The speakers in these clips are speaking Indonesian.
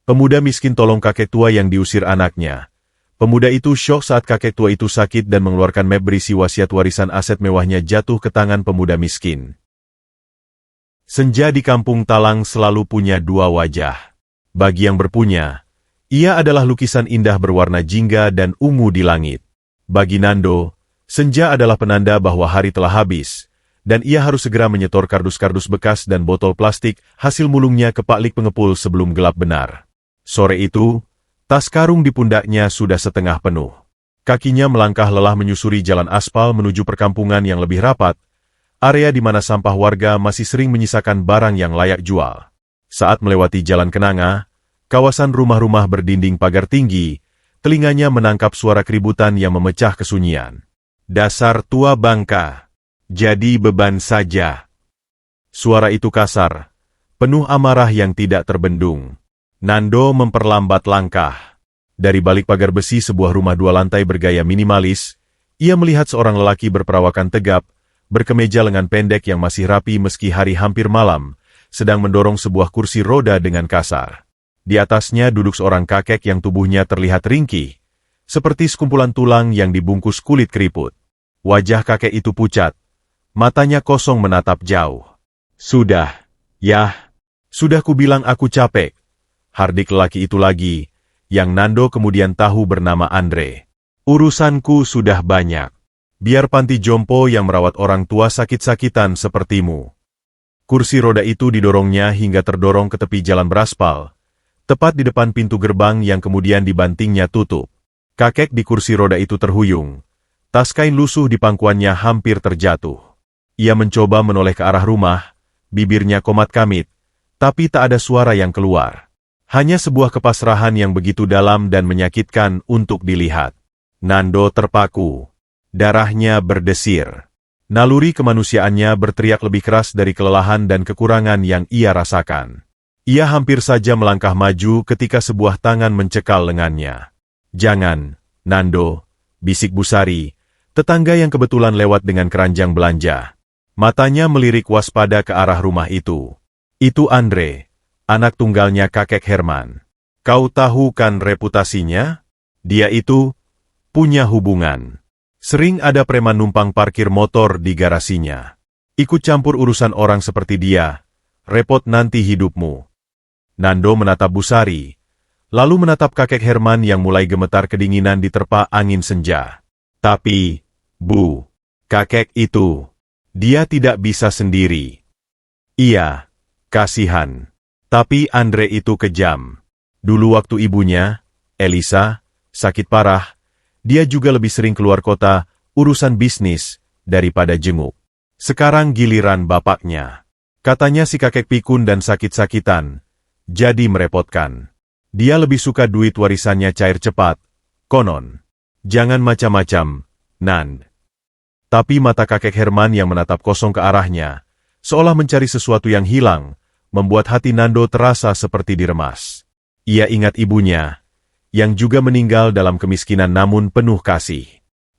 Pemuda miskin tolong kakek tua yang diusir anaknya. Pemuda itu syok saat kakek tua itu sakit dan mengeluarkan map berisi wasiat warisan aset mewahnya jatuh ke tangan pemuda miskin. Senja di kampung Talang selalu punya dua wajah. Bagi yang berpunya, ia adalah lukisan indah berwarna jingga dan ungu di langit. Bagi Nando, senja adalah penanda bahwa hari telah habis, dan ia harus segera menyetor kardus-kardus bekas dan botol plastik hasil mulungnya ke paklik pengepul sebelum gelap benar. Sore itu, tas karung di pundaknya sudah setengah penuh. Kakinya melangkah lelah menyusuri jalan aspal menuju perkampungan yang lebih rapat, area di mana sampah warga masih sering menyisakan barang yang layak jual. Saat melewati jalan kenanga, kawasan rumah-rumah berdinding pagar tinggi, telinganya menangkap suara keributan yang memecah kesunyian. Dasar tua bangka, jadi beban saja. Suara itu kasar, penuh amarah yang tidak terbendung. Nando memperlambat langkah. Dari balik pagar besi sebuah rumah dua lantai bergaya minimalis, ia melihat seorang lelaki berperawakan tegap, berkemeja lengan pendek yang masih rapi meski hari hampir malam, sedang mendorong sebuah kursi roda dengan kasar. Di atasnya duduk seorang kakek yang tubuhnya terlihat ringkih, seperti sekumpulan tulang yang dibungkus kulit keriput. Wajah kakek itu pucat, matanya kosong menatap jauh. Sudah, sudah kubilang aku capek. Hardik lelaki itu lagi, yang Nando kemudian tahu bernama Andre. Urusanku sudah banyak. Biar panti jompo yang merawat orang tua sakit-sakitan sepertimu. Kursi roda itu didorongnya hingga terdorong ke tepi jalan beraspal, tepat di depan pintu gerbang yang kemudian dibantingnya tutup. Kakek di kursi roda itu terhuyung. Tas kain lusuh di pangkuannya hampir terjatuh. Ia mencoba menoleh ke arah rumah, bibirnya komat-kamit, tapi tak ada suara yang keluar. Hanya sebuah kepasrahan yang begitu dalam dan menyakitkan untuk dilihat. Nando terpaku. Darahnya berdesir. Naluri kemanusiaannya berteriak lebih keras dari kelelahan dan kekurangan yang ia rasakan. Ia hampir saja melangkah maju ketika sebuah tangan mencekal lengannya. Jangan, Nando, bisik Busari, tetangga yang kebetulan lewat dengan keranjang belanja. Matanya melirik waspada ke arah rumah itu. Itu Andre, anak tunggalnya kakek Herman. Kau tahu kan reputasinya? Dia itu punya hubungan. Sering ada preman numpang parkir motor di garasinya. Ikut campur urusan orang seperti dia, repot nanti hidupmu. Nando menatap Busari, lalu menatap kakek Herman yang mulai gemetar kedinginan diterpa angin senja. Tapi, Bu, kakek itu, dia tidak bisa sendiri. Iya, kasihan. Tapi Andre itu kejam. Dulu waktu ibunya, Elisa, sakit parah, dia juga lebih sering keluar kota, urusan bisnis, daripada jenguk. Sekarang giliran bapaknya. Katanya si kakek pikun dan sakit-sakitan, jadi merepotkan. Dia lebih suka duit warisannya cair cepat, konon. Jangan macam-macam, Nan. Tapi mata kakek Herman yang menatap kosong ke arahnya, seolah mencari sesuatu yang hilang, membuat hati Nando terasa seperti diremas. Ia ingat ibunya, yang juga meninggal dalam kemiskinan namun penuh kasih.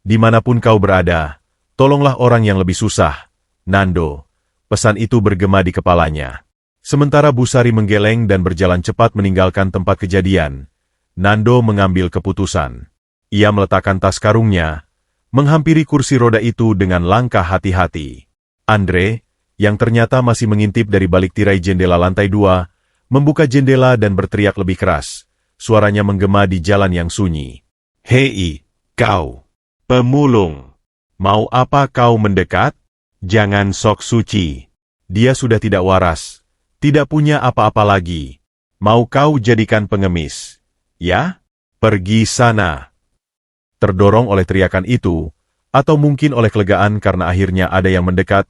Dimanapun kau berada, tolonglah orang yang lebih susah, Nando. Pesan itu bergema di kepalanya. Sementara Busari menggeleng dan berjalan cepat meninggalkan tempat kejadian, Nando mengambil keputusan. Ia meletakkan tas karungnya, menghampiri kursi roda itu dengan langkah hati-hati. Andre, yang ternyata masih mengintip dari balik tirai jendela lantai 2, membuka jendela dan berteriak lebih keras. Suaranya menggema di jalan yang sunyi. Hei, kau, pemulung. Mau apa kau mendekat? Jangan sok suci. Dia sudah tidak waras, tidak punya apa-apa lagi. Mau kau jadikan pengemis? Ya? Pergi sana. Terdorong oleh teriakan itu, atau mungkin oleh kelegaan karena akhirnya ada yang mendekat,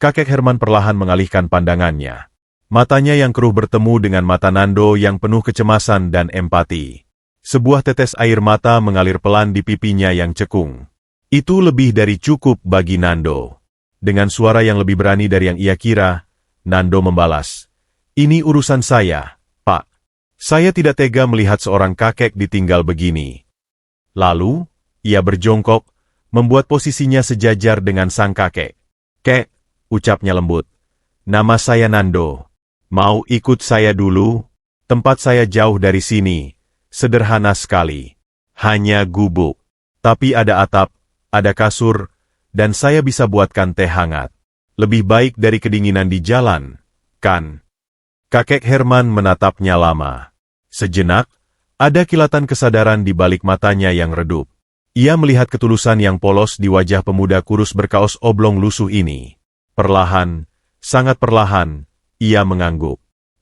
kakek Herman perlahan mengalihkan pandangannya. Matanya yang keruh bertemu dengan mata Nando yang penuh kecemasan dan empati. Sebuah tetes air mata mengalir pelan di pipinya yang cekung. Itu lebih dari cukup bagi Nando. Dengan suara yang lebih berani dari yang ia kira, Nando membalas. Ini urusan saya, Pak. Saya tidak tega melihat seorang kakek ditinggal begini. Lalu, ia berjongkok, membuat posisinya sejajar dengan sang kakek. Kek, ucapnya lembut. Nama saya Nando. Mau ikut saya dulu? Tempat saya jauh dari sini, sederhana sekali. Hanya gubuk. Tapi ada atap, ada kasur, dan saya bisa buatkan teh hangat. Lebih baik dari kedinginan di jalan, kan? Kakek Herman menatapnya lama. Sejenak, ada kilatan kesadaran di balik matanya yang redup. Ia melihat ketulusan yang polos di wajah pemuda kurus berkaos oblong lusuh ini. Perlahan, sangat perlahan, ia mengangguk.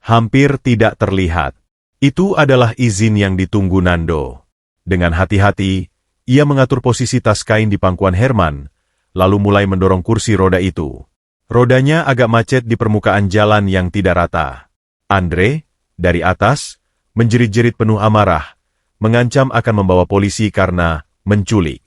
Hampir tidak terlihat. Itu adalah izin yang ditunggu Nando. Dengan hati-hati, ia mengatur posisi tas kain di pangkuan Herman, lalu mulai mendorong kursi roda itu. Rodanya agak macet di permukaan jalan yang tidak rata. Andre, dari atas, menjerit-jerit penuh amarah, mengancam akan membawa polisi karena menculik.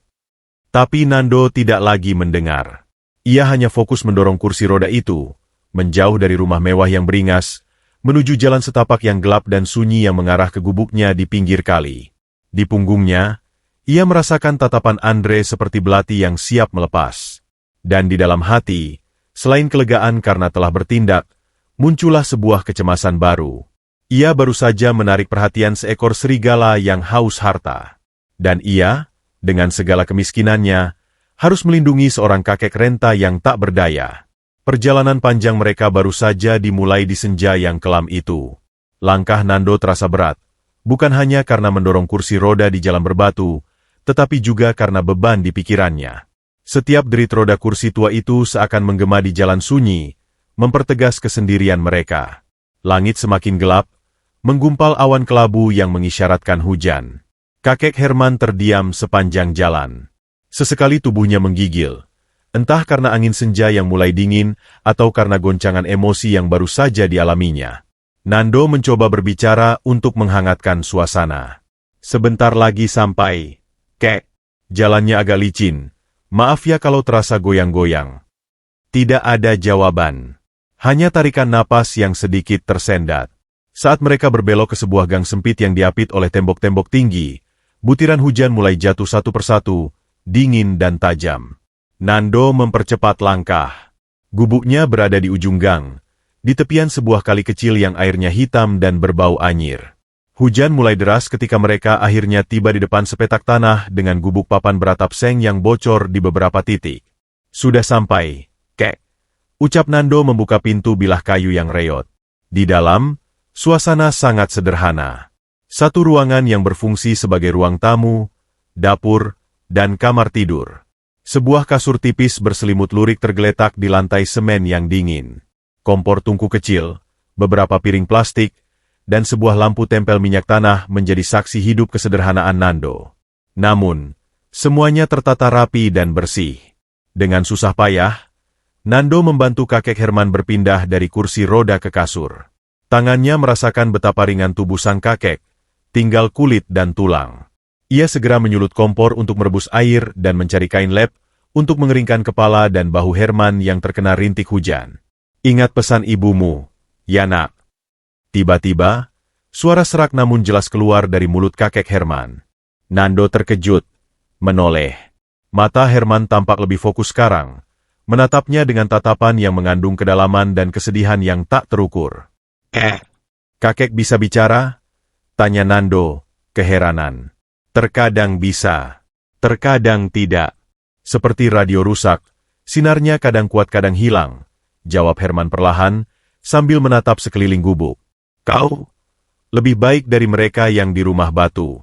Tapi Nando tidak lagi mendengar. Ia hanya fokus mendorong kursi roda itu, menjauh dari rumah mewah yang beringas, menuju jalan setapak yang gelap dan sunyi yang mengarah ke gubuknya di pinggir kali. Di punggungnya, ia merasakan tatapan Andre seperti belati yang siap melepas. Dan di dalam hati, selain kelegaan karena telah bertindak, muncullah sebuah kecemasan baru. Ia baru saja menarik perhatian seekor serigala yang haus harta. Dan ia, dengan segala kemiskinannya, harus melindungi seorang kakek renta yang tak berdaya. Perjalanan panjang mereka baru saja dimulai di senja yang kelam itu. Langkah Nando terasa berat, bukan hanya karena mendorong kursi roda di jalan berbatu, tetapi juga karena beban di pikirannya. Setiap derit roda kursi tua itu seakan menggema di jalan sunyi, mempertegas kesendirian mereka. Langit semakin gelap, menggumpal awan kelabu yang mengisyaratkan hujan. Kakek Herman terdiam sepanjang jalan. Sesekali tubuhnya menggigil. Entah karena angin senja yang mulai dingin, atau karena goncangan emosi yang baru saja dialaminya. Nando mencoba berbicara untuk menghangatkan suasana. Sebentar lagi sampai, kek. Jalannya agak licin. Maaf ya kalau terasa goyang-goyang. Tidak ada jawaban. Hanya tarikan napas yang sedikit tersendat. Saat mereka berbelok ke sebuah gang sempit yang diapit oleh tembok-tembok tinggi, butiran hujan mulai jatuh satu persatu, dingin dan tajam. Nando mempercepat langkah. Gubuknya berada di ujung gang, di tepian sebuah kali kecil yang airnya hitam dan berbau anyir. Hujan mulai deras ketika mereka akhirnya tiba di depan sepetak tanah dengan gubuk papan beratap seng yang bocor di beberapa titik. Sudah sampai, kek. Ucap Nando membuka pintu bilah kayu yang reot. Di dalam, suasana sangat sederhana. Satu ruangan yang berfungsi sebagai ruang tamu, dapur, dan kamar tidur. Sebuah kasur tipis berselimut lurik tergeletak di lantai semen yang dingin. Kompor tungku kecil, beberapa piring plastik, dan sebuah lampu tempel minyak tanah menjadi saksi hidup kesederhanaan Nando. Namun, semuanya tertata rapi dan bersih. Dengan susah payah, Nando membantu kakek Herman berpindah dari kursi roda ke kasur. Tangannya merasakan betapa ringan tubuh sang kakek, tinggal kulit dan tulang. Ia segera menyulut kompor untuk merebus air dan mencari kain lap untuk mengeringkan kepala dan bahu Herman yang terkena rintik hujan. Ingat pesan ibumu, ya nak. Tiba-tiba, suara serak namun jelas keluar dari mulut kakek Herman. Nando terkejut, menoleh. Mata Herman tampak lebih fokus sekarang, menatapnya dengan tatapan yang mengandung kedalaman dan kesedihan yang tak terukur. Kakek bisa bicara? Tanya Nando, keheranan. Terkadang bisa, terkadang tidak. Seperti radio rusak, sinarnya kadang kuat kadang hilang, jawab Herman perlahan, sambil menatap sekeliling gubuk. Kau lebih baik dari mereka yang di rumah batu.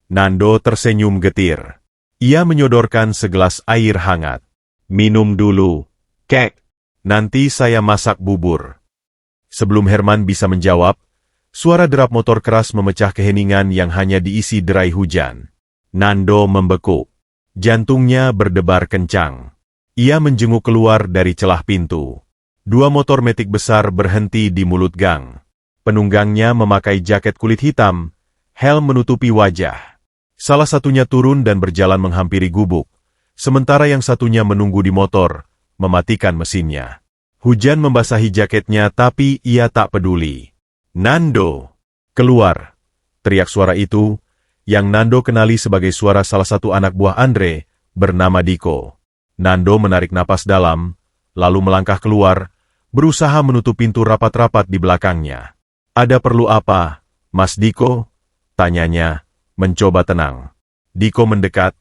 Nando tersenyum getir. Ia menyodorkan segelas air hangat. Minum dulu, kek. Nanti saya masak bubur. Sebelum Herman bisa menjawab, suara derap motor keras memecah keheningan yang hanya diisi derai hujan. Nando membekuk. Jantungnya berdebar kencang. Ia menjenguk keluar dari celah pintu. Dua motor metik besar berhenti di mulut gang. Penunggangnya memakai jaket kulit hitam, helm menutupi wajah. Salah satunya turun dan berjalan menghampiri gubuk, sementara yang satunya menunggu di motor, mematikan mesinnya. Hujan membasahi jaketnya tapi ia tak peduli. Nando! Keluar! Teriak suara itu, yang Nando kenali sebagai suara salah satu anak buah Andre, bernama Diko. Nando menarik napas dalam, lalu melangkah keluar, berusaha menutup pintu rapat-rapat di belakangnya. Ada perlu apa, Mas Diko? Tanyanya, mencoba tenang. Diko mendekat.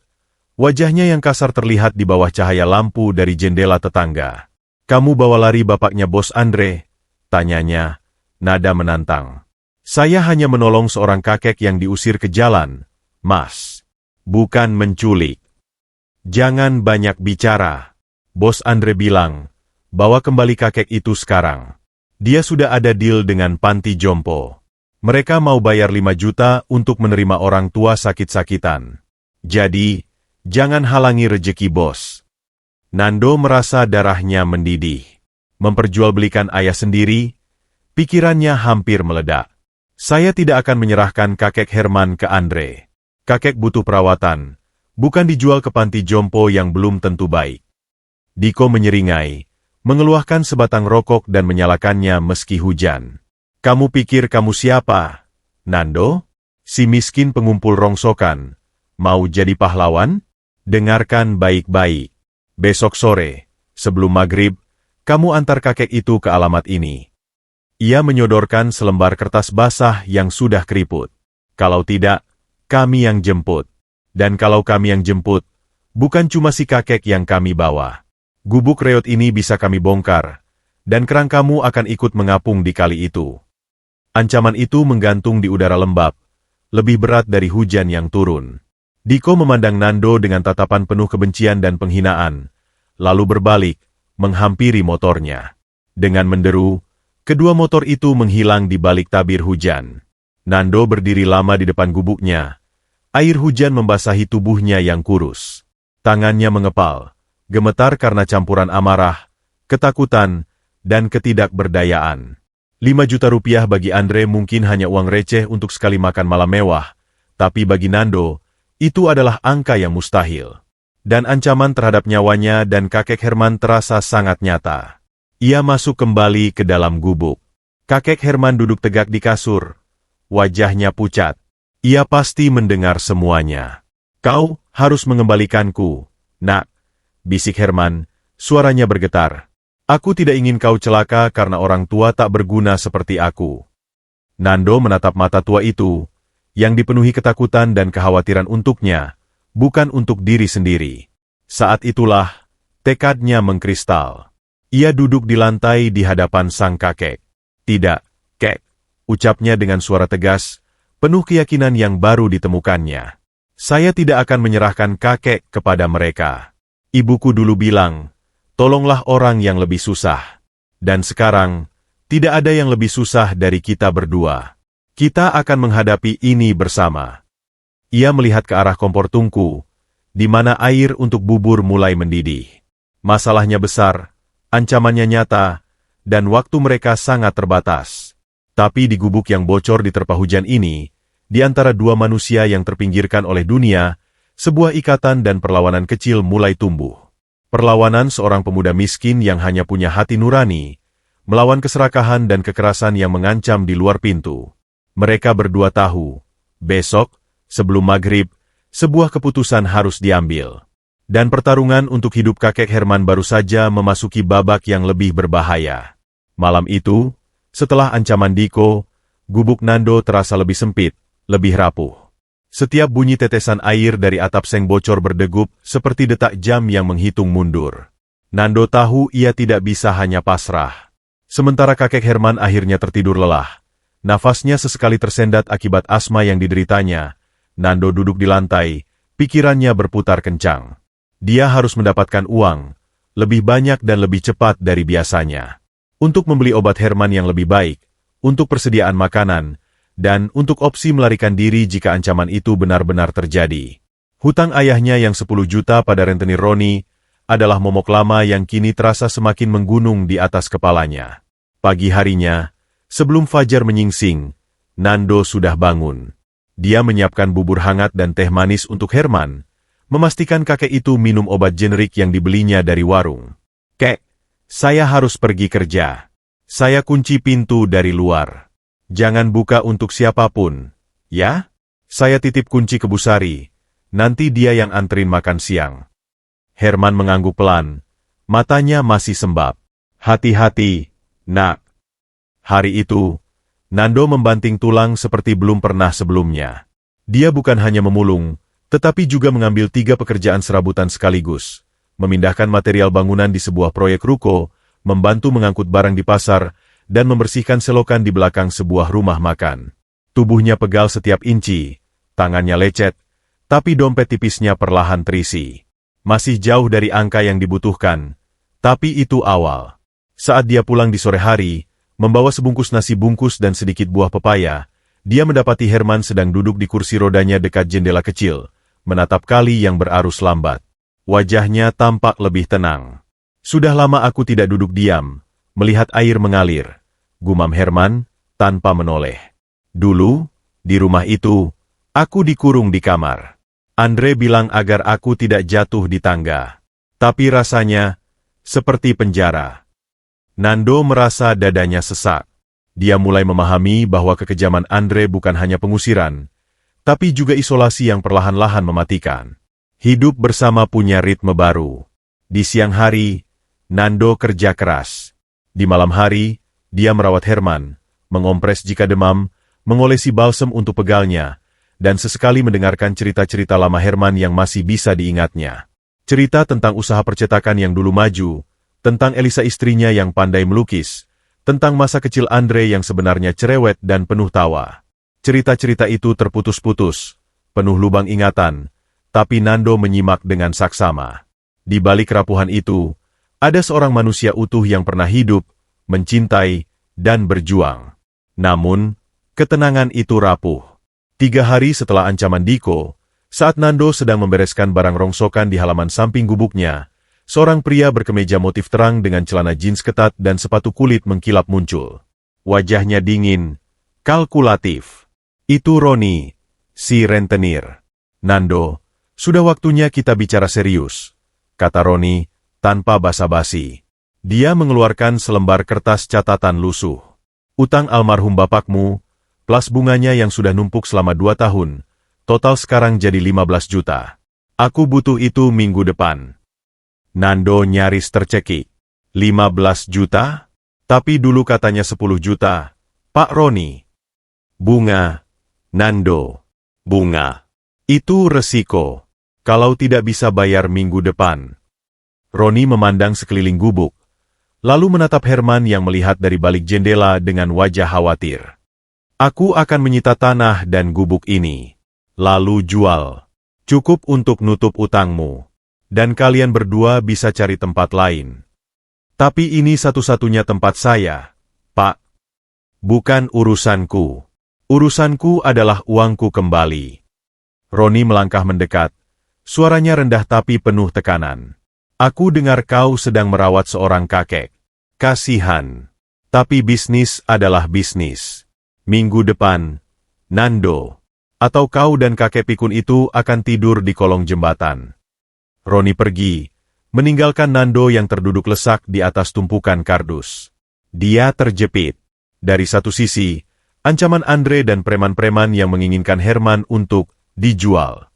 Wajahnya yang kasar terlihat di bawah cahaya lampu dari jendela tetangga. Kamu bawa lari bapaknya Bos Andre? Tanyanya, nada menantang. Saya hanya menolong seorang kakek yang diusir ke jalan, Mas. Bukan menculik. Jangan banyak bicara. Bos Andre bilang, bawa kembali kakek itu sekarang. Dia sudah ada deal dengan panti jompo. Mereka mau bayar 5 juta untuk menerima orang tua sakit-sakitan. Jadi, jangan halangi rejeki bos. Nando merasa darahnya mendidih. Memperjualbelikan ayah sendiri, pikirannya hampir meledak. Saya tidak akan menyerahkan kakek Herman ke Andre. Kakek butuh perawatan, bukan dijual ke panti jompo yang belum tentu baik. Diko menyeringai, mengeluarkan sebatang rokok dan menyalakannya meski hujan. Kamu pikir kamu siapa, Nando? Si miskin pengumpul rongsokan. Mau jadi pahlawan? Dengarkan baik-baik. Besok sore, sebelum maghrib, kamu antar kakek itu ke alamat ini. Ia menyodorkan selembar kertas basah yang sudah keriput. Kalau tidak, kami yang jemput. Dan kalau kami yang jemput, bukan cuma si kakek yang kami bawa. Gubuk reot ini bisa kami bongkar, dan kerang kamu akan ikut mengapung di kali itu. Ancaman itu menggantung di udara lembab, lebih berat dari hujan yang turun. Diko memandang Nando dengan tatapan penuh kebencian dan penghinaan, lalu berbalik, menghampiri motornya. Dengan menderu, kedua motor itu menghilang di balik tabir hujan. Nando berdiri lama di depan gubuknya. Air hujan membasahi tubuhnya yang kurus. Tangannya mengepal, gemetar karena campuran amarah, ketakutan, dan ketidakberdayaan. 5 juta rupiah bagi Andre mungkin hanya uang receh untuk sekali makan malam mewah, tapi bagi Nando, itu adalah angka yang mustahil. Dan ancaman terhadap nyawanya dan kakek Herman terasa sangat nyata. Ia masuk kembali ke dalam gubuk. Kakek Herman duduk tegak di kasur. Wajahnya pucat. Ia pasti mendengar semuanya. Kau harus mengembalikanku, nak, bisik Herman, suaranya bergetar. Aku tidak ingin kau celaka karena orang tua tak berguna seperti aku. Nando menatap mata tua itu, yang dipenuhi ketakutan dan kekhawatiran untuknya, bukan untuk diri sendiri. Saat itulah, tekadnya mengkristal. Ia duduk di lantai di hadapan sang kakek. Tidak, kek, ucapnya dengan suara tegas, penuh keyakinan yang baru ditemukannya. Saya tidak akan menyerahkan kakek kepada mereka. Ibuku dulu bilang, tolonglah orang yang lebih susah. Dan sekarang, tidak ada yang lebih susah dari kita berdua. Kita akan menghadapi ini bersama. Ia melihat ke arah kompor tungku, di mana air untuk bubur mulai mendidih. Masalahnya besar, ancamannya nyata, dan waktu mereka sangat terbatas. Tapi di gubuk yang bocor diterpa hujan ini, di antara dua manusia yang terpinggirkan oleh dunia, sebuah ikatan dan perlawanan kecil mulai tumbuh. Perlawanan seorang pemuda miskin yang hanya punya hati nurani, melawan keserakahan dan kekerasan yang mengancam di luar pintu. Mereka berdua tahu, besok, sebelum maghrib, sebuah keputusan harus diambil. Dan pertarungan untuk hidup kakek Herman baru saja memasuki babak yang lebih berbahaya. Malam itu, setelah ancaman Diko, gubuk Nando terasa lebih sempit, lebih rapuh. Setiap bunyi tetesan air dari atap seng bocor berdegup seperti detak jam yang menghitung mundur. Nando tahu ia tidak bisa hanya pasrah. Sementara kakek Herman akhirnya tertidur lelah. Nafasnya sesekali tersendat akibat asma yang dideritanya. Nando duduk di lantai, pikirannya berputar kencang. Dia harus mendapatkan uang, lebih banyak dan lebih cepat dari biasanya. Untuk membeli obat Herman yang lebih baik, untuk persediaan makanan, dan untuk opsi melarikan diri jika ancaman itu benar-benar terjadi. Hutang ayahnya yang 10 juta pada rentenir Roni adalah momok lama yang kini terasa semakin menggunung di atas kepalanya. Pagi harinya, sebelum fajar menyingsing, Nando sudah bangun. Dia menyiapkan bubur hangat dan teh manis untuk Herman, memastikan kakek itu minum obat generik yang dibelinya dari warung. Kek, saya harus pergi kerja. Saya kunci pintu dari luar. Jangan buka untuk siapapun, ya? Saya titip kunci ke Busari, nanti dia yang anterin makan siang. Herman mengangguk pelan, matanya masih sembab. Hati-hati, nak. Hari itu, Nando membanting tulang seperti belum pernah sebelumnya. Dia bukan hanya memulung, tetapi juga mengambil 3 pekerjaan serabutan sekaligus. Memindahkan material bangunan di sebuah proyek ruko, membantu mengangkut barang di pasar, dan membersihkan selokan di belakang sebuah rumah makan. Tubuhnya pegal setiap inci, tangannya lecet, tapi dompet tipisnya perlahan terisi. Masih jauh dari angka yang dibutuhkan, tapi itu awal. Saat dia pulang di sore hari, membawa sebungkus nasi bungkus dan sedikit buah pepaya, dia mendapati Herman sedang duduk di kursi rodanya dekat jendela kecil, menatap kali yang berarus lambat. Wajahnya tampak lebih tenang. Sudah lama aku tidak duduk diam, melihat air mengalir, gumam Herman, tanpa menoleh. Dulu, di rumah itu, aku dikurung di kamar. Andre bilang agar aku tidak jatuh di tangga. Tapi rasanya, seperti penjara. Nando merasa dadanya sesak. Dia mulai memahami bahwa kekejaman Andre bukan hanya pengusiran, tapi juga isolasi yang perlahan-lahan mematikan. Hidup bersama punya ritme baru. Di siang hari, Nando kerja keras. Di malam hari, dia merawat Herman, mengompres jika demam, mengolesi balsem untuk pegalnya, dan sesekali mendengarkan cerita-cerita lama Herman yang masih bisa diingatnya. Cerita tentang usaha percetakan yang dulu maju, tentang Elisa istrinya yang pandai melukis, tentang masa kecil Andre yang sebenarnya cerewet dan penuh tawa. Cerita-cerita itu terputus-putus, penuh lubang ingatan, tapi Nando menyimak dengan saksama. Di balik kerapuhan itu, ada seorang manusia utuh yang pernah hidup, mencintai, dan berjuang. Namun, ketenangan itu rapuh. 3 hari setelah ancaman Diko, saat Nando sedang membereskan barang rongsokan di halaman samping gubuknya, seorang pria berkemeja motif terang dengan celana jeans ketat dan sepatu kulit mengkilap muncul. Wajahnya dingin, kalkulatif. Itu Roni, si rentenir. Nando, sudah waktunya kita bicara serius, kata Roni, tanpa basa-basi. Dia mengeluarkan selembar kertas catatan lusuh. Utang almarhum bapakmu, plus bunganya yang sudah numpuk selama 2 tahun, total sekarang jadi 15 juta. Aku butuh itu minggu depan. Nando nyaris tercekik. 15 juta? Tapi dulu katanya 10 juta, Pak Roni. Bunga. Nando. Bunga. Itu resiko. Kalau tidak bisa bayar minggu depan. Roni memandang sekeliling gubuk, lalu menatap Herman yang melihat dari balik jendela dengan wajah khawatir. Aku akan menyita tanah dan gubuk ini. Lalu jual. Cukup untuk nutup utangmu. Dan kalian berdua bisa cari tempat lain. Tapi ini satu-satunya tempat saya, Pak. Bukan urusanku. Urusanku adalah uangku kembali. Roni melangkah mendekat. Suaranya rendah tapi penuh tekanan. Aku dengar kau sedang merawat seorang kakek. Kasihan. Tapi bisnis adalah bisnis. Minggu depan, Nando, atau kau dan kakek pikun itu akan tidur di kolong jembatan. Roni pergi, meninggalkan Nando yang terduduk lesak di atas tumpukan kardus. Dia terjepit. Dari satu sisi, ancaman Andre dan preman-preman yang menginginkan Herman untuk dijual.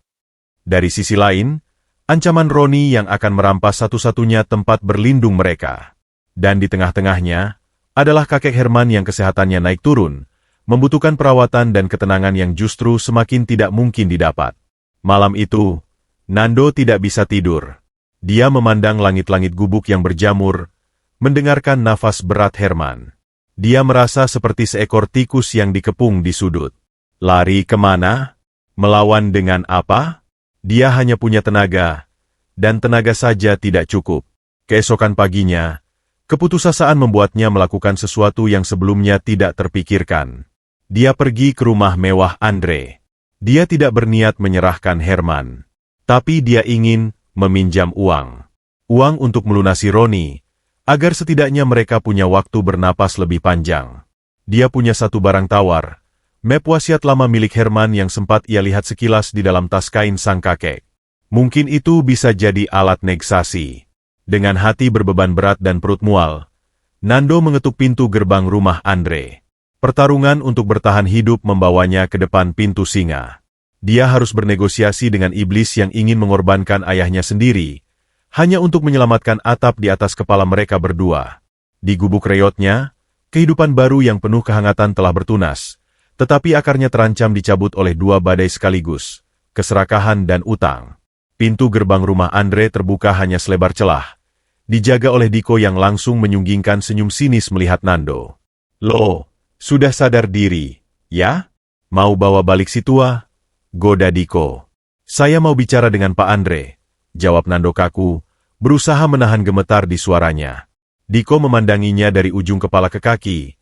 Dari sisi lain, ancaman Roni yang akan merampas satu-satunya tempat berlindung mereka. Dan di tengah-tengahnya, adalah kakek Herman yang kesehatannya naik turun, membutuhkan perawatan dan ketenangan yang justru semakin tidak mungkin didapat. Malam itu, Nando tidak bisa tidur. Dia memandang langit-langit gubuk yang berjamur, mendengarkan nafas berat Herman. Dia merasa seperti seekor tikus yang dikepung di sudut. Lari kemana? Melawan dengan apa? Dia hanya punya tenaga, dan tenaga saja tidak cukup. Keesokan paginya, keputusasaan membuatnya melakukan sesuatu yang sebelumnya tidak terpikirkan. Dia pergi ke rumah mewah Andre. Dia tidak berniat menyerahkan Herman. Tapi dia ingin meminjam uang. Uang untuk melunasi Roni, agar setidaknya mereka punya waktu bernapas lebih panjang. Dia punya satu barang tawar, map wasiat lama milik Herman yang sempat ia lihat sekilas di dalam tas kain sang kakek. Mungkin itu bisa jadi alat negsasi. Dengan hati berbeban berat dan perut mual, Nando mengetuk pintu gerbang rumah Andre. Pertarungan untuk bertahan hidup membawanya ke depan pintu singa. Dia harus bernegosiasi dengan iblis yang ingin mengorbankan ayahnya sendiri, hanya untuk menyelamatkan atap di atas kepala mereka berdua. Di gubuk reyotnya, Kehidupan baru yang penuh kehangatan telah bertunas, tetapi akarnya terancam dicabut oleh dua badai sekaligus, keserakahan dan utang. Pintu gerbang rumah Andre terbuka hanya selebar celah, dijaga oleh Diko yang langsung menyunggingkan senyum sinis melihat Nando. "Lo, sudah sadar diri, ya? Mau bawa balik si tua?" goda Diko. "Saya mau bicara dengan Pak Andre," jawab Nando kaku, berusaha menahan gemetar di suaranya. Diko memandanginya dari ujung kepala ke kaki,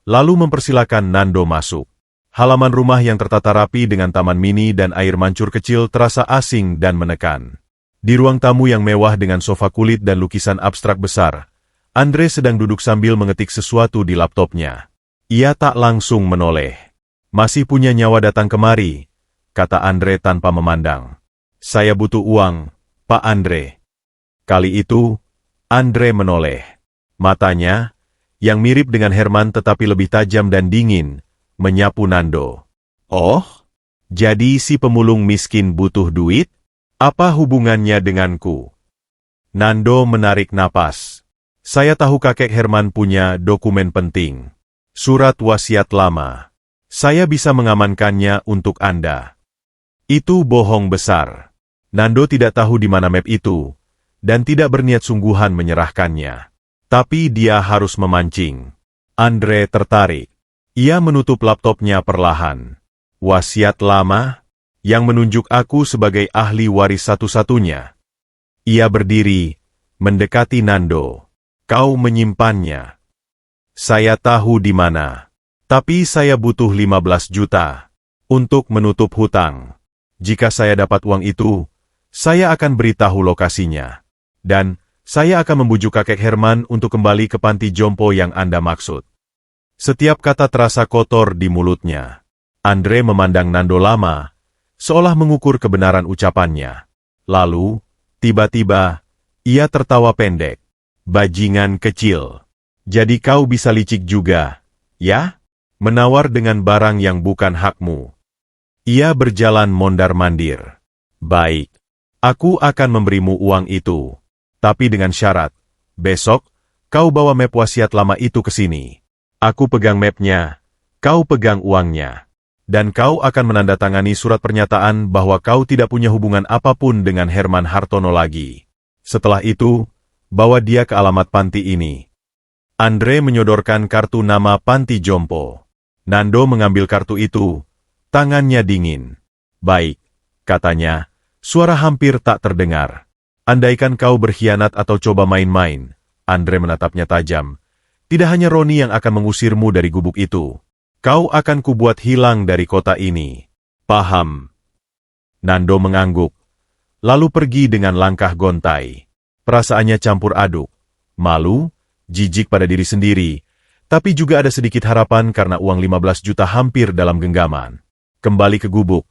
lalu mempersilakan Nando masuk. Halaman rumah yang tertata rapi dengan taman mini dan air mancur kecil terasa asing dan menekan. Di ruang tamu yang mewah dengan sofa kulit dan lukisan abstrak besar, Andre sedang duduk sambil mengetik sesuatu di laptopnya. Ia tak langsung menoleh. "Masih punya nyawa datang kemari," kata Andre tanpa memandang. "Saya butuh uang, Pak Andre." Kali itu, Andre menoleh. Matanya, yang mirip dengan Herman tetapi lebih tajam dan dingin, menyapu Nando. "Oh, jadi si pemulung miskin butuh duit? Apa hubungannya denganku?" Nando menarik napas. "Saya tahu kakek Herman punya dokumen penting. Surat wasiat lama. Saya bisa mengamankannya untuk Anda." "Itu bohong besar." Nando tidak tahu di mana map itu, dan tidak berniat sungguhan menyerahkannya. Tapi dia harus memancing. Andre tertarik. Ia menutup laptopnya perlahan. "Wasiat lama? Yang menunjuk aku sebagai ahli waris satu-satunya." Ia berdiri, mendekati Nando. "Kau menyimpannya." "Saya tahu di mana. Tapi saya butuh 15 juta untuk menutup hutang. Jika saya dapat uang itu, saya akan beritahu lokasinya. Dan saya akan membujuk kakek Herman untuk kembali ke panti jompo yang Anda maksud." Setiap kata terasa kotor di mulutnya. Andre memandang Nando lama, seolah mengukur kebenaran ucapannya. Lalu, tiba-tiba, ia tertawa pendek. "Bajingan kecil. Jadi kau bisa licik juga, ya? Menawar dengan barang yang bukan hakmu." Ia berjalan mondar-mandir. "Baik, aku akan memberimu uang itu. Tapi dengan syarat, besok, kau bawa map wasiat lama itu ke sini. Aku pegang mapnya, kau pegang uangnya. Dan kau akan menandatangani surat pernyataan bahwa kau tidak punya hubungan apapun dengan Herman Hartono lagi. Setelah itu, bawa dia ke alamat panti ini." Andre menyodorkan kartu nama panti jompo. Nando mengambil kartu itu, tangannya dingin. "Baik," katanya, suara hampir tak terdengar. "Andaikan kau berkhianat atau coba main-main," Andre menatapnya tajam, "tidak hanya Roni yang akan mengusirmu dari gubuk itu. Kau akan kubuat hilang dari kota ini. Paham?" Nando mengangguk, lalu pergi dengan langkah gontai. Perasaannya campur aduk, malu, jijik pada diri sendiri, tapi juga ada sedikit harapan karena uang 15 juta hampir dalam genggaman. Kembali ke gubuk,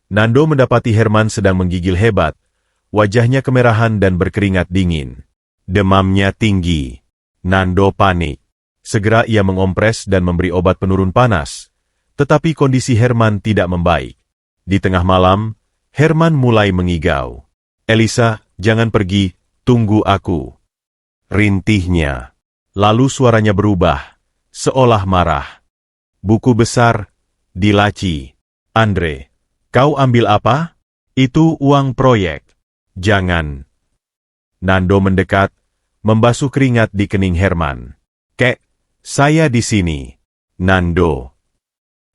Nando mendapati Herman sedang menggigil hebat. Wajahnya kemerahan dan berkeringat dingin. Demamnya tinggi. Nando panik. Segera ia mengompres dan memberi obat penurun panas. Tetapi kondisi Herman tidak membaik. Di tengah malam, Herman mulai mengigau. "Elisa, jangan pergi, tunggu aku." Rintihnya. Lalu suaranya berubah, seolah marah. "Buku besar, di laci. Andre, kau ambil apa? Itu uang proyek. Jangan." Nando mendekat, membasuh keringat di kening Herman. "Kek, saya di sini." "Nando."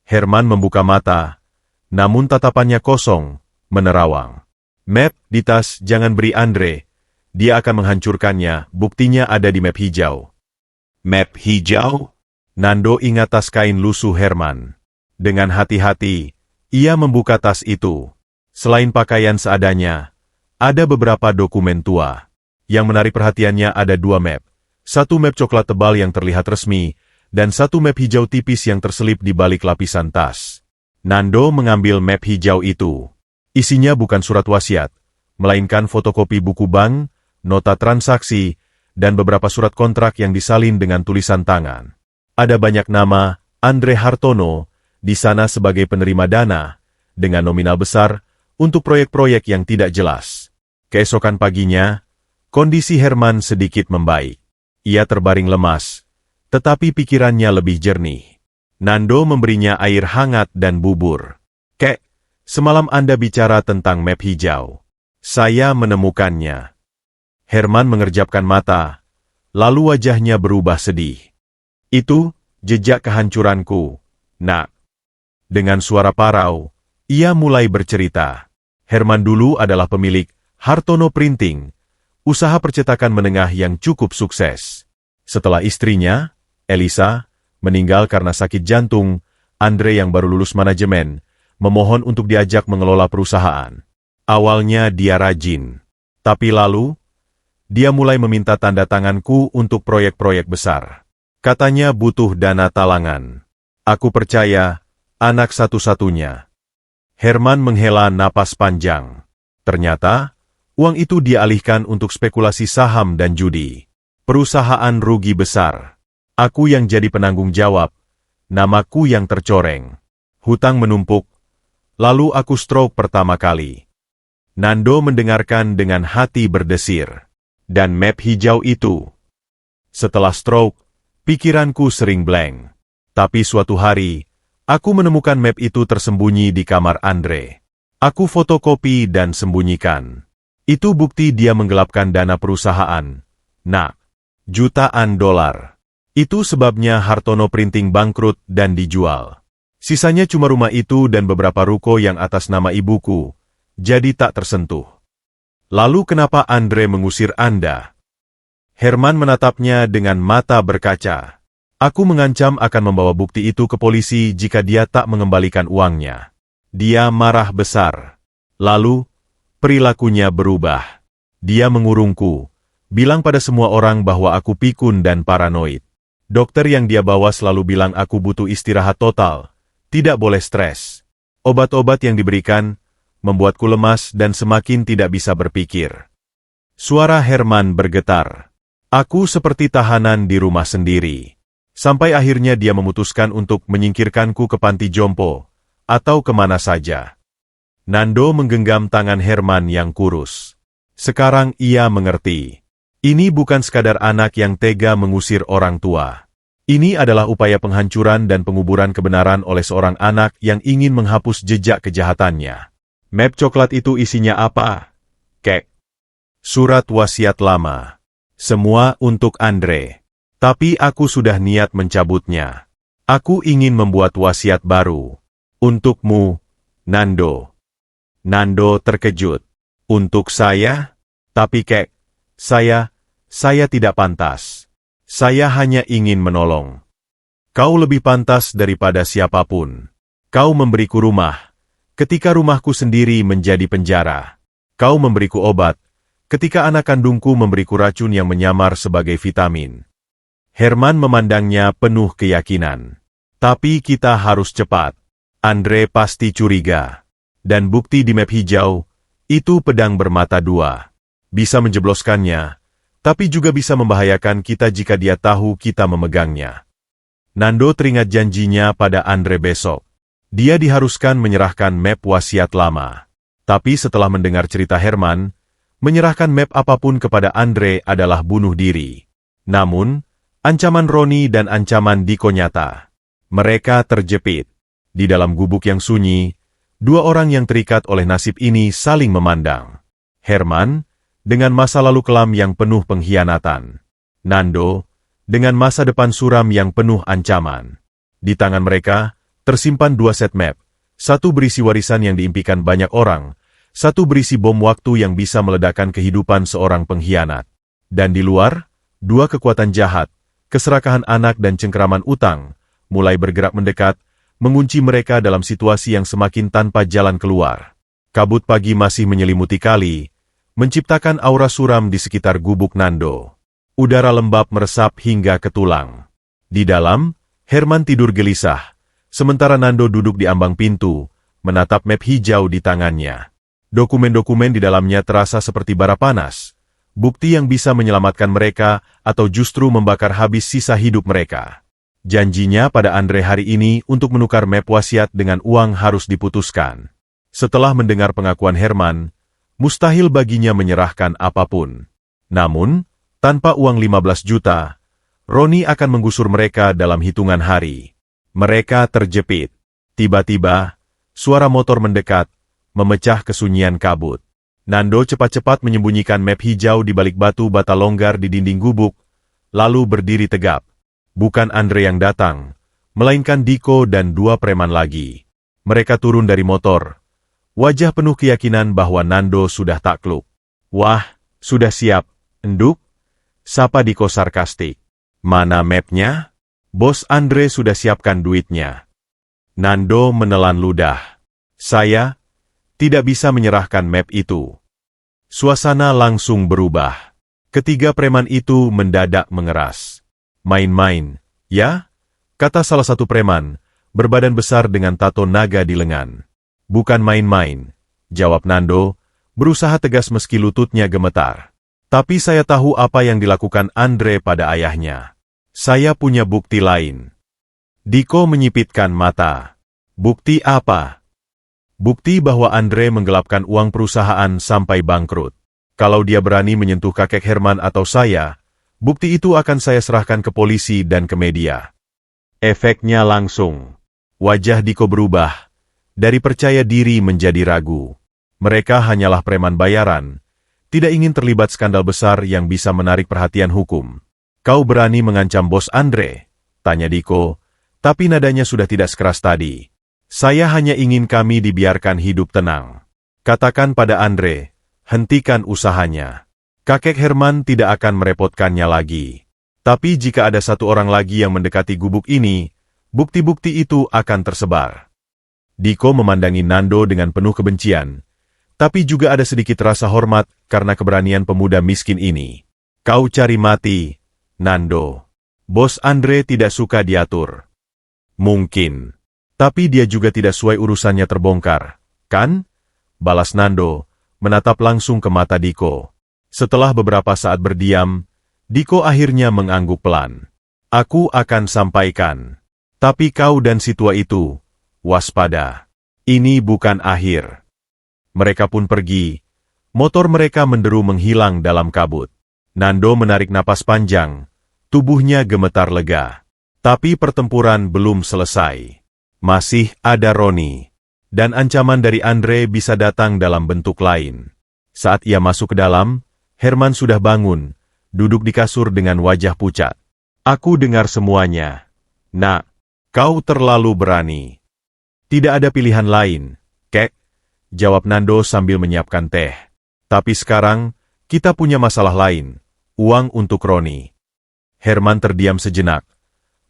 Herman membuka mata, namun tatapannya kosong, menerawang. "Map di tas jangan beri Andre. Dia akan menghancurkannya, buktinya ada di map hijau." "Map hijau?" Nando ingat tas kain lusuh Herman. Dengan hati-hati, ia membuka tas itu. Selain pakaian seadanya, ada beberapa dokumen tua. Yang menarik perhatiannya ada dua map. Satu map coklat tebal yang terlihat resmi, dan satu map hijau tipis yang terselip di balik lapisan tas. Nando mengambil map hijau itu. Isinya bukan surat wasiat, melainkan fotokopi buku bank, nota transaksi, dan beberapa surat kontrak yang disalin dengan tulisan tangan. Ada banyak nama, Andre Hartono, di sana sebagai penerima dana, dengan nominal besar, untuk proyek-proyek yang tidak jelas. Keesokan paginya, kondisi Herman sedikit membaik. Ia terbaring lemas, tetapi pikirannya lebih jernih. Nando memberinya air hangat dan bubur. "Kek, semalam Anda bicara tentang map hijau. Saya menemukannya." Herman mengerjapkan mata, lalu wajahnya berubah sedih. "Itu jejak kehancuranku, Nak." Dengan suara parau, ia mulai bercerita. Herman dulu adalah pemilik Hartono Printing, usaha percetakan menengah yang cukup sukses. Setelah istrinya, Elisa, meninggal karena sakit jantung, Andre yang baru lulus manajemen, memohon untuk diajak mengelola perusahaan. Awalnya dia rajin, tapi lalu, dia mulai meminta tanda tanganku untuk proyek-proyek besar. Katanya butuh dana talangan. Aku percaya, anak satu-satunya. Herman menghela napas panjang. Ternyata, uang itu dia alihkan untuk spekulasi saham dan judi. Perusahaan rugi besar. Aku yang jadi penanggung jawab. Namaku yang tercoreng. Hutang menumpuk. Lalu aku stroke pertama kali. Nando mendengarkan dengan hati berdesir. Dan map hijau itu. Setelah stroke, pikiranku sering blank. Tapi suatu hari, aku menemukan map itu tersembunyi di kamar Andre. Aku fotokopi dan sembunyikan. Itu bukti dia menggelapkan dana perusahaan. Nak, jutaan dolar. Itu sebabnya Hartono Printing bangkrut dan dijual. Sisanya cuma rumah itu dan beberapa ruko yang atas nama ibuku, jadi tak tersentuh. Lalu kenapa Andre mengusir Anda? Herman menatapnya dengan mata berkaca. Aku mengancam akan membawa bukti itu ke polisi jika dia tak mengembalikan uangnya. Dia marah besar. Lalu, perilakunya berubah. Dia mengurungku, bilang pada semua orang bahwa aku pikun dan paranoid. Dokter yang dia bawa selalu bilang aku butuh istirahat total, tidak boleh stres. Obat-obat yang diberikan membuatku lemas dan semakin tidak bisa berpikir. Suara Herman bergetar. Aku seperti tahanan di rumah sendiri. Sampai akhirnya dia memutuskan untuk menyingkirkanku ke panti jompo, atau kemana saja. Nando menggenggam tangan Herman yang kurus. Sekarang ia mengerti. Ini bukan sekadar anak yang tega mengusir orang tua. Ini adalah upaya penghancuran dan penguburan kebenaran oleh seorang anak yang ingin menghapus jejak kejahatannya. Map coklat itu isinya apa? Kek. Surat wasiat lama. Semua untuk Andre. Tapi aku sudah niat mencabutnya. Aku ingin membuat wasiat baru. Untukmu, Nando. Nando terkejut. Untuk saya? Tapi Kek, saya tidak pantas. Saya hanya ingin menolong. Kau lebih pantas daripada siapapun. Kau memberiku rumah. Ketika rumahku sendiri menjadi penjara, kau memberiku obat, ketika anak kandungku memberiku racun yang menyamar sebagai vitamin. Herman memandangnya penuh keyakinan. Tapi kita harus cepat. Andre pasti curiga. Dan bukti di map hijau, itu pedang bermata dua. Bisa menjebloskannya, tapi juga bisa membahayakan kita jika dia tahu kita memegangnya. Nando teringat janjinya pada Andre besok. Dia diharuskan menyerahkan map wasiat lama. Tapi setelah mendengar cerita Herman, menyerahkan map apapun kepada Andre adalah bunuh diri. Namun, ancaman Roni dan ancaman Diko nyata. Mereka terjepit. Di dalam gubuk yang sunyi, dua orang yang terikat oleh nasib ini saling memandang. Herman, dengan masa lalu kelam yang penuh pengkhianatan. Nando, dengan masa depan suram yang penuh ancaman. Di tangan mereka, tersimpan dua set map, satu berisi warisan yang diimpikan banyak orang, satu berisi bom waktu yang bisa meledakkan kehidupan seorang pengkhianat. Dan di luar, dua kekuatan jahat, keserakahan anak dan cengkeraman utang, mulai bergerak mendekat, mengunci mereka dalam situasi yang semakin tanpa jalan keluar. Kabut pagi masih menyelimuti kali, menciptakan aura suram di sekitar gubuk Nando. Udara lembab meresap hingga ke tulang. Di dalam, Herman tidur gelisah. Sementara Nando duduk di ambang pintu, menatap map hijau di tangannya. Dokumen-dokumen di dalamnya terasa seperti bara panas, bukti yang bisa menyelamatkan mereka atau justru membakar habis sisa hidup mereka. Janjinya pada Andre hari ini untuk menukar map wasiat dengan uang harus diputuskan. Setelah mendengar pengakuan Herman, mustahil baginya menyerahkan apapun. Namun, tanpa uang 15 juta, Roni akan menggusur mereka dalam hitungan hari. Mereka terjepit. Tiba-tiba, suara motor mendekat, memecah kesunyian kabut. Nando cepat-cepat menyembunyikan map hijau di balik batu bata longgar di dinding gubuk, lalu berdiri tegap. Bukan Andre yang datang, melainkan Diko dan 2 preman lagi. Mereka turun dari motor. Wajah penuh keyakinan bahwa Nando sudah takluk. Wah, sudah siap, Enduk? Sapa Diko sarkastik. Mana mapnya? Bos Andre sudah siapkan duitnya. Nando menelan ludah. Saya tidak bisa menyerahkan map itu. Suasana langsung berubah. Ketiga preman itu mendadak mengeras. Main-main, ya? Kata salah satu preman, berbadan besar dengan tato naga di lengan. Bukan main-main, jawab Nando, berusaha tegas meski lututnya gemetar. Tapi saya tahu apa yang dilakukan Andre pada ayahnya. Saya punya bukti lain. Diko menyipitkan mata. Bukti apa? Bukti bahwa Andre menggelapkan uang perusahaan sampai bangkrut. Kalau dia berani menyentuh kakek Herman atau saya, bukti itu akan saya serahkan ke polisi dan ke media. Efeknya langsung. Wajah Diko berubah. Dari percaya diri menjadi ragu. Mereka hanyalah preman bayaran. Tidak ingin terlibat skandal besar yang bisa menarik perhatian hukum. Kau berani mengancam bos Andre? Tanya Diko, tapi nadanya sudah tidak sekeras tadi. Saya hanya ingin kami dibiarkan hidup tenang. Katakan pada Andre, hentikan usahanya. Kakek Herman tidak akan merepotkannya lagi. Tapi jika ada satu orang lagi yang mendekati gubuk ini, bukti-bukti itu akan tersebar. Diko memandangi Nando dengan penuh kebencian, tapi juga ada sedikit rasa hormat karena keberanian pemuda miskin ini. Kau cari mati, Nando. Bos Andre tidak suka diatur. Mungkin. Tapi dia juga tidak suai urusannya terbongkar, kan? Balas Nando, menatap langsung ke mata Diko. Setelah beberapa saat berdiam, Diko akhirnya mengangguk pelan. Aku akan sampaikan. Tapi kau dan si tua itu, waspada. Ini bukan akhir. Mereka pun pergi. Motor mereka menderu menghilang dalam kabut. Nando menarik napas panjang. Tubuhnya gemetar lega. Tapi pertempuran belum selesai. Masih ada Roni. Dan ancaman dari Andre bisa datang dalam bentuk lain. Saat ia masuk ke dalam, Herman sudah bangun, duduk di kasur dengan wajah pucat. Aku dengar semuanya. Nak, kau terlalu berani. Tidak ada pilihan lain, kek, jawab Nando sambil menyiapkan teh. Tapi sekarang, kita punya masalah lain, uang untuk Roni. Herman terdiam sejenak,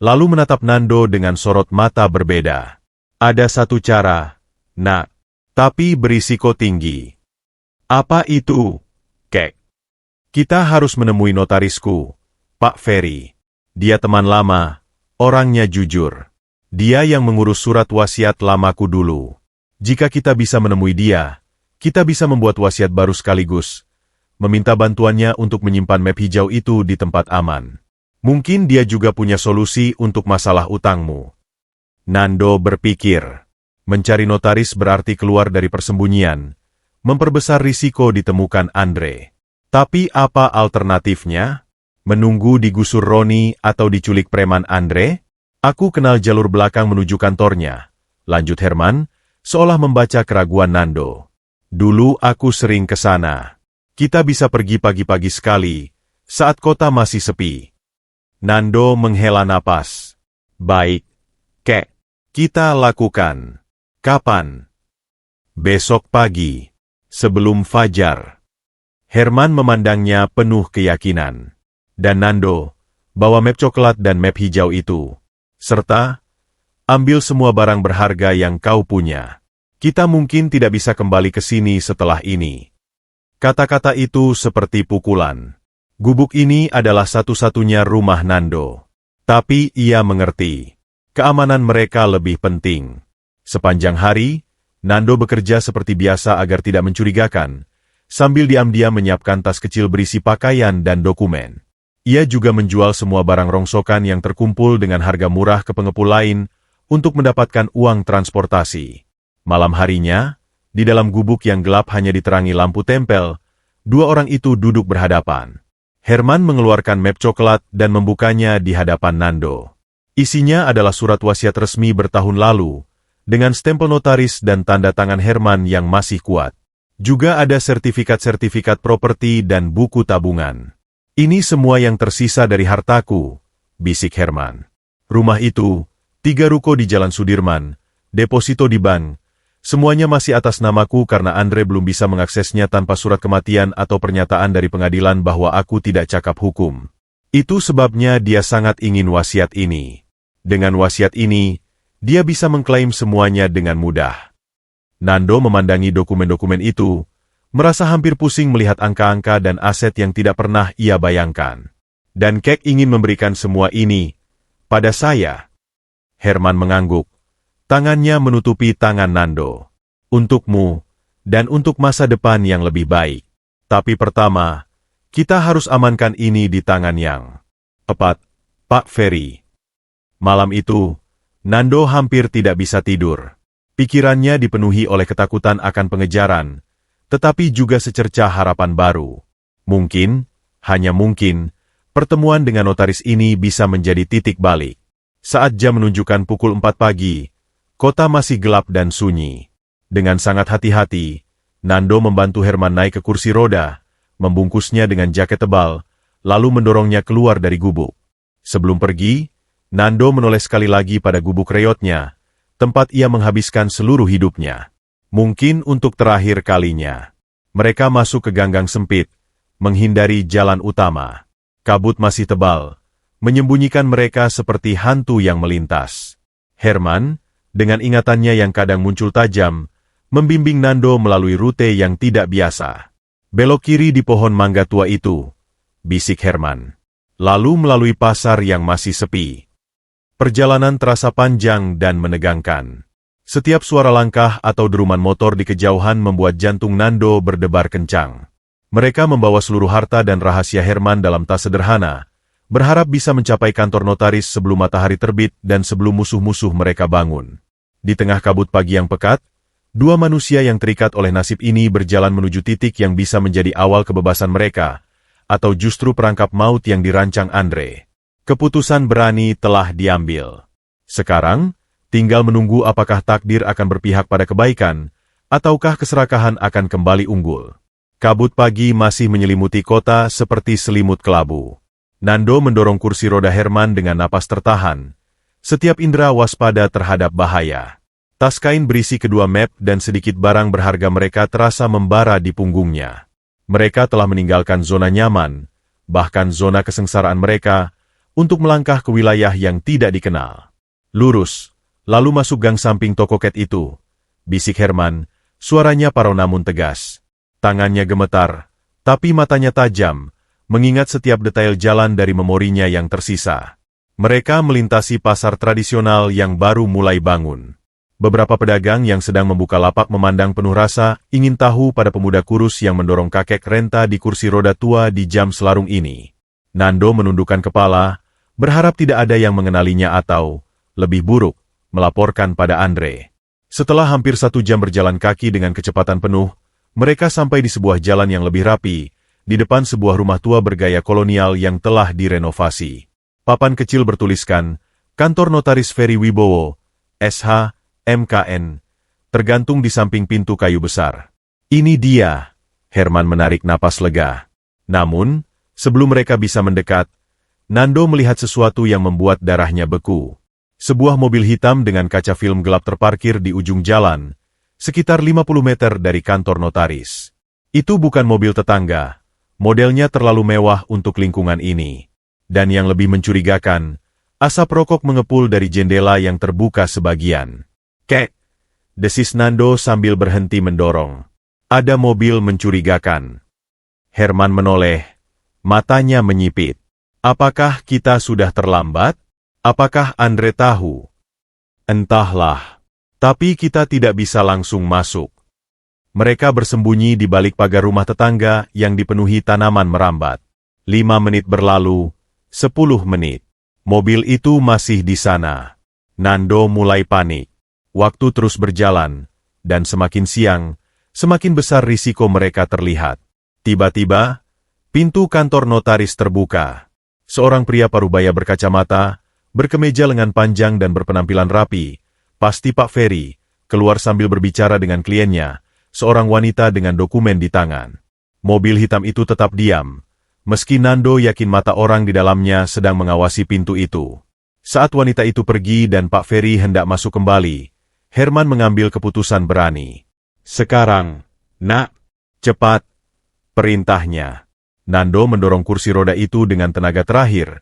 lalu menatap Nando dengan sorot mata berbeda. Ada satu cara, nak, tapi berisiko tinggi. Apa itu, kek? Kita harus menemui notarisku, Pak Ferry. Dia teman lama, orangnya jujur. Dia yang mengurus surat wasiat lamaku dulu. Jika kita bisa menemui dia, kita bisa membuat wasiat baru sekaligus. Meminta bantuannya untuk menyimpan map hijau itu di tempat aman. Mungkin dia juga punya solusi untuk masalah utangmu. Nando berpikir, mencari notaris berarti keluar dari persembunyian, memperbesar risiko ditemukan Andre. Tapi apa alternatifnya? Menunggu digusur Roni atau diculik preman Andre? Aku kenal jalur belakang menuju kantornya, lanjut Herman, seolah membaca keraguan Nando. Dulu aku sering ke sana. Kita bisa pergi pagi-pagi sekali, saat kota masih sepi. Nando menghela napas. Baik, kek. Kita lakukan. Kapan? Besok pagi, sebelum fajar. Herman memandangnya penuh keyakinan. Dan Nando, bawa map coklat dan map hijau itu. Serta, ambil semua barang berharga yang kau punya. Kita mungkin tidak bisa kembali ke sini setelah ini. Kata-kata itu seperti pukulan. Gubuk ini adalah satu-satunya rumah Nando. Tapi ia mengerti. Keamanan mereka lebih penting. Sepanjang hari, Nando bekerja seperti biasa agar tidak mencurigakan, sambil diam-diam menyiapkan tas kecil berisi pakaian dan dokumen. Ia juga menjual semua barang rongsokan yang terkumpul dengan harga murah ke pengepul lain untuk mendapatkan uang transportasi. Malam harinya, di dalam gubuk yang gelap hanya diterangi lampu tempel, 2 orang itu duduk berhadapan. Herman mengeluarkan map coklat dan membukanya di hadapan Nando. Isinya adalah surat wasiat resmi bertahun lalu, dengan stempel notaris dan tanda tangan Herman yang masih kuat. Juga ada sertifikat-sertifikat properti dan buku tabungan. Ini semua yang tersisa dari hartaku, bisik Herman. Rumah itu, 3 ruko di Jalan Sudirman, deposito di bank, semuanya masih atas namaku karena Andre belum bisa mengaksesnya tanpa surat kematian atau pernyataan dari pengadilan bahwa aku tidak cakap hukum. Itu sebabnya dia sangat ingin wasiat ini. Dengan wasiat ini, dia bisa mengklaim semuanya dengan mudah. Nando memandangi dokumen-dokumen itu, merasa hampir pusing melihat angka-angka dan aset yang tidak pernah ia bayangkan. Dan Kek ingin memberikan semua ini pada saya. Herman mengangguk. Tangannya menutupi tangan Nando. Untukmu, dan untuk masa depan yang lebih baik. Tapi pertama, kita harus amankan ini di tangan yang tepat, Pak Ferry. Malam itu, Nando hampir tidak bisa tidur. Pikirannya dipenuhi oleh ketakutan akan pengejaran, tetapi juga secercah harapan baru. Mungkin, hanya mungkin, pertemuan dengan notaris ini bisa menjadi titik balik. Saat jam menunjukkan pukul 4 pagi, kota masih gelap dan sunyi. Dengan sangat hati-hati, Nando membantu Herman naik ke kursi roda, membungkusnya dengan jaket tebal, lalu mendorongnya keluar dari gubuk. Sebelum pergi, Nando menoleh sekali lagi pada gubuk reotnya, tempat ia menghabiskan seluruh hidupnya. Mungkin untuk terakhir kalinya. Mereka masuk ke ganggang sempit, menghindari jalan utama. Kabut masih tebal, menyembunyikan mereka seperti hantu yang melintas. Herman, dengan ingatannya yang kadang muncul tajam, membimbing Nando melalui rute yang tidak biasa. Belok kiri di pohon mangga tua itu, bisik Herman. Lalu melalui pasar yang masih sepi. Perjalanan terasa panjang dan menegangkan. Setiap suara langkah atau deruman motor di kejauhan membuat jantung Nando berdebar kencang. Mereka membawa seluruh harta dan rahasia Herman dalam tas sederhana, berharap bisa mencapai kantor notaris sebelum matahari terbit dan sebelum musuh-musuh mereka bangun. Di tengah kabut pagi yang pekat, 2 manusia yang terikat oleh nasib ini berjalan menuju titik yang bisa menjadi awal kebebasan mereka, atau justru perangkap maut yang dirancang Andre. Keputusan berani telah diambil. Sekarang, tinggal menunggu apakah takdir akan berpihak pada kebaikan, ataukah keserakahan akan kembali unggul. Kabut pagi masih menyelimuti kota seperti selimut kelabu. Nando mendorong kursi roda Herman dengan napas tertahan. Setiap indera waspada terhadap bahaya. Tas kain berisi kedua map dan sedikit barang berharga mereka terasa membara di punggungnya. Mereka telah meninggalkan zona nyaman, bahkan zona kesengsaraan mereka, untuk melangkah ke wilayah yang tidak dikenal. Lurus, lalu masuk gang samping toko cat itu, bisik Herman, suaranya parau namun tegas. Tangannya gemetar, tapi matanya tajam, mengingat setiap detail jalan dari memorinya yang tersisa. Mereka melintasi pasar tradisional yang baru mulai bangun. Beberapa pedagang yang sedang membuka lapak memandang penuh rasa ingin tahu pada pemuda kurus yang mendorong kakek renta di kursi roda tua di jam selarung ini. Nando menundukkan kepala, berharap tidak ada yang mengenalinya atau, lebih buruk, melaporkan pada Andre. Setelah hampir 1 jam berjalan kaki dengan kecepatan penuh, mereka sampai di sebuah jalan yang lebih rapi, di depan sebuah rumah tua bergaya kolonial yang telah direnovasi. Papan kecil bertuliskan, Kantor Notaris Ferry Wibowo, SH, MKN, tergantung di samping pintu kayu besar. Ini dia, Herman menarik napas lega. Namun, sebelum mereka bisa mendekat, Nando melihat sesuatu yang membuat darahnya beku. Sebuah mobil hitam dengan kaca film gelap terparkir di ujung jalan, sekitar 50 meter dari kantor notaris. Itu bukan mobil tetangga, modelnya terlalu mewah untuk lingkungan ini. Dan yang lebih mencurigakan, asap rokok mengepul dari jendela yang terbuka sebagian. Kek, desis Nando sambil berhenti mendorong. Ada mobil mencurigakan. Herman menoleh, matanya menyipit. Apakah kita sudah terlambat? Apakah Andre tahu? Entahlah. Tapi kita tidak bisa langsung masuk. Mereka bersembunyi di balik pagar rumah tetangga yang dipenuhi tanaman merambat. 5 menit berlalu, 10 menit. Mobil itu masih di sana. Nando mulai panik. Waktu terus berjalan, dan semakin siang, semakin besar risiko mereka terlihat. Tiba-tiba, Pintu kantor notaris terbuka. Seorang pria parubaya berkacamata, berkemeja lengan panjang dan berpenampilan rapi, pasti Pak Ferry, keluar sambil berbicara dengan kliennya, seorang wanita dengan dokumen di tangan. Mobil hitam itu tetap diam, meski Nando yakin mata orang di dalamnya sedang mengawasi pintu itu. Saat wanita itu pergi dan Pak Ferry hendak masuk kembali, Herman mengambil keputusan berani. "Sekarang, nak, cepat," perintahnya. Nando mendorong kursi roda itu dengan tenaga terakhir,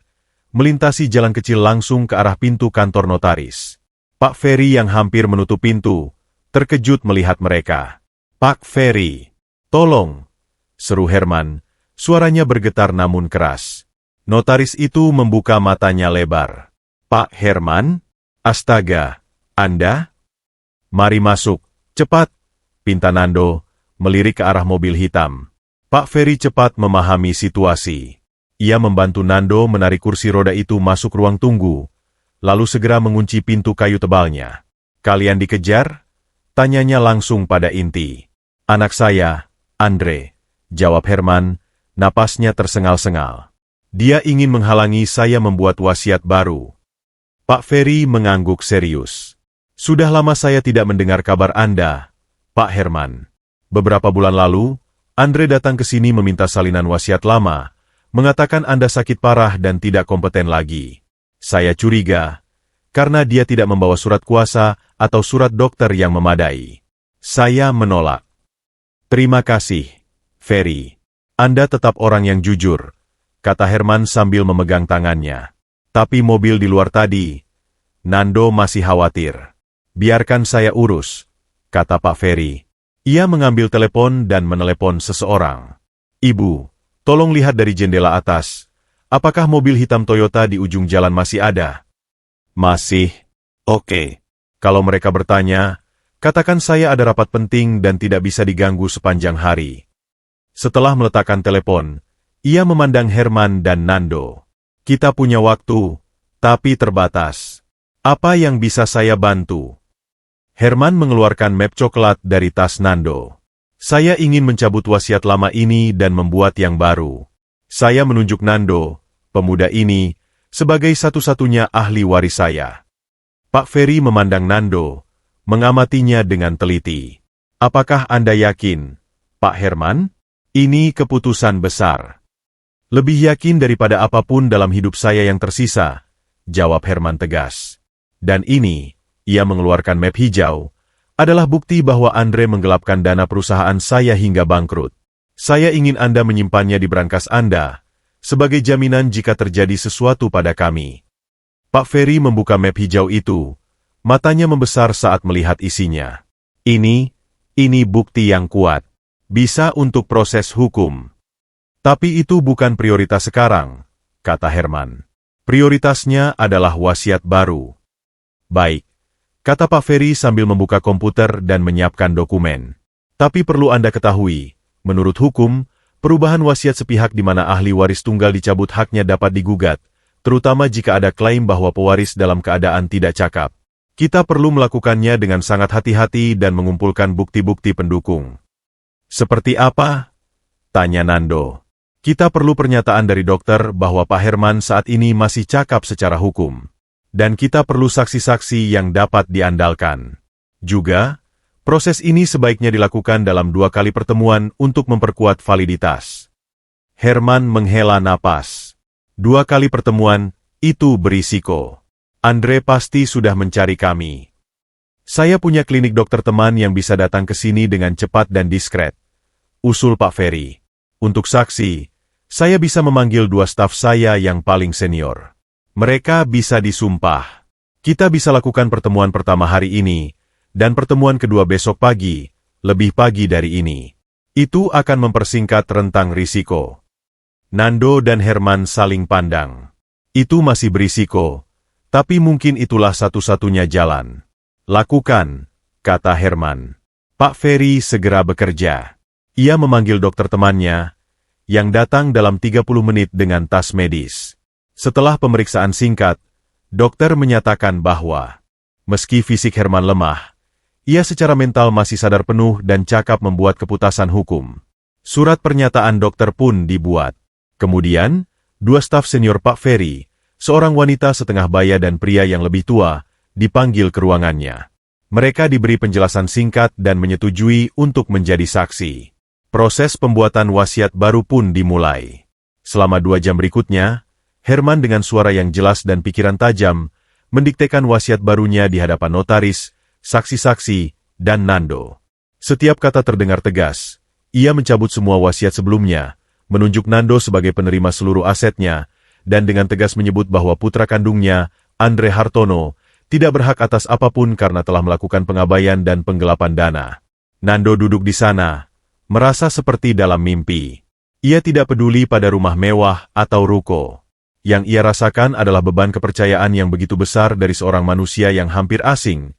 melintasi jalan kecil langsung ke arah pintu kantor notaris. Pak Ferry yang hampir menutup pintu, terkejut melihat mereka. "Pak Ferry, tolong!" seru Herman, suaranya bergetar namun keras. Notaris itu membuka matanya lebar. "Pak Herman? Astaga, Anda? Mari masuk, cepat!" pinta Nando, melirik ke arah mobil hitam. Pak Ferry cepat memahami situasi. Ia membantu Nando menarik kursi roda itu masuk ruang tunggu, lalu segera mengunci pintu kayu tebalnya. "Kalian dikejar?" tanyanya langsung pada inti. "Anak saya, Andre," jawab Herman, napasnya tersengal-sengal. "Dia ingin menghalangi saya membuat wasiat baru." Pak Ferry mengangguk serius. "Sudah lama saya tidak mendengar kabar Anda, Pak Herman. Beberapa bulan lalu, Andre datang ke sini meminta salinan wasiat lama, mengatakan Anda sakit parah dan tidak kompeten lagi. Saya curiga, karena dia tidak membawa surat kuasa atau surat dokter yang memadai. Saya menolak." "Terima kasih, Ferry. Anda tetap orang yang jujur," kata Herman sambil memegang tangannya. "Tapi mobil di luar tadi, Nando masih khawatir." "Biarkan saya urus," kata Pak Ferry. Ia mengambil telepon dan menelepon seseorang. "Ibu, tolong lihat dari jendela atas. Apakah mobil hitam Toyota di ujung jalan masih ada?" "Masih." "Oke. Kalau mereka bertanya, katakan saya ada rapat penting dan tidak bisa diganggu sepanjang hari." Setelah meletakkan telepon, ia memandang Herman dan Nando. "Kita punya waktu, tapi terbatas. Apa yang bisa saya bantu?" Herman mengeluarkan map coklat dari tas Nando. "Saya ingin mencabut wasiat lama ini dan membuat yang baru." Saya menunjuk Nando, pemuda ini, sebagai satu-satunya ahli waris saya. Pak Ferry memandang Nando, mengamatinya dengan teliti. "Apakah Anda yakin, Pak Herman? Ini keputusan besar." "Lebih yakin daripada apapun dalam hidup saya yang tersisa," jawab Herman tegas. "Dan ini," ia mengeluarkan map hijau, "adalah bukti bahwa Andre menggelapkan dana perusahaan saya hingga bangkrut. Saya ingin Anda menyimpannya di brankas Anda, sebagai jaminan jika terjadi sesuatu pada kami." Pak Ferry membuka map hijau itu, matanya membesar saat melihat isinya. Ini bukti yang kuat. Bisa untuk proses hukum. "Tapi itu bukan prioritas sekarang," kata Herman. "Prioritasnya adalah wasiat baru." "Baik," kata Pak Ferry sambil membuka komputer dan menyiapkan dokumen. "Tapi perlu Anda ketahui, menurut hukum, perubahan wasiat sepihak di mana ahli waris tunggal dicabut haknya dapat digugat, terutama jika ada klaim bahwa pewaris dalam keadaan tidak cakap. Kita perlu melakukannya dengan sangat hati-hati dan mengumpulkan bukti-bukti pendukung." "Seperti apa?" tanya Nando. "Kita perlu pernyataan dari dokter bahwa Pak Herman saat ini masih cakap secara hukum. Dan kita perlu saksi-saksi yang dapat diandalkan. Juga, proses ini sebaiknya dilakukan dalam 2 kali pertemuan untuk memperkuat validitas." Herman menghela napas. 2 kali pertemuan, itu berisiko. Andre pasti sudah mencari kami. "Saya punya klinik dokter teman yang bisa datang ke sini dengan cepat dan diskret," usul Pak Ferry. "Untuk saksi, saya bisa memanggil 2 staf saya yang paling senior. Mereka bisa disumpah. Kita bisa lakukan pertemuan pertama hari ini, dan pertemuan kedua besok pagi, lebih pagi dari ini. Itu akan mempersingkat rentang risiko." Nando dan Herman saling pandang. "Itu masih berisiko, tapi mungkin itulah satu-satunya jalan." "Lakukan," kata Herman. Pak Ferry segera bekerja. Ia memanggil dokter temannya, yang datang dalam 30 menit dengan tas medis. Setelah pemeriksaan singkat, dokter menyatakan bahwa, meski fisik Herman lemah, ia secara mental masih sadar penuh dan cakap membuat keputusan hukum. Surat pernyataan dokter pun dibuat. Kemudian, dua staf senior Pak Ferry, seorang wanita setengah baya dan pria yang lebih tua, dipanggil ke ruangannya. Mereka diberi penjelasan singkat dan menyetujui untuk menjadi saksi. Proses pembuatan wasiat baru pun dimulai. Selama 2 jam berikutnya, Herman dengan suara yang jelas dan pikiran tajam, mendiktekan wasiat barunya di hadapan notaris, saksi-saksi, dan Nando. Setiap kata terdengar tegas. Ia mencabut semua wasiat sebelumnya, menunjuk Nando sebagai penerima seluruh asetnya, dan dengan tegas menyebut bahwa putra kandungnya, Andre Hartono, tidak berhak atas apapun karena telah melakukan pengabaian dan penggelapan dana. Nando duduk di sana, merasa seperti dalam mimpi. Ia tidak peduli pada rumah mewah atau ruko. Yang ia rasakan adalah beban kepercayaan yang begitu besar dari seorang manusia yang hampir asing,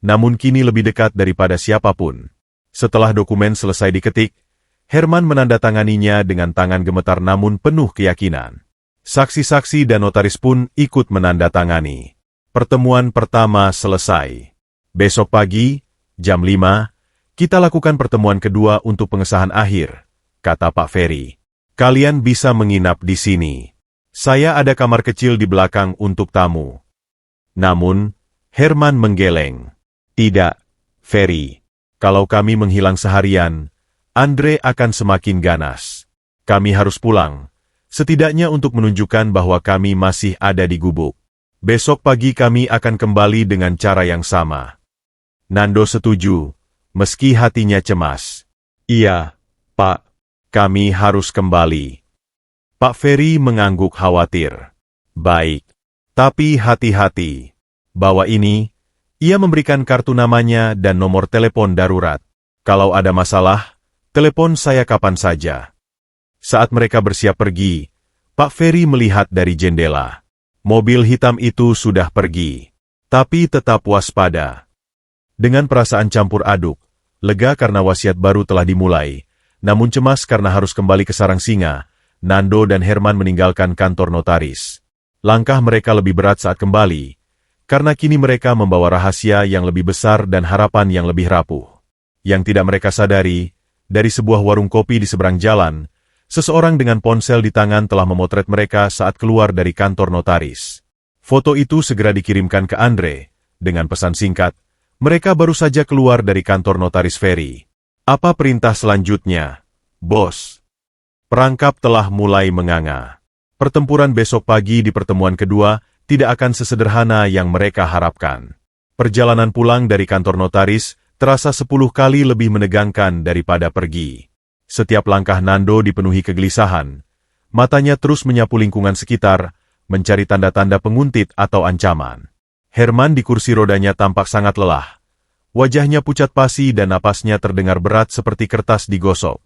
namun kini lebih dekat daripada siapapun. Setelah dokumen selesai diketik, Herman menandatanganinya dengan tangan gemetar namun penuh keyakinan. Saksi-saksi dan notaris pun ikut menandatangani. Pertemuan pertama selesai. Besok pagi, jam 5, kita lakukan pertemuan kedua untuk pengesahan akhir, kata Pak Ferry. Kalian bisa menginap di sini. Saya ada kamar kecil di belakang untuk tamu. Namun, Herman menggeleng. Tidak, Ferry. Kalau kami menghilang seharian, Andre akan semakin ganas. Kami harus pulang, setidaknya untuk menunjukkan bahwa kami masih ada di gubuk. Besok pagi kami akan kembali dengan cara yang sama. Nando setuju, meski hatinya cemas. Iya, Pak, kami harus kembali. Pak Ferry mengangguk khawatir. Baik, tapi hati-hati. Bawa ini, ia memberikan kartu namanya dan nomor telepon darurat. Kalau ada masalah, telepon saya kapan saja. Saat mereka bersiap pergi, Pak Ferry melihat dari jendela. Mobil hitam itu sudah pergi. Tapi tetap waspada. Dengan perasaan campur aduk, lega karena wasiat baru telah dimulai, namun cemas karena harus kembali ke sarang singa, Nando dan Herman meninggalkan kantor notaris. Langkah mereka lebih berat saat kembali, karena kini mereka membawa rahasia yang lebih besar dan harapan yang lebih rapuh. Yang tidak mereka sadari, dari sebuah warung kopi di seberang jalan, seseorang dengan ponsel di tangan telah memotret mereka saat keluar dari kantor notaris. Foto itu segera dikirimkan ke Andre, dengan pesan singkat, mereka baru saja keluar dari kantor notaris Ferry. Apa perintah selanjutnya, bos? Perangkap telah mulai menganga. Pertempuran besok pagi di pertemuan kedua tidak akan sesederhana yang mereka harapkan. Perjalanan pulang dari kantor notaris terasa 10 kali lebih menegangkan daripada pergi. Setiap langkah Nando dipenuhi kegelisahan. Matanya terus menyapu lingkungan sekitar, mencari tanda-tanda penguntit atau ancaman. Herman di kursi rodanya tampak sangat lelah. Wajahnya pucat pasi dan napasnya terdengar berat seperti kertas digosok.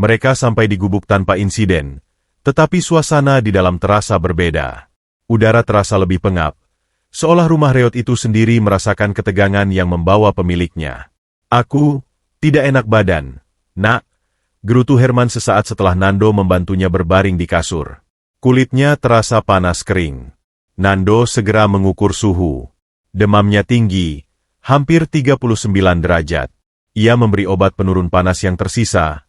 Mereka sampai di gubuk tanpa insiden, tetapi suasana di dalam terasa berbeda. Udara terasa lebih pengap, seolah rumah reot itu sendiri merasakan ketegangan yang membawa pemiliknya. Aku tidak enak badan, nak, gerutu Herman sesaat setelah Nando membantunya berbaring di kasur. Kulitnya terasa panas kering. Nando segera mengukur suhu. Demamnya tinggi, hampir 39 derajat. Ia memberi obat penurun panas yang tersisa,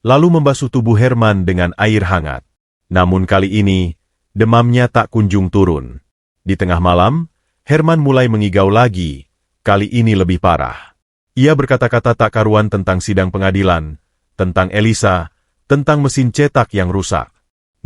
lalu membasuh tubuh Herman dengan air hangat. Namun kali ini, demamnya tak kunjung turun. Di tengah malam, Herman mulai mengigau lagi, kali ini lebih parah. Ia berkata-kata tak karuan tentang sidang pengadilan, tentang Elisa, tentang mesin cetak yang rusak.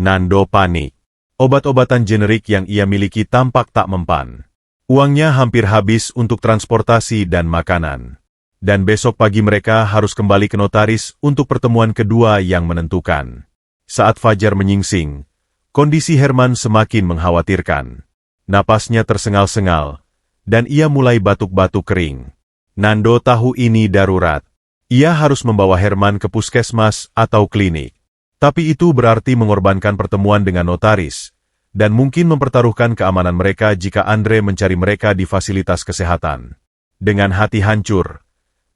Nando panik. Obat-obatan generik yang ia miliki tampak tak mempan. Uangnya hampir habis untuk transportasi dan makanan. Dan besok pagi mereka harus kembali ke notaris untuk pertemuan kedua yang menentukan. Saat fajar menyingsing, kondisi Herman semakin mengkhawatirkan. Napasnya tersengal-sengal, dan ia mulai batuk-batuk kering. Nando tahu ini darurat. Ia harus membawa Herman ke puskesmas atau klinik. Tapi itu berarti mengorbankan pertemuan dengan notaris, dan mungkin mempertaruhkan keamanan mereka jika Andre mencari mereka di fasilitas kesehatan. Dengan hati hancur,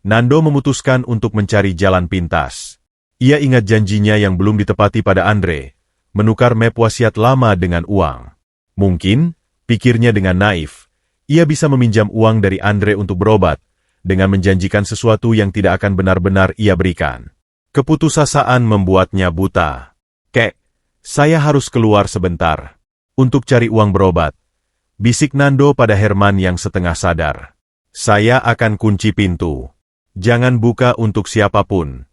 Nando memutuskan untuk mencari jalan pintas. Ia ingat janjinya yang belum ditepati pada Andre, menukar map wasiat lama dengan uang. Mungkin, pikirnya dengan naif, ia bisa meminjam uang dari Andre untuk berobat, dengan menjanjikan sesuatu yang tidak akan benar-benar ia berikan. Keputusasaan membuatnya buta. Kek, Saya harus keluar sebentar. Untuk cari uang berobat. Bisik Nando pada Herman yang setengah sadar. Saya akan kunci pintu. Jangan buka untuk siapapun.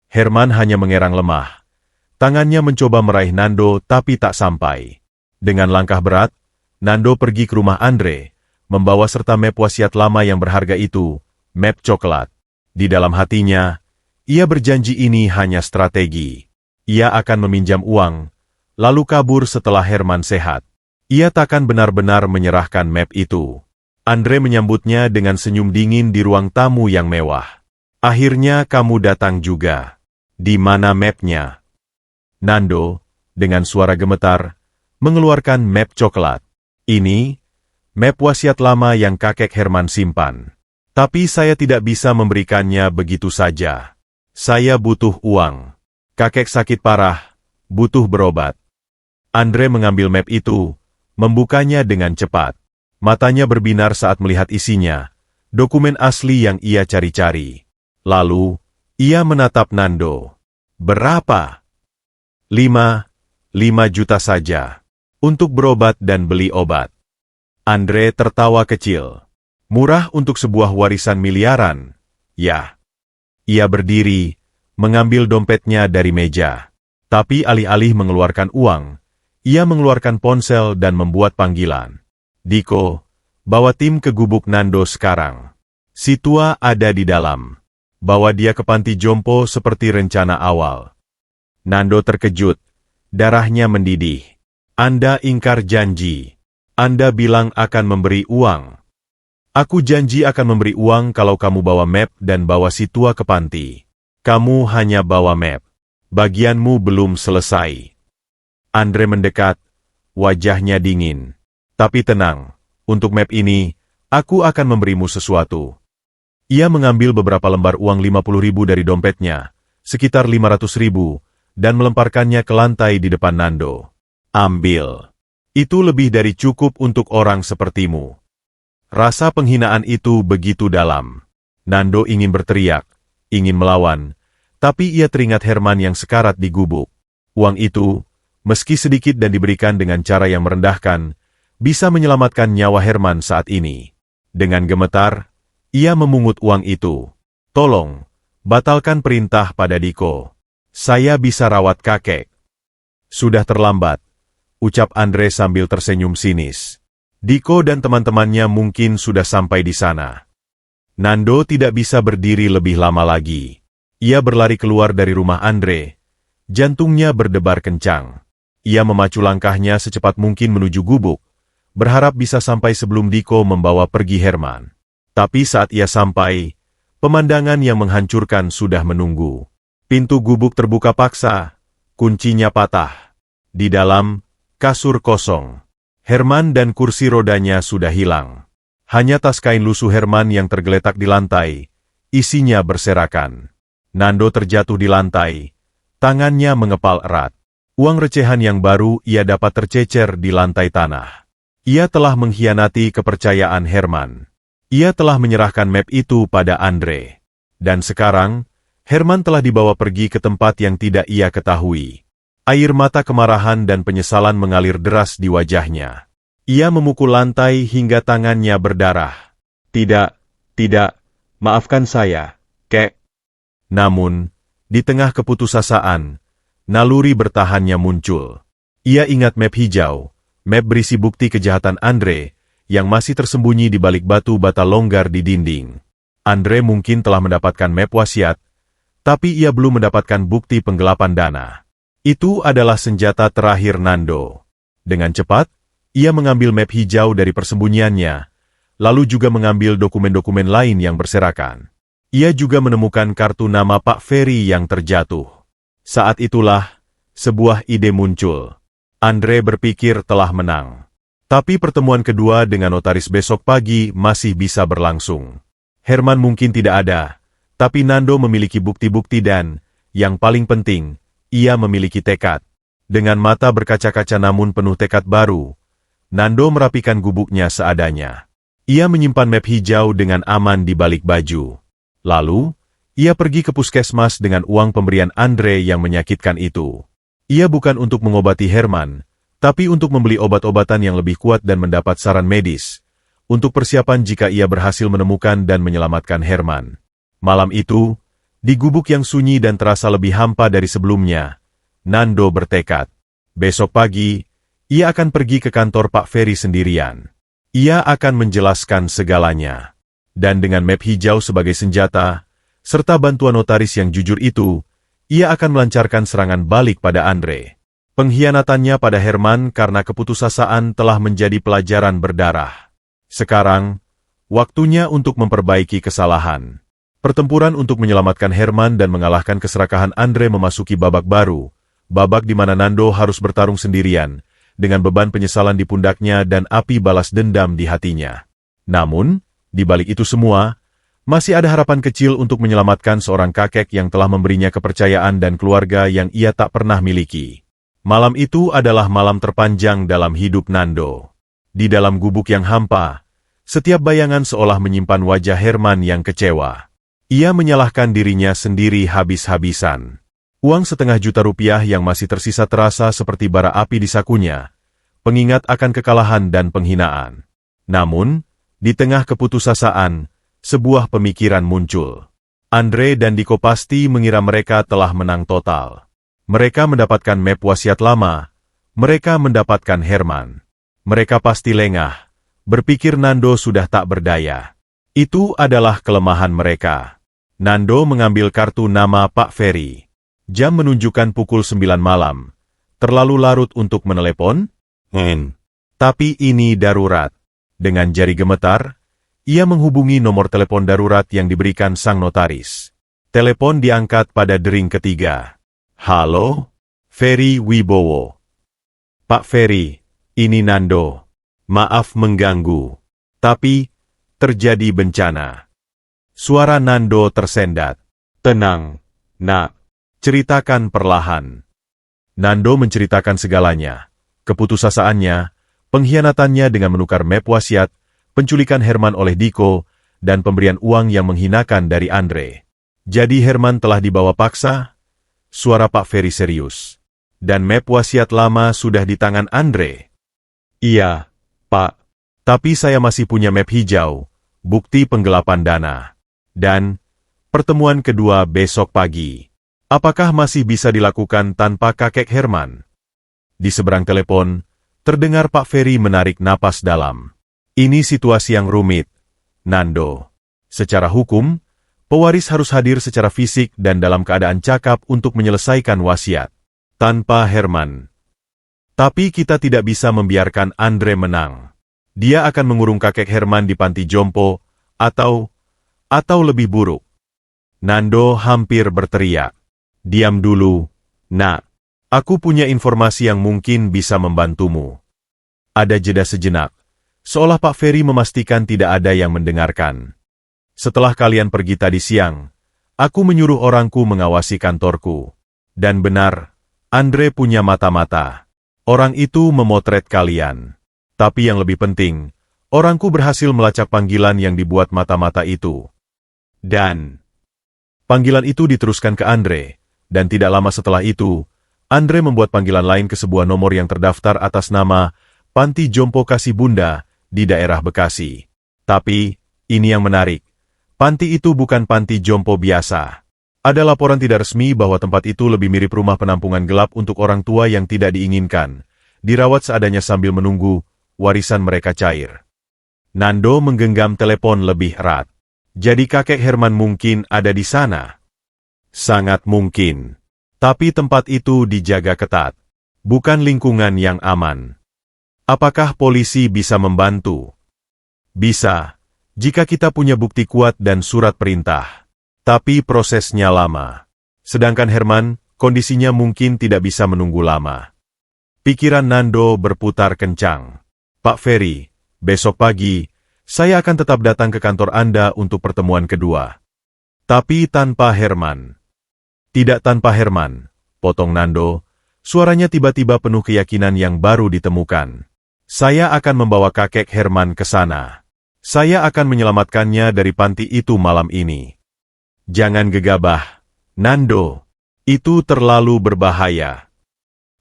Herman hanya mengerang lemah. Tangannya mencoba meraih Nando tapi tak sampai. Dengan langkah berat, Nando pergi ke rumah Andre, membawa serta map wasiat lama yang berharga itu, map coklat. Di dalam hatinya, ia berjanji ini hanya strategi. Ia akan meminjam uang, lalu kabur setelah Herman sehat. Ia takkan benar-benar menyerahkan map itu. Andre menyambutnya dengan senyum dingin di ruang tamu yang mewah. Akhirnya kamu datang juga. Di mana mapnya? Nando, dengan suara gemetar, mengeluarkan map coklat. Ini, map wasiat lama yang kakek Herman simpan. Tapi saya tidak bisa memberikannya begitu saja. Saya butuh uang. Kakek sakit parah, butuh berobat. Andre mengambil map itu, membukanya dengan cepat. Matanya berbinar saat melihat isinya, dokumen asli yang ia cari-cari. Lalu, ia menatap Nando. Berapa? 5 juta saja. Untuk berobat dan beli obat. Andre tertawa kecil. Murah untuk sebuah warisan miliaran. Ya. Ia berdiri, mengambil dompetnya dari meja. Tapi alih-alih mengeluarkan uang, ia mengeluarkan ponsel dan membuat panggilan. Diko, bawa tim ke gubuk Nando sekarang. Si tua ada di dalam. Bawa dia ke panti jompo seperti rencana awal. Nando terkejut. Darahnya mendidih. Anda ingkar janji. Anda bilang akan memberi uang. Aku janji akan memberi uang kalau kamu bawa map dan bawa si tua ke panti. Kamu hanya bawa map. Bagianmu belum selesai. Andre mendekat. Wajahnya dingin. Tapi tenang, untuk map ini, aku akan memberimu sesuatu. Ia mengambil beberapa lembar uang 50.000 dari dompetnya, sekitar 500.000, dan melemparkannya ke lantai di depan Nando. Ambil. Itu lebih dari cukup untuk orang sepertimu. Rasa penghinaan itu begitu dalam. Nando ingin berteriak, ingin melawan, tapi ia teringat Herman yang sekarat di gubuk. Uang itu, meski sedikit dan diberikan dengan cara yang merendahkan, bisa menyelamatkan nyawa Herman saat ini. Dengan gemetar, ia memungut uang itu. Tolong, batalkan perintah pada Diko. Saya bisa rawat kakek. Sudah terlambat, ucap Andre sambil tersenyum sinis. Diko dan teman-temannya mungkin sudah sampai di sana. Nando tidak bisa berdiri lebih lama lagi. Ia berlari keluar dari rumah Andre. Jantungnya berdebar kencang. Ia memacu langkahnya secepat mungkin menuju gubuk, berharap bisa sampai sebelum Diko membawa pergi Herman. Tapi saat ia sampai, pemandangan yang menghancurkan sudah menunggu. Pintu gubuk terbuka paksa, kuncinya patah. Di dalam, kasur kosong. Herman dan kursi rodanya sudah hilang. Hanya tas kain lusuh Herman yang tergeletak di lantai, isinya berserakan. Nando terjatuh di lantai, tangannya mengepal erat. Uang recehan yang baru ia dapat tercecer di lantai tanah. Ia telah mengkhianati kepercayaan Herman. Ia telah menyerahkan map itu pada Andre. Dan sekarang, Herman telah dibawa pergi ke tempat yang tidak ia ketahui. Air mata kemarahan dan penyesalan mengalir deras di wajahnya. Ia memukul lantai hingga tangannya berdarah. Tidak, maafkan saya, kek. Namun, di tengah keputusasaan, naluri bertahannya muncul. Ia ingat map hijau, map berisi bukti kejahatan Andre, yang masih tersembunyi di balik batu bata longgar di dinding. Andre mungkin telah mendapatkan map wasiat, tapi ia belum mendapatkan bukti penggelapan dana. Itu adalah senjata terakhir Nando. Dengan cepat, ia mengambil map hijau dari persembunyiannya, lalu juga mengambil dokumen-dokumen lain yang berserakan. Ia juga menemukan kartu nama Pak Ferry yang terjatuh. Saat itulah, sebuah ide muncul. Andre berpikir telah menang. Tapi pertemuan kedua dengan notaris besok pagi masih bisa berlangsung. Herman mungkin tidak ada, tapi Nando memiliki bukti-bukti dan, yang paling penting, ia memiliki tekad. Dengan mata berkaca-kaca namun penuh tekad baru, Nando merapikan gubuknya seadanya. Ia menyimpan map hijau dengan aman di balik baju. Lalu, ia pergi ke puskesmas dengan uang pemberian Andre yang menyakitkan itu. Ia bukan untuk mengobati Herman, tapi untuk membeli obat-obatan yang lebih kuat dan mendapat saran medis, untuk persiapan jika ia berhasil menemukan dan menyelamatkan Herman. Malam itu, di gubuk yang sunyi dan terasa lebih hampa dari sebelumnya, Nando bertekad. Besok pagi, ia akan pergi ke kantor Pak Ferry sendirian. Ia akan menjelaskan segalanya. Dan dengan map hijau sebagai senjata, serta bantuan notaris yang jujur itu, ia akan melancarkan serangan balik pada Andre. Pengkhianatannya pada Herman karena keputusasaan telah menjadi pelajaran berdarah. Sekarang, waktunya untuk memperbaiki kesalahan. Pertempuran untuk menyelamatkan Herman dan mengalahkan keserakahan Andre memasuki babak baru, babak di mana Nando harus bertarung sendirian, dengan beban penyesalan di pundaknya dan api balas dendam di hatinya. Namun, di balik itu semua, masih ada harapan kecil untuk menyelamatkan seorang kakek yang telah memberinya kepercayaan dan keluarga yang ia tak pernah miliki. Malam itu adalah malam terpanjang dalam hidup Nando. Di dalam gubuk yang hampa, setiap bayangan seolah menyimpan wajah Herman yang kecewa. Ia menyalahkan dirinya sendiri habis-habisan. Uang Rp500.000 yang masih tersisa terasa seperti bara api di sakunya, pengingat akan kekalahan dan penghinaan. Namun, di tengah keputusasaan, sebuah pemikiran muncul. Andre dan Diko pasti mengira mereka telah menang total. Mereka mendapatkan map wasiat lama, mereka mendapatkan Herman. Mereka pasti lengah, berpikir Nando sudah tak berdaya. Itu adalah kelemahan mereka. Nando mengambil kartu nama Pak Ferry. Jam menunjukkan pukul 9 malam. Terlalu larut untuk menelepon? Tapi ini darurat. Dengan jari gemetar, ia menghubungi nomor telepon darurat yang diberikan sang notaris. Telepon diangkat pada dering ketiga. Halo? Ferry Wibowo. Pak Ferry, ini Nando. Maaf mengganggu. Tapi, terjadi bencana. Suara Nando tersendat. Tenang, nak. Ceritakan perlahan. Nando menceritakan segalanya. Keputusasaannya, pengkhianatannya dengan menukar map wasiat, penculikan Herman oleh Diko, dan pemberian uang yang menghinakan dari Andre. Jadi Herman telah dibawa paksa? Suara Pak Ferry serius. Dan map wasiat lama sudah di tangan Andre? Iya, Pak. Tapi saya masih punya map hijau, bukti penggelapan dana. Dan, pertemuan kedua besok pagi. Apakah masih bisa dilakukan tanpa kakek Herman? Di seberang telepon, terdengar Pak Ferry menarik napas dalam. Ini situasi yang rumit, Nando. Secara hukum, pewaris harus hadir secara fisik dan dalam keadaan cakap untuk menyelesaikan wasiat. Tanpa Herman. Tapi kita tidak bisa membiarkan Andre menang. Dia akan mengurung kakek Herman di panti jompo, atau lebih buruk. Nando hampir berteriak. Diam dulu, nak. Aku punya informasi yang mungkin bisa membantumu. Ada jeda sejenak. Seolah Pak Ferry memastikan tidak ada yang mendengarkan. Setelah kalian pergi tadi siang, aku menyuruh orangku mengawasi kantorku. Dan benar, Andre punya mata-mata. Orang itu memotret kalian. Tapi yang lebih penting, orangku berhasil melacak panggilan yang dibuat mata-mata itu. Dan panggilan itu diteruskan ke Andre. Dan tidak lama setelah itu, Andre membuat panggilan lain ke sebuah nomor yang terdaftar atas nama Panti Jompo Kasih Bunda di daerah Bekasi. Tapi, ini yang menarik. Panti itu bukan panti jompo biasa. Ada laporan tidak resmi bahwa tempat itu lebih mirip rumah penampungan gelap untuk orang tua yang tidak diinginkan, dirawat seadanya sambil menunggu warisan mereka cair. Nando menggenggam telepon lebih erat. Jadi kakek Herman mungkin ada di sana? Sangat mungkin. Tapi tempat itu dijaga ketat. Bukan lingkungan yang aman. Apakah polisi bisa membantu? Bisa, jika kita punya bukti kuat dan surat perintah. Tapi prosesnya lama. Sedangkan Herman, kondisinya mungkin tidak bisa menunggu lama. Pikiran Nando berputar kencang. Pak Ferry, besok pagi, saya akan tetap datang ke kantor Anda untuk pertemuan kedua. Tapi tanpa Herman. Tidak tanpa Herman, potong Nando, suaranya tiba-tiba penuh keyakinan yang baru ditemukan. Saya akan membawa kakek Herman ke sana. Saya akan menyelamatkannya dari panti itu malam ini. Jangan gegabah, Nando. Itu terlalu berbahaya.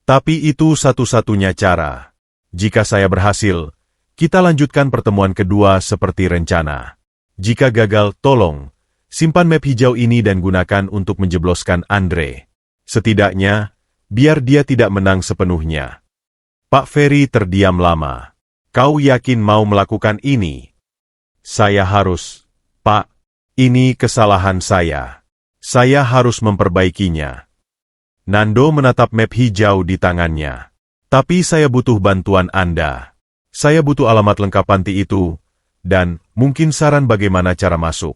Tapi itu satu-satunya cara. Jika saya berhasil, kita lanjutkan pertemuan kedua seperti rencana. Jika gagal, tolong, simpan map hijau ini dan gunakan untuk menjebloskan Andre. Setidaknya, biar dia tidak menang sepenuhnya. Pak Ferry terdiam lama. Kau yakin mau melakukan ini? Saya harus, Pak. Ini kesalahan saya. Saya harus memperbaikinya. Nando menatap map hijau di tangannya. Tapi saya butuh bantuan Anda. Saya butuh alamat lengkap panti itu, dan mungkin saran bagaimana cara masuk.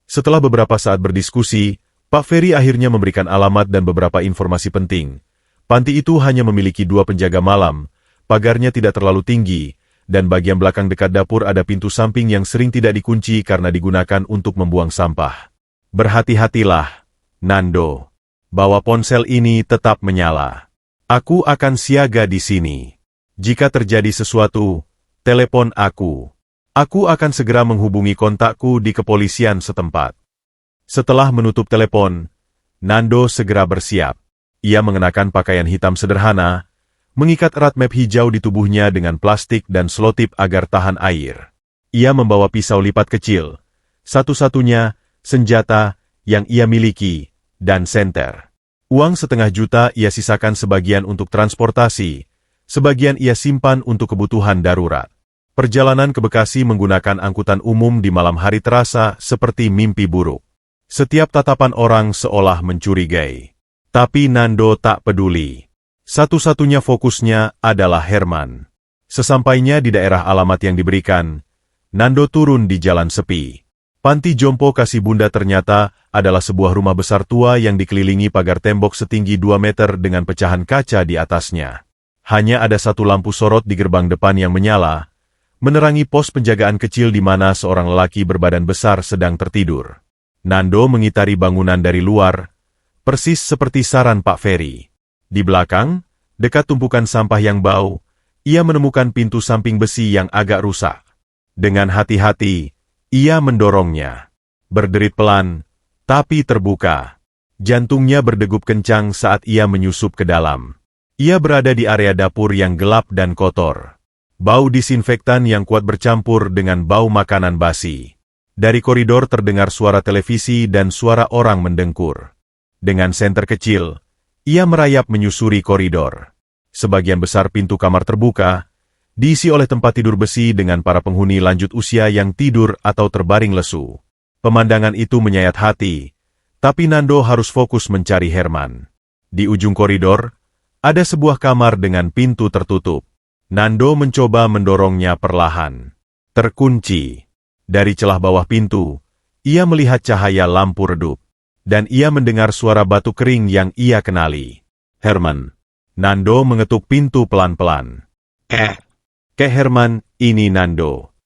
Setelah beberapa saat berdiskusi, Pak Ferry akhirnya memberikan alamat dan beberapa informasi penting. Panti itu hanya memiliki 2 penjaga malam, pagarnya tidak terlalu tinggi, dan bagian belakang dekat dapur ada pintu samping yang sering tidak dikunci karena digunakan untuk membuang sampah. Berhati-hatilah, Nando. Bawa ponsel ini tetap menyala. Aku akan siaga di sini. Jika terjadi sesuatu, telepon aku. Aku akan segera menghubungi kontakku di kepolisian setempat. Setelah menutup telepon, Nando segera bersiap. Ia mengenakan pakaian hitam sederhana, mengikat erat map hijau di tubuhnya dengan plastik dan selotip agar tahan air. Ia membawa pisau lipat kecil, satu-satunya senjata yang ia miliki, dan senter. Uang 1,5 juta ia sisakan sebagian untuk transportasi, sebagian ia simpan untuk kebutuhan darurat. Perjalanan ke Bekasi menggunakan angkutan umum di malam hari terasa seperti mimpi buruk. Setiap tatapan orang seolah mencurigai. Tapi Nando tak peduli. Satu-satunya fokusnya adalah Herman. Sesampainya di daerah alamat yang diberikan, Nando turun di jalan sepi. Panti Jompo Kasih Bunda ternyata adalah sebuah rumah besar tua yang dikelilingi pagar tembok setinggi 2 meter dengan pecahan kaca di atasnya. Hanya ada satu lampu sorot di gerbang depan yang menyala, menerangi pos penjagaan kecil di mana seorang lelaki berbadan besar sedang tertidur. Nando mengitari bangunan dari luar, persis seperti saran Pak Ferry. Di belakang, dekat tumpukan sampah yang bau, ia menemukan pintu samping besi yang agak rusak. Dengan hati-hati, ia mendorongnya. Berderit pelan, tapi terbuka. Jantungnya berdegup kencang saat ia menyusup ke dalam. Ia berada di area dapur yang gelap dan kotor. Bau disinfektan yang kuat bercampur dengan bau makanan basi. Dari koridor terdengar suara televisi dan suara orang mendengkur. Dengan senter kecil, ia merayap menyusuri koridor. Sebagian besar pintu kamar terbuka, diisi oleh tempat tidur besi dengan para penghuni lanjut usia yang tidur atau terbaring lesu. Pemandangan itu menyayat hati, tapi Nando harus fokus mencari Herman. Di ujung koridor, ada sebuah kamar dengan pintu tertutup. Nando mencoba mendorongnya perlahan. Terkunci. Dari celah bawah pintu, ia melihat cahaya lampu redup. Dan ia mendengar suara batu kering yang ia kenali. Herman. Nando mengetuk pintu pelan-pelan. Ke Herman, ini Nando.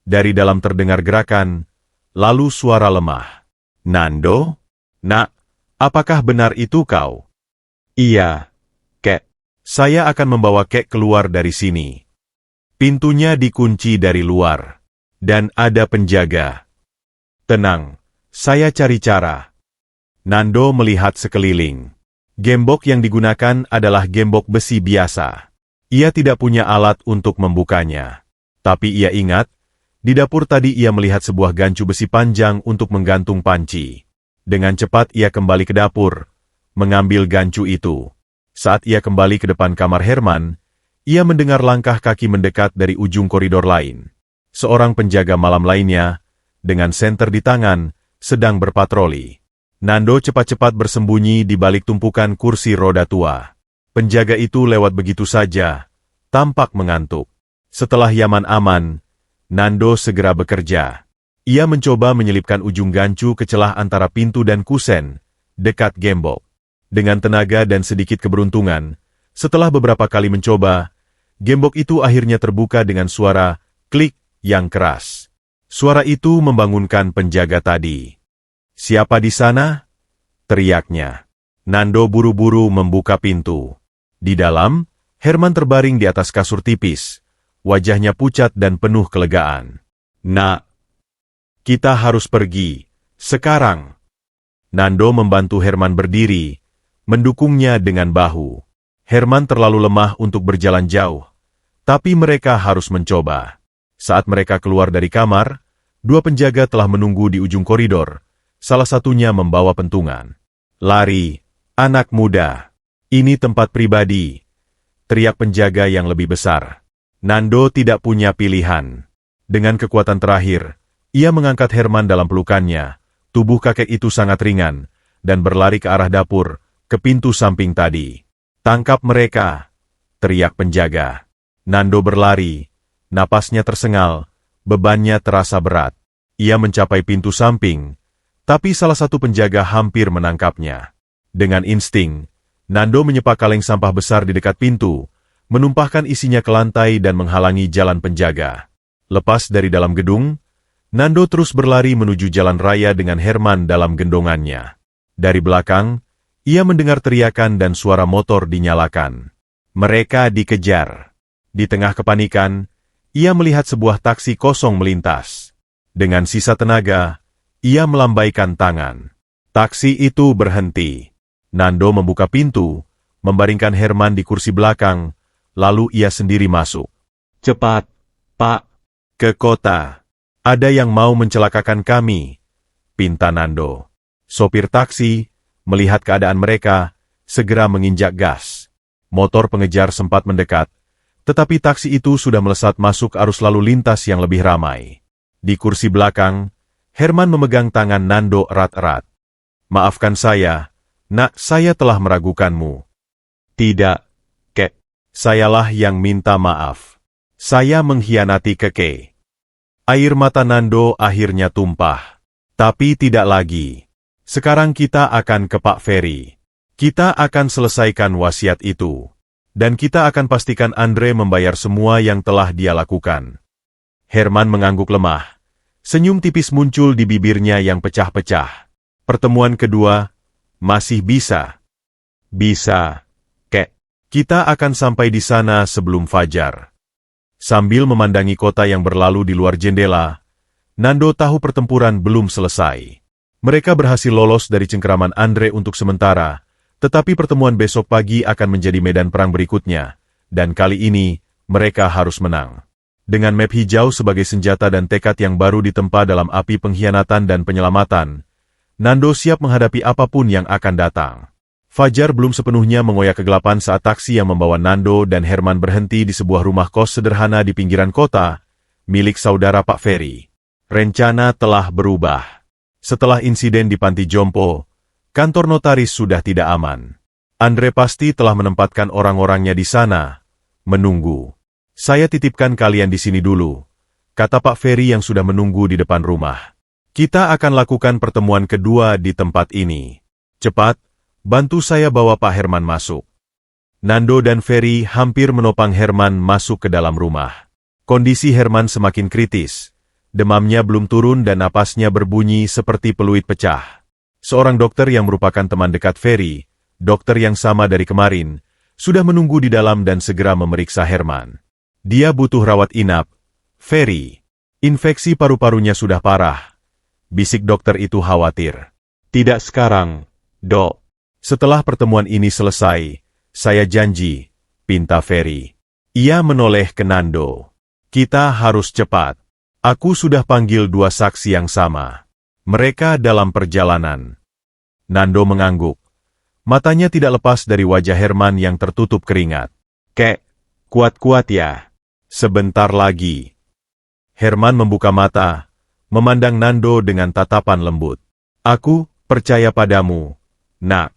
Dari dalam terdengar gerakan, lalu suara lemah. Nando? Nak, apakah benar itu kau? Iya, Kek. Saya akan membawa Kek keluar dari sini. Pintunya dikunci dari luar. Dan ada penjaga. Tenang, saya cari cara. Nando melihat sekeliling. Gembok yang digunakan adalah gembok besi biasa. Ia tidak punya alat untuk membukanya. Tapi ia ingat, di dapur tadi ia melihat sebuah gancu besi panjang untuk menggantung panci. Dengan cepat ia kembali ke dapur, mengambil gancu itu. Saat ia kembali ke depan kamar Herman, ia mendengar langkah kaki mendekat dari ujung koridor lain. Seorang penjaga malam lainnya, dengan senter di tangan, sedang berpatroli. Nando cepat-cepat bersembunyi di balik tumpukan kursi roda tua. Penjaga itu lewat begitu saja, tampak mengantuk. Setelah Yaman aman, Nando segera bekerja. Ia mencoba menyelipkan ujung gancu ke celah antara pintu dan kusen, dekat gembok. Dengan tenaga dan sedikit keberuntungan, setelah beberapa kali mencoba, gembok itu akhirnya terbuka dengan suara klik yang keras. Suara itu membangunkan penjaga tadi. "Siapa di sana?" teriaknya. Nando buru-buru membuka pintu. Di dalam, Herman terbaring di atas kasur tipis. Wajahnya pucat dan penuh kelegaan. "Nak, kita harus pergi. Sekarang." Nando membantu Herman berdiri, mendukungnya dengan bahu. Herman terlalu lemah untuk berjalan jauh, tapi mereka harus mencoba. Saat mereka keluar dari kamar, dua penjaga telah menunggu di ujung koridor, salah satunya membawa pentungan. "Lari, anak muda. Ini tempat pribadi," teriak penjaga yang lebih besar. Nando tidak punya pilihan. Dengan kekuatan terakhir, ia mengangkat Herman dalam pelukannya. Tubuh kakek itu sangat ringan, dan berlari ke arah dapur, ke pintu samping tadi. "Tangkap mereka!" teriak penjaga. Nando berlari, napasnya tersengal, bebannya terasa berat. Ia mencapai pintu samping, tapi salah satu penjaga hampir menangkapnya. Dengan insting, Nando menyepak kaleng sampah besar di dekat pintu, menumpahkan isinya ke lantai dan menghalangi jalan penjaga. Lepas dari dalam gedung, Nando terus berlari menuju jalan raya dengan Herman dalam gendongannya. Dari belakang, ia mendengar teriakan dan suara motor dinyalakan. Mereka dikejar. Di tengah kepanikan, ia melihat sebuah taksi kosong melintas. Dengan sisa tenaga, ia melambaikan tangan. Taksi itu berhenti. Nando membuka pintu, membaringkan Herman di kursi belakang, lalu ia sendiri masuk. "Cepat, Pak. Ke kota. Ada yang mau mencelakakan kami," pinta Nando. Sopir taksi, melihat keadaan mereka, segera menginjak gas. Motor pengejar sempat mendekat, tetapi taksi itu sudah melesat masuk arus lalu lintas yang lebih ramai. Di kursi belakang, Herman memegang tangan Nando erat-erat. "Maafkan saya, Nak, saya telah meragukanmu." "Tidak, Kek. Sayalah yang minta maaf. Saya mengkhianati Keke." Air mata Nando akhirnya tumpah. "Tapi tidak lagi. Sekarang kita akan ke Pak Ferry. Kita akan selesaikan wasiat itu. Dan kita akan pastikan Andre membayar semua yang telah dia lakukan." Herman mengangguk lemah. Senyum tipis muncul di bibirnya yang pecah-pecah. "Pertemuan kedua, masih bisa." "Bisa, Kek. Kita akan sampai di sana sebelum fajar." Sambil memandangi kota yang berlalu di luar jendela, Nando tahu pertempuran belum selesai. Mereka berhasil lolos dari cengkeraman Andre untuk sementara, tetapi pertemuan besok pagi akan menjadi medan perang berikutnya, dan kali ini, mereka harus menang. Dengan map hijau sebagai senjata dan tekad yang baru ditempa dalam api pengkhianatan dan penyelamatan, Nando siap menghadapi apapun yang akan datang. Fajar belum sepenuhnya mengoyak kegelapan saat taksi yang membawa Nando dan Herman berhenti di sebuah rumah kos sederhana di pinggiran kota, milik saudara Pak Ferry. Rencana telah berubah. Setelah insiden di Panti Jompo, kantor notaris sudah tidak aman. Andre pasti telah menempatkan orang-orangnya di sana, menunggu. "Saya titipkan kalian di sini dulu," kata Pak Ferry yang sudah menunggu di depan rumah. "Kita akan lakukan pertemuan kedua di tempat ini. Cepat, bantu saya bawa Pak Herman masuk." Nando dan Ferry hampir menopang Herman masuk ke dalam rumah. Kondisi Herman semakin kritis. Demamnya belum turun dan napasnya berbunyi seperti peluit pecah. Seorang dokter yang merupakan teman dekat Ferry, dokter yang sama dari kemarin, sudah menunggu di dalam dan segera memeriksa Herman. "Dia butuh rawat inap, Ferry. Infeksi paru-parunya sudah parah," bisik dokter itu khawatir. "Tidak sekarang, Dok. Setelah pertemuan ini selesai, saya janji," pinta Ferry. Ia menoleh ke Nando. "Kita harus cepat. Aku sudah panggil dua saksi yang sama. Mereka dalam perjalanan." Nando mengangguk. Matanya tidak lepas dari wajah Herman yang tertutup keringat. "Kek, kuat-kuat ya. Sebentar lagi." Herman membuka mata, memandang Nando dengan tatapan lembut. "Aku percaya padamu, Nak."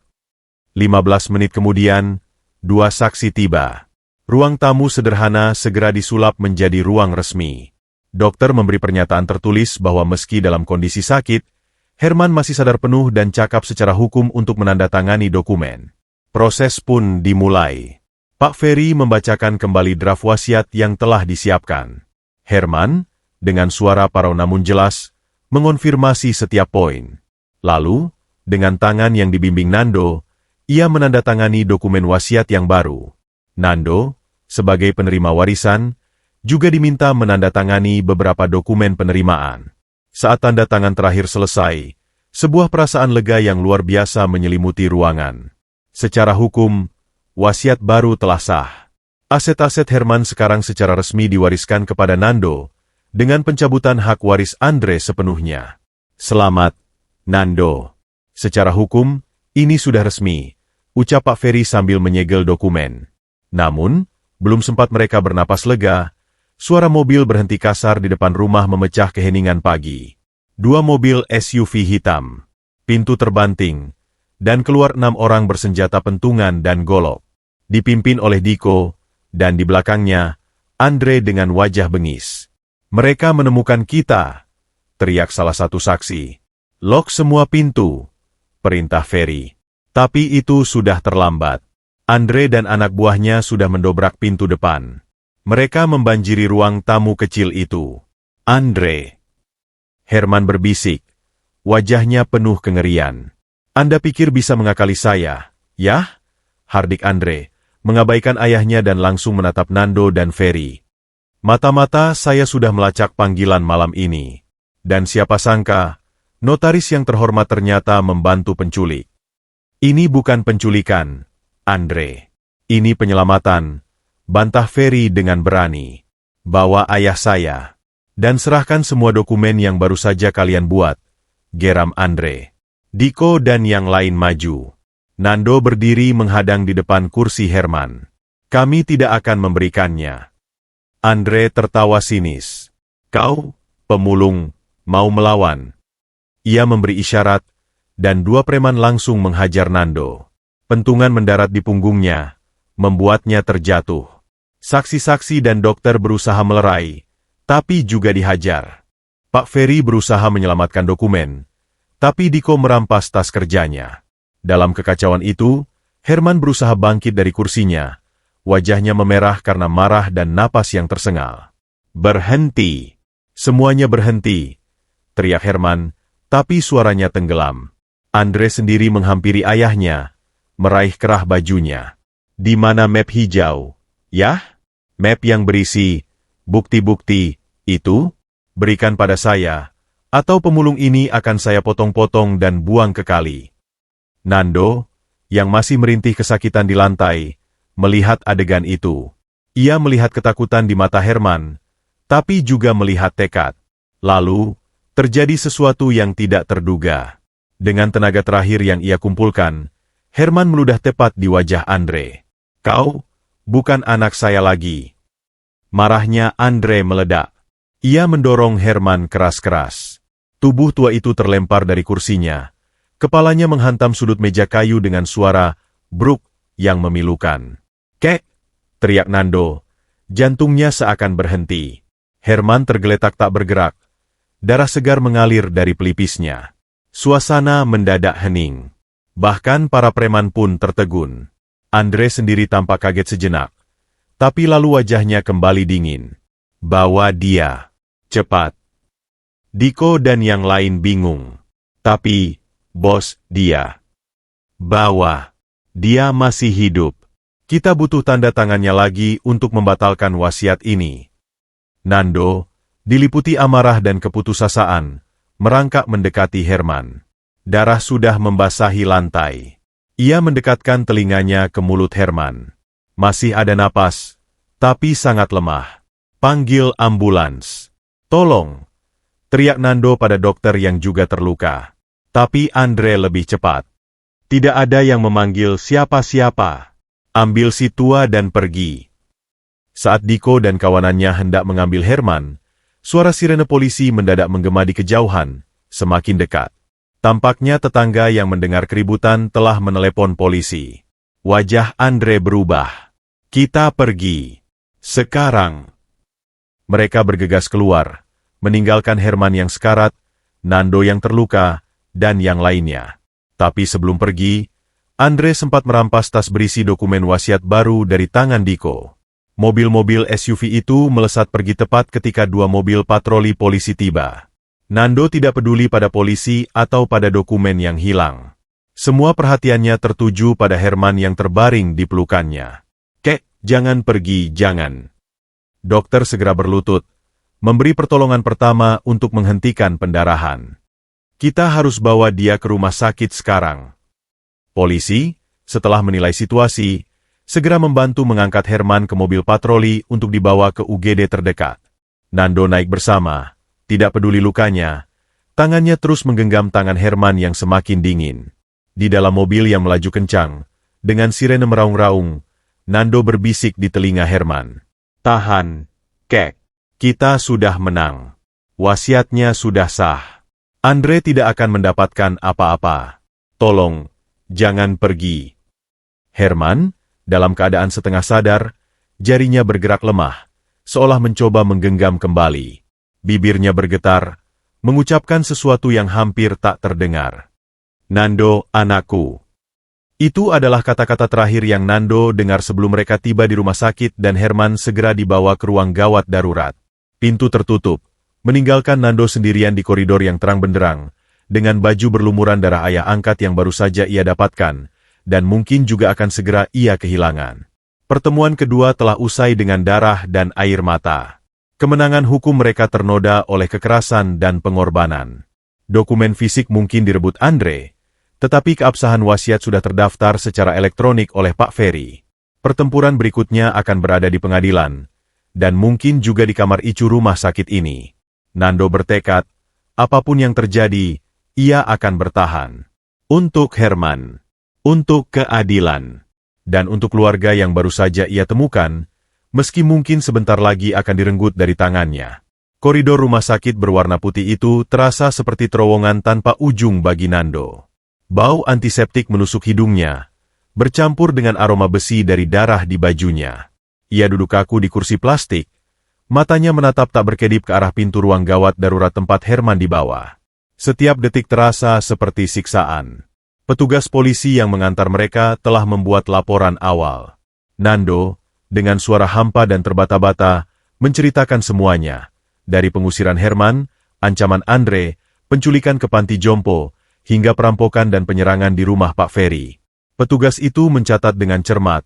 15 menit kemudian, dua saksi tiba. Ruang tamu sederhana segera disulap menjadi ruang resmi. Dokter memberi pernyataan tertulis bahwa meski dalam kondisi sakit, Herman masih sadar penuh dan cakap secara hukum untuk menandatangani dokumen. Proses pun dimulai. Pak Ferry membacakan kembali draft wasiat yang telah disiapkan. Herman, dengan suara parau namun jelas, mengonfirmasi setiap poin. Lalu, dengan tangan yang dibimbing Nando, ia menandatangani dokumen wasiat yang baru. Nando, sebagai penerima warisan, juga diminta menandatangani beberapa dokumen penerimaan. Saat tanda tangan terakhir selesai, sebuah perasaan lega yang luar biasa menyelimuti ruangan. Secara hukum, Wasiat baru telah sah. Aset-aset Herman sekarang secara resmi diwariskan kepada Nando, dengan pencabutan hak waris Andre sepenuhnya. Selamat, Nando. Secara hukum, ini sudah resmi, ucap Pak Ferry sambil menyegel dokumen. Namun, belum sempat mereka bernapas lega, suara mobil berhenti kasar di depan rumah memecah keheningan pagi. 2 mobil SUV hitam, pintu terbanting, dan keluar 6 orang bersenjata pentungan dan golok. Dipimpin oleh Diko, dan di belakangnya, Andre dengan wajah bengis. Mereka menemukan kita, teriak salah satu saksi. Lock semua pintu, perintah Ferry. Tapi itu sudah terlambat. Andre dan anak buahnya sudah mendobrak pintu depan. Mereka membanjiri ruang tamu kecil itu. Andre. Herman berbisik. Wajahnya penuh kengerian. Anda pikir bisa mengakali saya, ya? Hardik Andre, mengabaikan ayahnya dan langsung menatap Nando dan Ferry. Mata-mata saya sudah melacak panggilan malam ini. Dan siapa sangka, notaris yang terhormat ternyata membantu penculik. Ini bukan penculikan, Andre. Ini penyelamatan, bantah Ferry dengan berani. Bawa ayah saya. Dan serahkan semua dokumen yang baru saja kalian buat, geram Andre. Diko dan yang lain maju. Nando berdiri menghadang di depan kursi Herman. Kami tidak akan memberikannya. Andre tertawa sinis. Kau, pemulung, mau melawan. Ia memberi isyarat, dan 2 preman langsung menghajar Nando. Pentungan mendarat di punggungnya, membuatnya terjatuh. Saksi-saksi dan dokter berusaha melerai, tapi juga dihajar. Pak Ferry berusaha menyelamatkan dokumen, tapi Diko merampas tas kerjanya. Dalam kekacauan itu, Herman berusaha bangkit dari kursinya. Wajahnya memerah karena marah dan napas yang tersengal. Berhenti! Semuanya berhenti! Teriak Herman, tapi suaranya tenggelam. Andre sendiri menghampiri ayahnya, meraih kerah bajunya. Di mana map hijau? Yah? Map yang berisi bukti-bukti itu? Berikan pada saya, atau pemulung ini akan saya potong-potong dan buang ke kali. Nando, yang masih merintih kesakitan di lantai, melihat adegan itu. Ia melihat ketakutan di mata Herman, tapi juga melihat tekad. Lalu, terjadi sesuatu yang tidak terduga. Dengan tenaga terakhir yang ia kumpulkan, Herman meludah tepat di wajah Andre. Kau, bukan anak saya lagi. Marahnya Andre meledak. Ia mendorong Herman keras-keras. Tubuh tua itu terlempar dari kursinya. Kepalanya menghantam sudut meja kayu dengan suara bruk yang memilukan. Kek! Teriak Nando. Jantungnya seakan berhenti. Herman tergeletak tak bergerak. Darah segar mengalir dari pelipisnya. Suasana mendadak hening. Bahkan para preman pun tertegun. Andre sendiri tampak kaget sejenak. Tapi lalu wajahnya kembali dingin. Bawa dia. Cepat. Diko dan yang lain bingung. Tapi, bos, dia. Bawa. Dia masih hidup. Kita butuh tanda tangannya lagi untuk membatalkan wasiat ini. Nando, diliputi amarah dan keputusasaan, merangkak mendekati Herman. Darah sudah membasahi lantai. Ia mendekatkan telinganya ke mulut Herman. Masih ada napas, tapi sangat lemah. Panggil ambulans. Tolong! Teriak Nando pada dokter yang juga terluka. Tapi Andre lebih cepat. Tidak ada yang memanggil siapa-siapa. Ambil si tua dan pergi. Saat Diko dan kawanannya hendak mengambil Herman, suara sirene polisi mendadak menggema di kejauhan, semakin dekat. Tampaknya tetangga yang mendengar keributan telah menelepon polisi. Wajah Andre berubah. Kita pergi. Sekarang. Mereka bergegas keluar, meninggalkan Herman yang sekarat, Nando yang terluka, dan yang lainnya. Tapi sebelum pergi, Andre sempat merampas tas berisi dokumen wasiat baru dari tangan Diko. Mobil-mobil SUV itu melesat pergi tepat ketika 2 mobil patroli polisi tiba. Nando tidak peduli pada polisi atau pada dokumen yang hilang. Semua perhatiannya tertuju pada Herman yang terbaring di pelukannya. Kek, jangan pergi, jangan. Dokter segera berlutut, memberi pertolongan pertama untuk menghentikan pendarahan. Kita harus bawa dia ke rumah sakit sekarang. Polisi, setelah menilai situasi, segera membantu mengangkat Herman ke mobil patroli untuk dibawa ke UGD terdekat. Nando naik bersama, tidak peduli lukanya. Tangannya terus menggenggam tangan Herman yang semakin dingin. Di dalam mobil yang melaju kencang, dengan sirene meraung-raung, Nando berbisik di telinga Herman. "Tahan, Kek. Kita sudah menang. Wasiatnya sudah sah. Andre tidak akan mendapatkan apa-apa. Tolong, jangan pergi." Herman, dalam keadaan setengah sadar, jarinya bergerak lemah, seolah mencoba menggenggam kembali. Bibirnya bergetar, mengucapkan sesuatu yang hampir tak terdengar. "Nando, anakku." Itu adalah kata-kata terakhir yang Nando dengar sebelum mereka tiba di rumah sakit dan Herman segera dibawa ke ruang gawat darurat. Pintu tertutup, meninggalkan Nando sendirian di koridor yang terang benderang, dengan baju berlumuran darah ayah angkat yang baru saja ia dapatkan, dan mungkin juga akan segera ia kehilangan. Pertemuan kedua telah usai dengan darah dan air mata. Kemenangan hukum mereka ternoda oleh kekerasan dan pengorbanan. Dokumen fisik mungkin direbut Andre, tetapi keabsahan wasiat sudah terdaftar secara elektronik oleh Pak Ferry. Pertempuran berikutnya akan berada di pengadilan, dan mungkin juga di kamar icu rumah sakit ini. Nando bertekad, apapun yang terjadi, ia akan bertahan. Untuk Herman, untuk keadilan, dan untuk keluarga yang baru saja ia temukan, meski mungkin sebentar lagi akan direnggut dari tangannya. Koridor rumah sakit berwarna putih itu terasa seperti terowongan tanpa ujung bagi Nando. Bau antiseptik menusuk hidungnya, bercampur dengan aroma besi dari darah di bajunya. Ia duduk kaku di kursi plastik, matanya menatap tak berkedip ke arah pintu ruang gawat darurat tempat Herman dibawa. Setiap detik terasa seperti siksaan. Petugas polisi yang mengantar mereka telah membuat laporan awal. Nando, dengan suara hampa dan terbata-bata, menceritakan semuanya, dari pengusiran Herman, ancaman Andre, penculikan ke panti jompo, hingga perampokan dan penyerangan di rumah Pak Ferry. Petugas itu mencatat dengan cermat,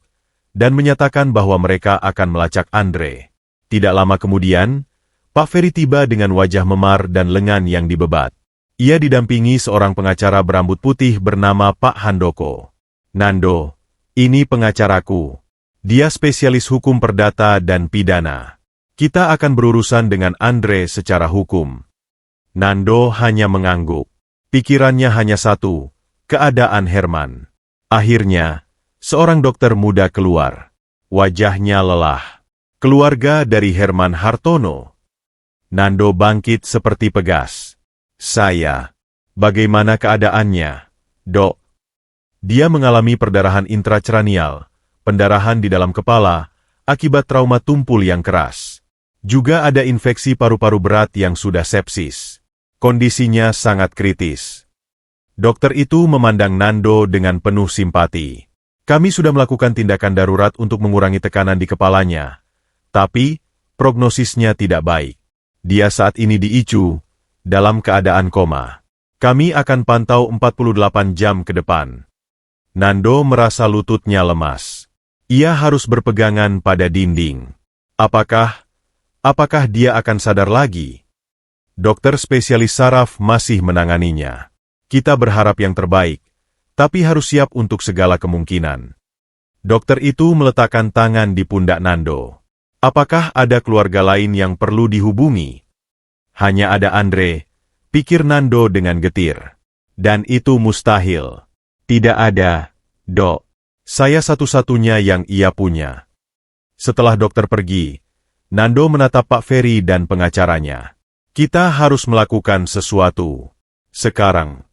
dan menyatakan bahwa mereka akan melacak Andre. Tidak lama kemudian, Pak Ferry tiba dengan wajah memar dan lengan yang dibebat. Ia didampingi seorang pengacara berambut putih bernama Pak Handoko. "Nando, ini pengacaraku. Dia spesialis hukum perdata dan pidana. Kita akan berurusan dengan Andre secara hukum." Nando hanya mengangguk. Pikirannya hanya satu, keadaan Herman. Akhirnya, seorang dokter muda keluar. Wajahnya lelah. "Keluarga dari Herman Hartono." Nando bangkit seperti pegas. "Saya. Bagaimana keadaannya, Dok?" Dia mengalami perdarahan intracranial, pendarahan di dalam kepala, akibat trauma tumpul yang keras. Juga ada infeksi paru-paru berat yang sudah sepsis. Kondisinya sangat kritis. Dokter itu memandang Nando dengan penuh simpati. "Kami sudah melakukan tindakan darurat untuk mengurangi tekanan di kepalanya. Tapi, prognosisnya tidak baik. Dia saat ini di ICU, dalam keadaan koma. Kami akan pantau 48 jam ke depan." Nando merasa lututnya lemas. Ia harus berpegangan pada dinding. Apakah dia akan sadar lagi? Dokter spesialis saraf masih menanganinya. "Kita berharap yang terbaik, tapi harus siap untuk segala kemungkinan." Dokter itu meletakkan tangan di pundak Nando. "Apakah ada keluarga lain yang perlu dihubungi?" "Hanya ada Andre," pikir Nando dengan getir. "Dan itu mustahil." "Tidak ada, Dok. Saya satu-satunya yang ia punya." Setelah dokter pergi, Nando menatap Pak Ferry dan pengacaranya. "Kita harus melakukan sesuatu sekarang."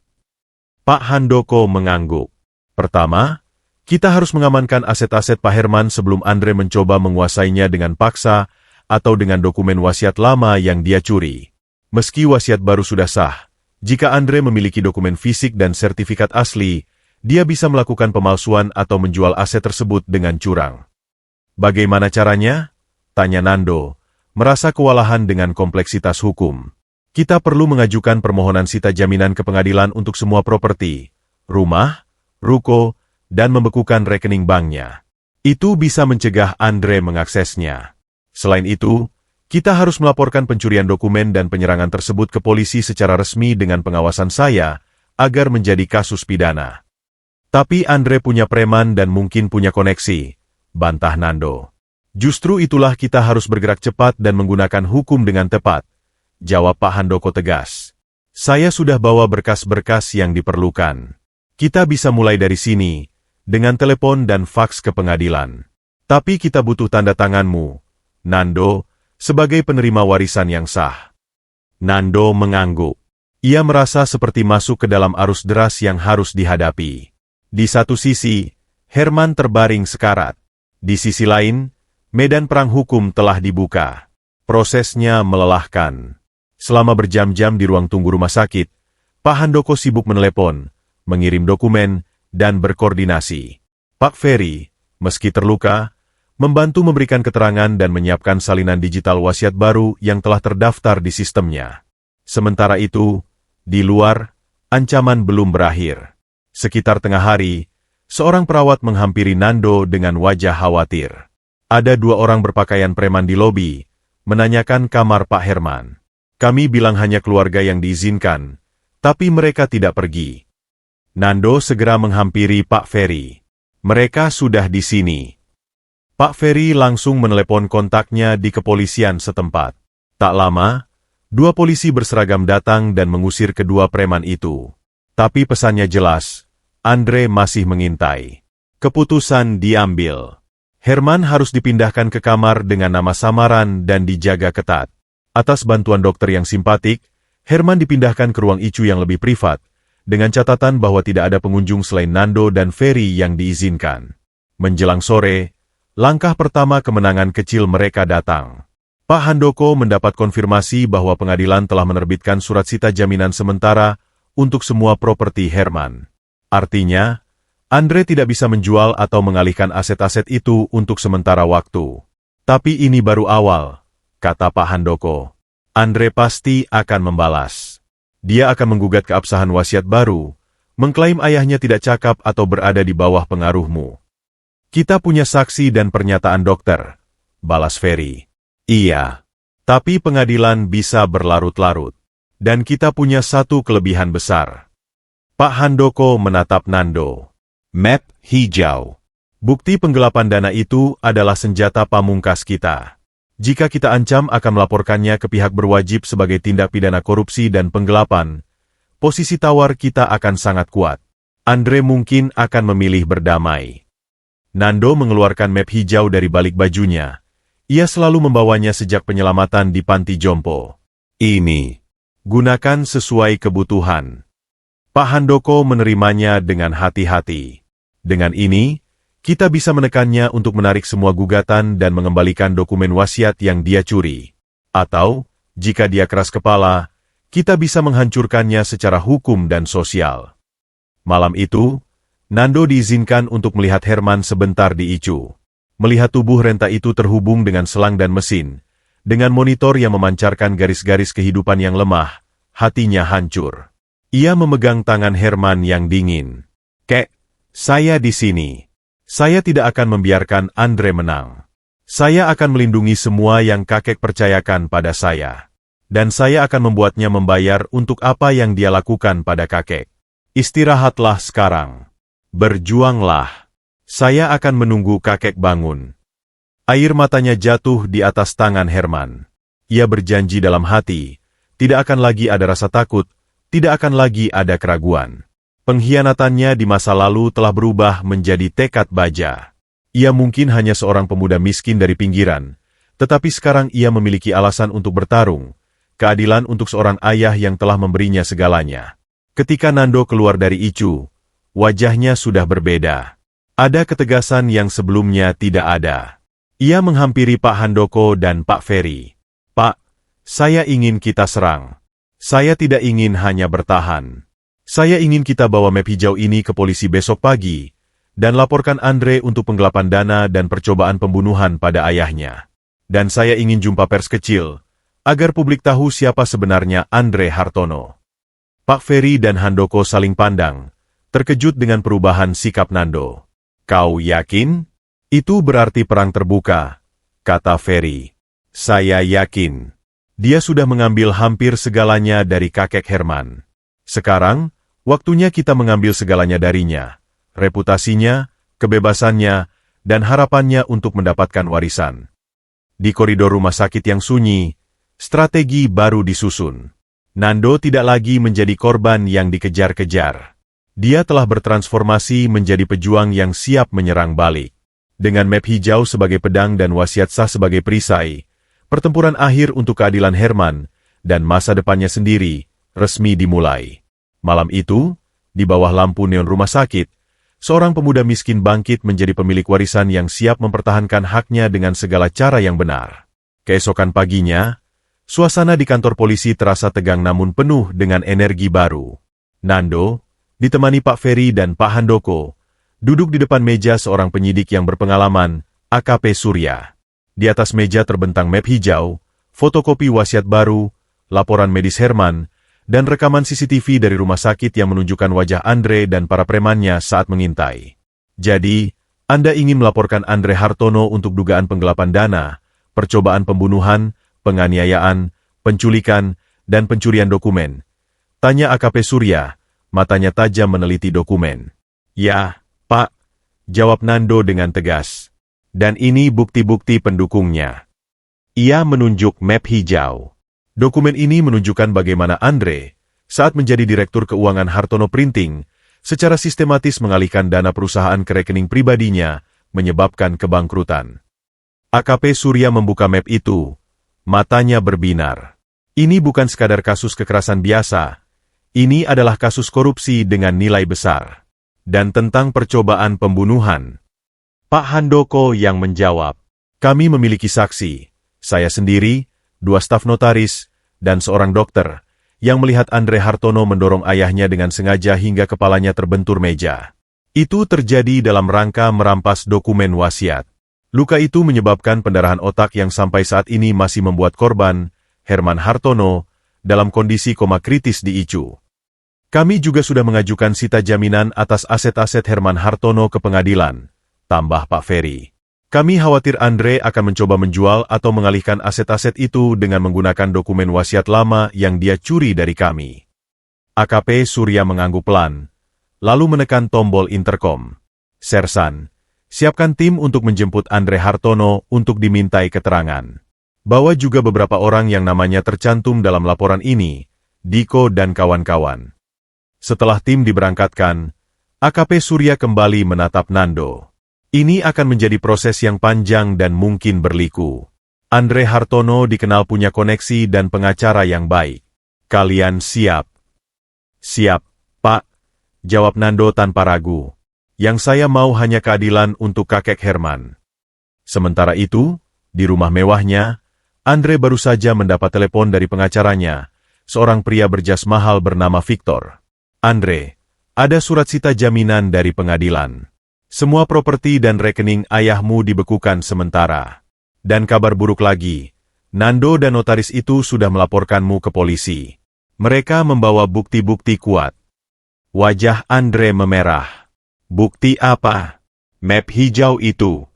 Pak Handoko mengangguk. "Pertama, kita harus mengamankan aset-aset Pak Herman sebelum Andre mencoba menguasainya dengan paksa atau dengan dokumen wasiat lama yang dia curi. Meski wasiat baru sudah sah, jika Andre memiliki dokumen fisik dan sertifikat asli, dia bisa melakukan pemalsuan atau menjual aset tersebut dengan curang." "Bagaimana caranya?" tanya Nando, merasa kewalahan dengan kompleksitas hukum. "Kita perlu mengajukan permohonan sita jaminan ke pengadilan untuk semua properti, rumah, ruko, dan membekukan rekening banknya. Itu bisa mencegah Andre mengaksesnya. Selain itu, kita harus melaporkan pencurian dokumen dan penyerangan tersebut ke polisi secara resmi dengan pengawasan saya, agar menjadi kasus pidana. Tapi Andre punya preman dan mungkin punya koneksi. bantah Nando. Justru itulah kita harus bergerak cepat dan menggunakan hukum dengan tepat, jawab Pak Handoko tegas. Saya sudah bawa berkas-berkas yang diperlukan. Kita bisa mulai dari sini, dengan telepon dan faks ke pengadilan. Tapi kita butuh tanda tanganmu, Nando, sebagai penerima warisan yang sah. Nando mengangguk. Ia merasa seperti masuk ke dalam arus deras yang harus dihadapi. Di satu sisi, Herman terbaring sekarat. Di sisi lain, medan perang hukum telah dibuka. Prosesnya melelahkan. Selama berjam-jam di ruang tunggu rumah sakit, Pak Handoko sibuk menelepon, mengirim dokumen, dan berkoordinasi. Pak Ferry, meski terluka, membantu memberikan keterangan dan menyiapkan salinan digital wasiat baru yang telah terdaftar di sistemnya. Sementara itu, di luar, ancaman belum berakhir. Sekitar tengah hari, seorang perawat menghampiri Nando dengan wajah khawatir. Ada 2 orang berpakaian preman di lobi, menanyakan kamar Pak Herman. Kami bilang hanya keluarga yang diizinkan, tapi mereka tidak pergi. Nando segera menghampiri Pak Ferry. Mereka sudah di sini. Pak Ferry langsung menelepon kontaknya di kepolisian setempat. Tak lama, 2 polisi berseragam datang dan mengusir kedua preman itu. Tapi pesannya jelas, Andre masih mengintai. Keputusan diambil. Herman harus dipindahkan ke kamar dengan nama samaran dan dijaga ketat. Atas bantuan dokter yang simpatik, Herman dipindahkan ke ruang ICU yang lebih privat, dengan catatan bahwa tidak ada pengunjung selain Nando dan Ferry yang diizinkan. Menjelang sore, langkah pertama kemenangan kecil mereka datang. Pak Handoko mendapat konfirmasi bahwa pengadilan telah menerbitkan surat sita jaminan sementara untuk semua properti Herman. Artinya, Andre tidak bisa menjual atau mengalihkan aset-aset itu untuk sementara waktu. Tapi ini baru awal, kata Pak Handoko. Andre pasti akan membalas. Dia akan menggugat keabsahan wasiat baru, mengklaim ayahnya tidak cakap atau berada di bawah pengaruhmu. Kita punya saksi dan pernyataan dokter, balas Ferry. Iya, tapi pengadilan bisa berlarut-larut. Dan kita punya satu kelebihan besar. Pak Handoko menatap Nando. Map hijau. Bukti penggelapan dana itu adalah senjata pamungkas kita. Jika kita ancam akan melaporkannya ke pihak berwajib sebagai tindak pidana korupsi dan penggelapan, posisi tawar kita akan sangat kuat. Andre mungkin akan memilih berdamai. Nando mengeluarkan map hijau dari balik bajunya. Ia selalu membawanya sejak penyelamatan di panti jompo. Ini. Gunakan sesuai kebutuhan. Pak Handoko menerimanya dengan hati-hati. Dengan ini, kita bisa menekannya untuk menarik semua gugatan dan mengembalikan dokumen wasiat yang dia curi. Atau, jika dia keras kepala, kita bisa menghancurkannya secara hukum dan sosial. Malam itu, Nando diizinkan untuk melihat Herman sebentar di ICU. Melihat tubuh renta itu terhubung dengan selang dan mesin, dengan monitor yang memancarkan garis-garis kehidupan yang lemah, hatinya hancur. Ia memegang tangan Herman yang dingin. Kek, saya di sini. Saya tidak akan membiarkan Andre menang. Saya akan melindungi semua yang kakek percayakan pada saya. Dan saya akan membuatnya membayar untuk apa yang dia lakukan pada kakek. Istirahatlah sekarang. Berjuanglah. Saya akan menunggu kakek bangun. Air matanya jatuh di atas tangan Herman. Ia berjanji dalam hati, tidak akan lagi ada rasa takut, tidak akan lagi ada keraguan. Pengkhianatannya di masa lalu telah berubah menjadi tekad baja. Ia mungkin hanya seorang pemuda miskin dari pinggiran, tetapi sekarang ia memiliki alasan untuk bertarung, keadilan untuk seorang ayah yang telah memberinya segalanya. Ketika Nando keluar dari ICU, wajahnya sudah berbeda. Ada ketegasan yang sebelumnya tidak ada. Ia menghampiri Pak Handoko dan Pak Ferry. Pak, saya ingin kita serang. Saya tidak ingin hanya bertahan. Saya ingin kita bawa map hijau ini ke polisi besok pagi, dan laporkan Andre untuk penggelapan dana dan percobaan pembunuhan pada ayahnya. Dan saya ingin jumpa pers kecil, agar publik tahu siapa sebenarnya Andre Hartono. Pak Ferry dan Handoko saling pandang, terkejut dengan perubahan sikap Nando. Kau yakin? Itu berarti perang terbuka, kata Ferry. Saya yakin. Dia sudah mengambil hampir segalanya dari kakek Herman. Sekarang, waktunya kita mengambil segalanya darinya. Reputasinya, kebebasannya, dan harapannya untuk mendapatkan warisan. Di koridor rumah sakit yang sunyi, strategi baru disusun. Nando tidak lagi menjadi korban yang dikejar-kejar. Dia telah bertransformasi menjadi pejuang yang siap menyerang balik. Dengan map hijau sebagai pedang dan wasiat sah sebagai perisai, pertempuran akhir untuk keadilan Herman dan masa depannya sendiri resmi dimulai. Malam itu, di bawah lampu neon rumah sakit, seorang pemuda miskin bangkit menjadi pemilik warisan yang siap mempertahankan haknya dengan segala cara yang benar. Keesokan paginya, suasana di kantor polisi terasa tegang namun penuh dengan energi baru. Nando, ditemani Pak Ferry dan Pak Handoko, duduk di depan meja seorang penyidik yang berpengalaman, AKP Surya. Di atas meja terbentang map hijau, fotokopi wasiat baru, laporan medis Herman, dan rekaman CCTV dari rumah sakit yang menunjukkan wajah Andre dan para premannya saat mengintai. Jadi, Anda ingin melaporkan Andre Hartono untuk dugaan penggelapan dana, percobaan pembunuhan, penganiayaan, penculikan, dan pencurian dokumen? Tanya AKP Surya, matanya tajam meneliti dokumen. Ya, Pak, jawab Nando dengan tegas. Dan ini bukti-bukti pendukungnya. Ia menunjuk map hijau. Dokumen ini menunjukkan bagaimana Andre, saat menjadi Direktur Keuangan Hartono Printing, secara sistematis mengalihkan dana perusahaan ke rekening pribadinya, menyebabkan kebangkrutan. AKP Surya membuka map itu, matanya berbinar. Ini bukan sekadar kasus kekerasan biasa, ini adalah kasus korupsi dengan nilai besar. Dan tentang percobaan pembunuhan. Pak Handoko yang menjawab, kami memiliki saksi, saya sendiri, 2 staf notaris, dan seorang dokter, yang melihat Andre Hartono mendorong ayahnya dengan sengaja hingga kepalanya terbentur meja. Itu terjadi dalam rangka merampas dokumen wasiat. Luka itu menyebabkan pendarahan otak yang sampai saat ini masih membuat korban, Herman Hartono, dalam kondisi koma kritis di ICU. Kami juga sudah mengajukan sita jaminan atas aset-aset Herman Hartono ke pengadilan, tambah Pak Ferry. Kami khawatir Andre akan mencoba menjual atau mengalihkan aset-aset itu dengan menggunakan dokumen wasiat lama yang dia curi dari kami. AKP Surya mengangguk pelan, lalu menekan tombol interkom. Sersan, siapkan tim untuk menjemput Andre Hartono untuk dimintai keterangan. Bawa juga beberapa orang yang namanya tercantum dalam laporan ini, Diko dan kawan-kawan. Setelah tim diberangkatkan, AKP Surya kembali menatap Nando. Ini akan menjadi proses yang panjang dan mungkin berliku. Andre Hartono dikenal punya koneksi dan pengacara yang baik. Kalian siap? Siap, Pak, jawab Nando tanpa ragu. Yang saya mau hanya keadilan untuk kakek Herman. Sementara itu, di rumah mewahnya, Andre baru saja mendapat telepon dari pengacaranya, seorang pria berjas mahal bernama Victor. Andre, ada surat sita jaminan dari pengadilan. Semua properti dan rekening ayahmu dibekukan sementara. Dan kabar buruk lagi, Nando dan notaris itu sudah melaporkanmu ke polisi. Mereka membawa bukti-bukti kuat. Wajah Andre memerah. Bukti apa? Map hijau itu.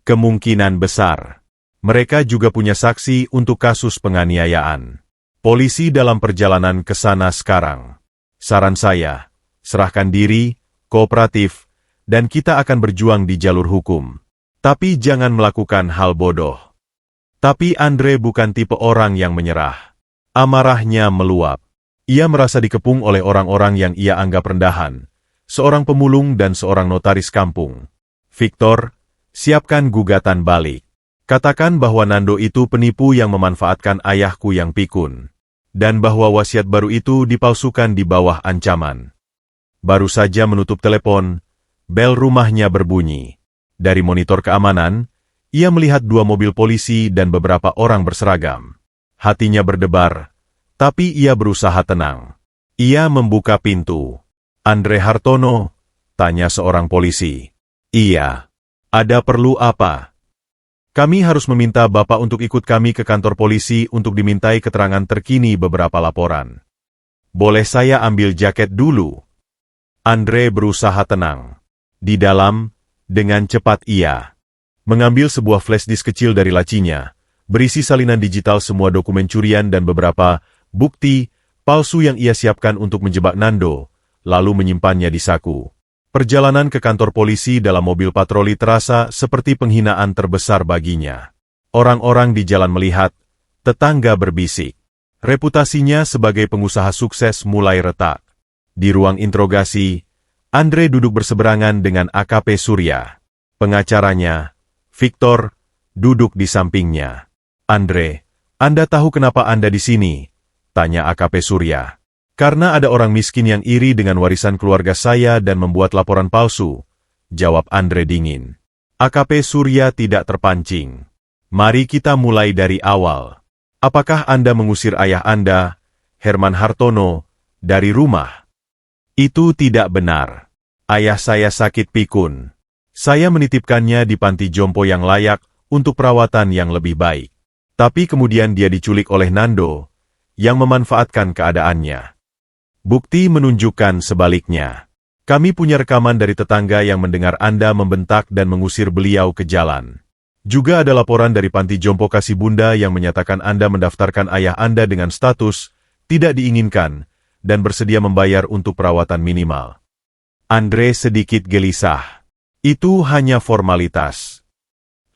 Kemungkinan besar. Mereka juga punya saksi untuk kasus penganiayaan. Polisi dalam perjalanan ke sana sekarang. Saran saya, serahkan diri, kooperatif, dan kita akan berjuang di jalur hukum. Tapi jangan melakukan hal bodoh. Tapi Andre bukan tipe orang yang menyerah. Amarahnya meluap. Ia merasa dikepung oleh orang-orang yang ia anggap rendahan. Seorang pemulung dan seorang notaris kampung. Victor, siapkan gugatan balik. Katakan bahwa Nando itu penipu yang memanfaatkan ayahku yang pikun. Dan bahwa wasiat baru itu dipalsukan di bawah ancaman. Baru saja menutup telepon, bel rumahnya berbunyi. Dari monitor keamanan, ia melihat 2 mobil polisi dan beberapa orang berseragam. Hatinya berdebar, tapi ia berusaha tenang. Ia membuka pintu. Andre Hartono, tanya seorang polisi. Iya. Ada perlu apa? Kami harus meminta Bapak untuk ikut kami ke kantor polisi untuk dimintai keterangan terkini beberapa laporan. Boleh saya ambil jaket dulu? Andre berusaha tenang. Di dalam, dengan cepat ia mengambil sebuah flash disk kecil dari lacinya, berisi salinan digital semua dokumen curian dan beberapa bukti palsu yang ia siapkan untuk menjebak Nando, lalu menyimpannya di saku. Perjalanan ke kantor polisi dalam mobil patroli terasa seperti penghinaan terbesar baginya. Orang-orang di jalan melihat, tetangga berbisik. Reputasinya sebagai pengusaha sukses mulai retak. Di ruang interogasi, Andre duduk berseberangan dengan AKP Surya. Pengacaranya, Victor, duduk di sampingnya. Andre, Anda tahu kenapa Anda di sini? Tanya AKP Surya. Karena ada orang miskin yang iri dengan warisan keluarga saya dan membuat laporan palsu, jawab Andre dingin. AKP Surya tidak terpancing. Mari kita mulai dari awal. Apakah Anda mengusir ayah Anda, Herman Hartono, dari rumah? Itu tidak benar. Ayah saya sakit pikun. Saya menitipkannya di panti jompo yang layak untuk perawatan yang lebih baik. Tapi kemudian dia diculik oleh Nando, yang memanfaatkan keadaannya. Bukti menunjukkan sebaliknya. Kami punya rekaman dari tetangga yang mendengar Anda membentak dan mengusir beliau ke jalan. Juga ada laporan dari panti jompo kasih bunda yang menyatakan Anda mendaftarkan ayah Anda dengan status tidak diinginkan dan bersedia membayar untuk perawatan minimal. Andre sedikit gelisah. Itu hanya formalitas.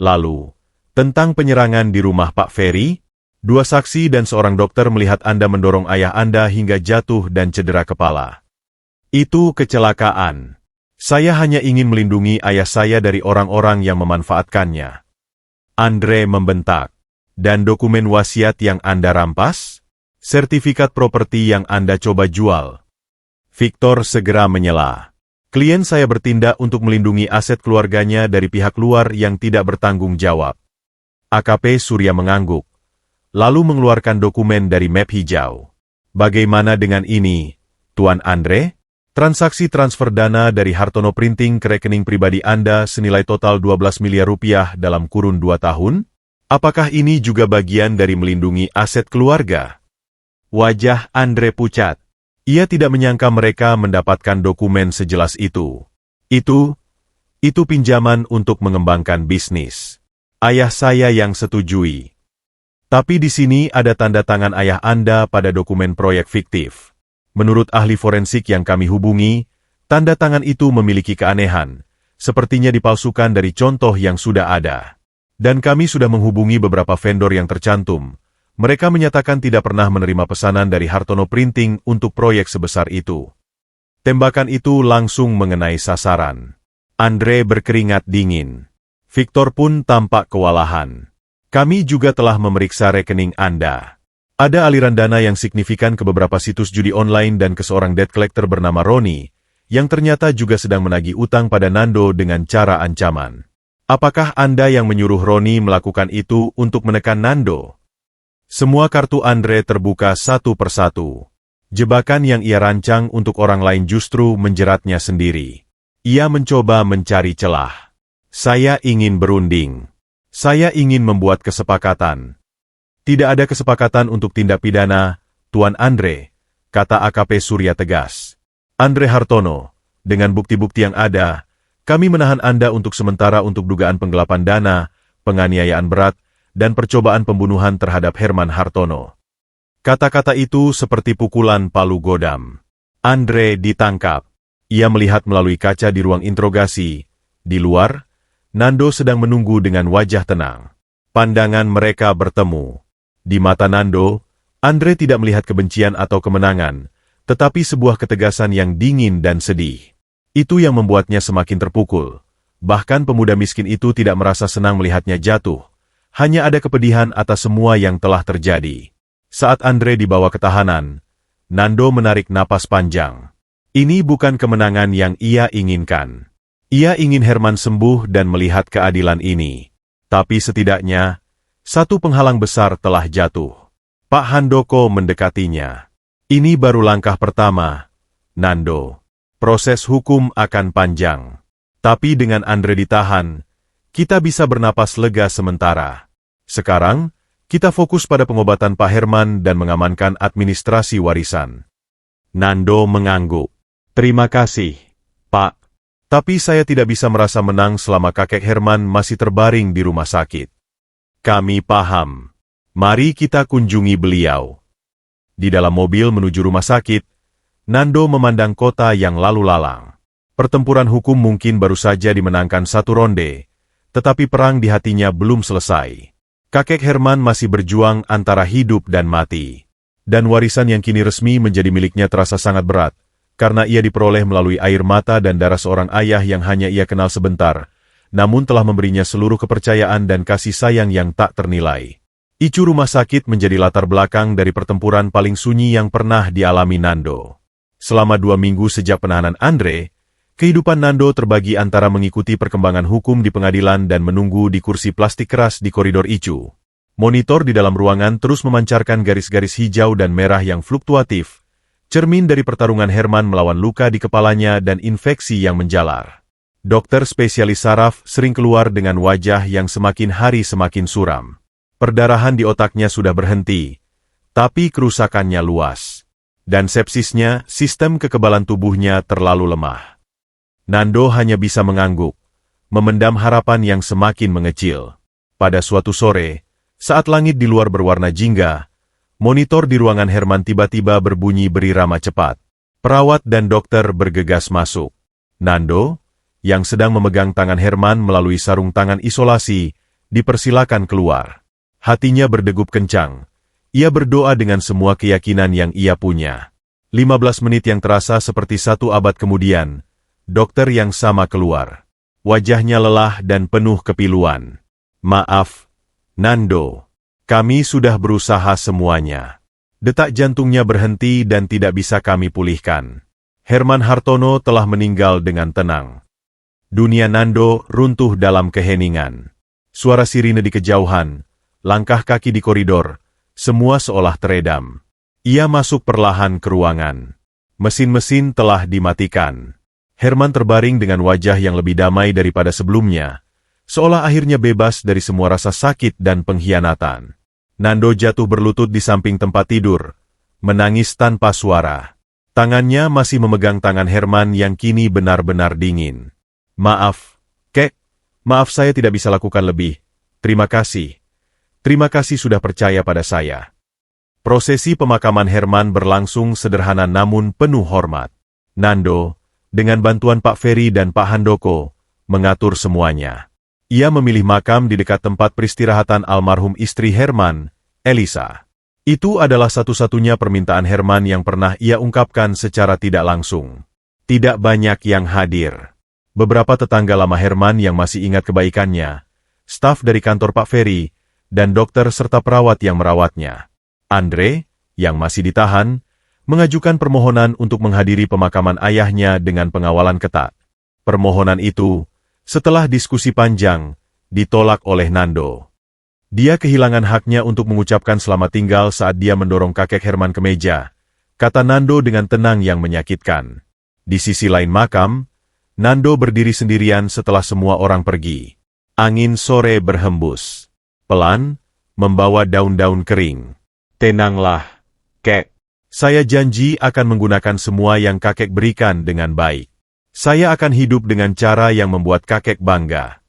Lalu, tentang penyerangan di rumah Pak Ferry, 2 saksi dan seorang dokter melihat Anda mendorong ayah Anda hingga jatuh dan cedera kepala. Itu kecelakaan. Saya hanya ingin melindungi ayah saya dari orang-orang yang memanfaatkannya. Andre membentak. Dan dokumen wasiat yang Anda rampas? Sertifikat properti yang Anda coba jual? Victor segera menyela. Klien saya bertindak untuk melindungi aset keluarganya dari pihak luar yang tidak bertanggung jawab. AKP Surya mengangguk. Lalu mengeluarkan dokumen dari map hijau. Bagaimana dengan ini, Tuan Andre? Transaksi transfer dana dari Hartono Printing ke rekening pribadi Anda senilai total 12 miliar rupiah dalam kurun 2 tahun? Apakah ini juga bagian dari melindungi aset keluarga? Wajah Andre pucat. Ia tidak menyangka mereka mendapatkan dokumen sejelas itu. Itu pinjaman untuk mengembangkan bisnis. Ayah saya yang setujui. Tapi di sini ada tanda tangan ayah Anda pada dokumen proyek fiktif. Menurut ahli forensik yang kami hubungi, tanda tangan itu memiliki keanehan, sepertinya dipalsukan dari contoh yang sudah ada. Dan kami sudah menghubungi beberapa vendor yang tercantum. Mereka menyatakan tidak pernah menerima pesanan dari Hartono Printing untuk proyek sebesar itu. Tembakan itu langsung mengenai sasaran. Andre berkeringat dingin. Victor pun tampak kewalahan. Kami juga telah memeriksa rekening Anda. Ada aliran dana yang signifikan ke beberapa situs judi online dan ke seorang debt collector bernama Roni, yang ternyata juga sedang menagih utang pada Nando dengan cara ancaman. Apakah Anda yang menyuruh Roni melakukan itu untuk menekan Nando? Semua kartu Andre terbuka satu persatu. Jebakan yang ia rancang untuk orang lain justru menjeratnya sendiri. Ia mencoba mencari celah. Saya ingin berunding. Saya ingin membuat kesepakatan. Tidak ada kesepakatan untuk tindak pidana, Tuan Andre, kata AKP Surya tegas. Andre Hartono, dengan bukti-bukti yang ada, kami menahan Anda untuk sementara untuk dugaan penggelapan dana, penganiayaan berat, dan percobaan pembunuhan terhadap Herman Hartono. Kata-kata itu seperti pukulan palu godam. Andre ditangkap. Ia melihat melalui kaca di ruang interogasi. Di luar, Nando sedang menunggu dengan wajah tenang. Pandangan mereka bertemu. Di mata Nando, Andre tidak melihat kebencian atau kemenangan, tetapi sebuah ketegasan yang dingin dan sedih. Itu yang membuatnya semakin terpukul. Bahkan pemuda miskin itu tidak merasa senang melihatnya jatuh. Hanya ada kepedihan atas semua yang telah terjadi. Saat Andre dibawa ke tahanan, Nando menarik napas panjang. Ini bukan kemenangan yang ia inginkan. Ia ingin Herman sembuh dan melihat keadilan ini. Tapi setidaknya, satu penghalang besar telah jatuh. Pak Handoko mendekatinya. Ini baru langkah pertama, Nando. Proses hukum akan panjang. Tapi dengan Andre ditahan, kita bisa bernapas lega sementara. Sekarang, kita fokus pada pengobatan Pak Herman dan mengamankan administrasi warisan. Nando mengangguk. Terima kasih, Pak. Tapi saya tidak bisa merasa menang selama kakek Herman masih terbaring di rumah sakit. Kami paham. Mari kita kunjungi beliau. Di dalam mobil menuju rumah sakit, Nando memandang kota yang lalu lalang. Pertempuran hukum mungkin baru saja dimenangkan satu ronde, tetapi perang di hatinya belum selesai. Kakek Herman masih berjuang antara hidup dan mati. Dan warisan yang kini resmi menjadi miliknya terasa sangat berat, karena ia diperoleh melalui air mata dan darah seorang ayah yang hanya ia kenal sebentar, namun telah memberinya seluruh kepercayaan dan kasih sayang yang tak ternilai. Icu rumah sakit menjadi latar belakang dari pertempuran paling sunyi yang pernah dialami Nando. Selama 2 minggu sejak penahanan Andre, kehidupan Nando terbagi antara mengikuti perkembangan hukum di pengadilan dan menunggu di kursi plastik keras di koridor Icu. Monitor di dalam ruangan terus memancarkan garis-garis hijau dan merah yang fluktuatif, cermin dari pertarungan Herman melawan luka di kepalanya dan infeksi yang menjalar. Dokter spesialis saraf sering keluar dengan wajah yang semakin hari semakin suram. Perdarahan di otaknya sudah berhenti, tapi kerusakannya luas. Dan sepsisnya, sistem kekebalan tubuhnya terlalu lemah. Nando hanya bisa mengangguk, memendam harapan yang semakin mengecil. Pada suatu sore, saat langit di luar berwarna jingga, monitor di ruangan Herman tiba-tiba berbunyi berirama cepat. Perawat dan dokter bergegas masuk. Nando, yang sedang memegang tangan Herman melalui sarung tangan isolasi, dipersilakan keluar. Hatinya berdegup kencang. Ia berdoa dengan semua keyakinan yang ia punya. 15 menit yang terasa seperti 1 abad kemudian, dokter yang sama keluar. Wajahnya lelah dan penuh kepiluan. "Maaf, Nando. Kami sudah berusaha semuanya. Detak jantungnya berhenti dan tidak bisa kami pulihkan. Herman Hartono telah meninggal dengan tenang." Dunia Nando runtuh dalam keheningan. Suara sirine di kejauhan, langkah kaki di koridor, semua seolah teredam. Ia masuk perlahan ke ruangan. Mesin-mesin telah dimatikan. Herman terbaring dengan wajah yang lebih damai daripada sebelumnya, seolah akhirnya bebas dari semua rasa sakit dan pengkhianatan. Nando jatuh berlutut di samping tempat tidur, menangis tanpa suara. Tangannya masih memegang tangan Herman yang kini benar-benar dingin. "Maaf, Kek. Maaf saya tidak bisa lakukan lebih. Terima kasih. Terima kasih sudah percaya pada saya." Prosesi pemakaman Herman berlangsung sederhana namun penuh hormat. Nando, dengan bantuan Pak Ferry dan Pak Handoko, mengatur semuanya. Ia memilih makam di dekat tempat peristirahatan almarhum istri Herman, Elisa. Itu adalah satu-satunya permintaan Herman yang pernah ia ungkapkan secara tidak langsung. Tidak banyak yang hadir. Beberapa tetangga lama Herman yang masih ingat kebaikannya, staf dari kantor Pak Ferry, dan dokter serta perawat yang merawatnya. Andre, yang masih ditahan, mengajukan permohonan untuk menghadiri pemakaman ayahnya dengan pengawalan ketat. Permohonan itu, setelah diskusi panjang, ditolak oleh Nando. Dia kehilangan haknya untuk mengucapkan selamat tinggal saat dia mendorong kakek Herman ke meja, kata Nando dengan tenang yang menyakitkan. Di sisi lain makam, Nando berdiri sendirian setelah semua orang pergi. Angin sore berhembus. Pelan, membawa daun-daun kering. "Tenanglah, Kek. Saya janji akan menggunakan semua yang kakek berikan dengan baik. Saya akan hidup dengan cara yang membuat kakek bangga."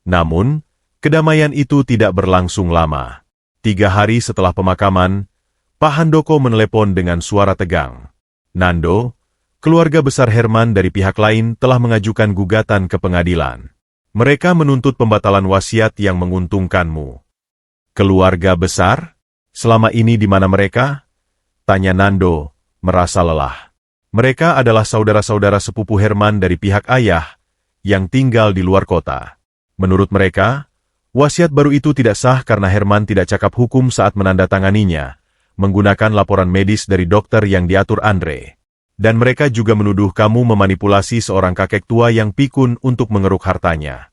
Namun, kedamaian itu tidak berlangsung lama. 3 hari setelah pemakaman, Pak Handoko menelepon dengan suara tegang. "Nando, keluarga besar Herman dari pihak lain telah mengajukan gugatan ke pengadilan. Mereka menuntut pembatalan wasiat yang menguntungkanmu." "Keluarga besar? Selama ini di mana mereka?" tanya Nando, merasa lelah. Mereka adalah saudara-saudara sepupu Herman dari pihak ayah, yang tinggal di luar kota. Menurut mereka, wasiat baru itu tidak sah karena Herman tidak cakap hukum saat menandatanganinya, menggunakan laporan medis dari dokter yang diatur Andre. Dan mereka juga menuduh kamu memanipulasi seorang kakek tua yang pikun untuk mengeruk hartanya.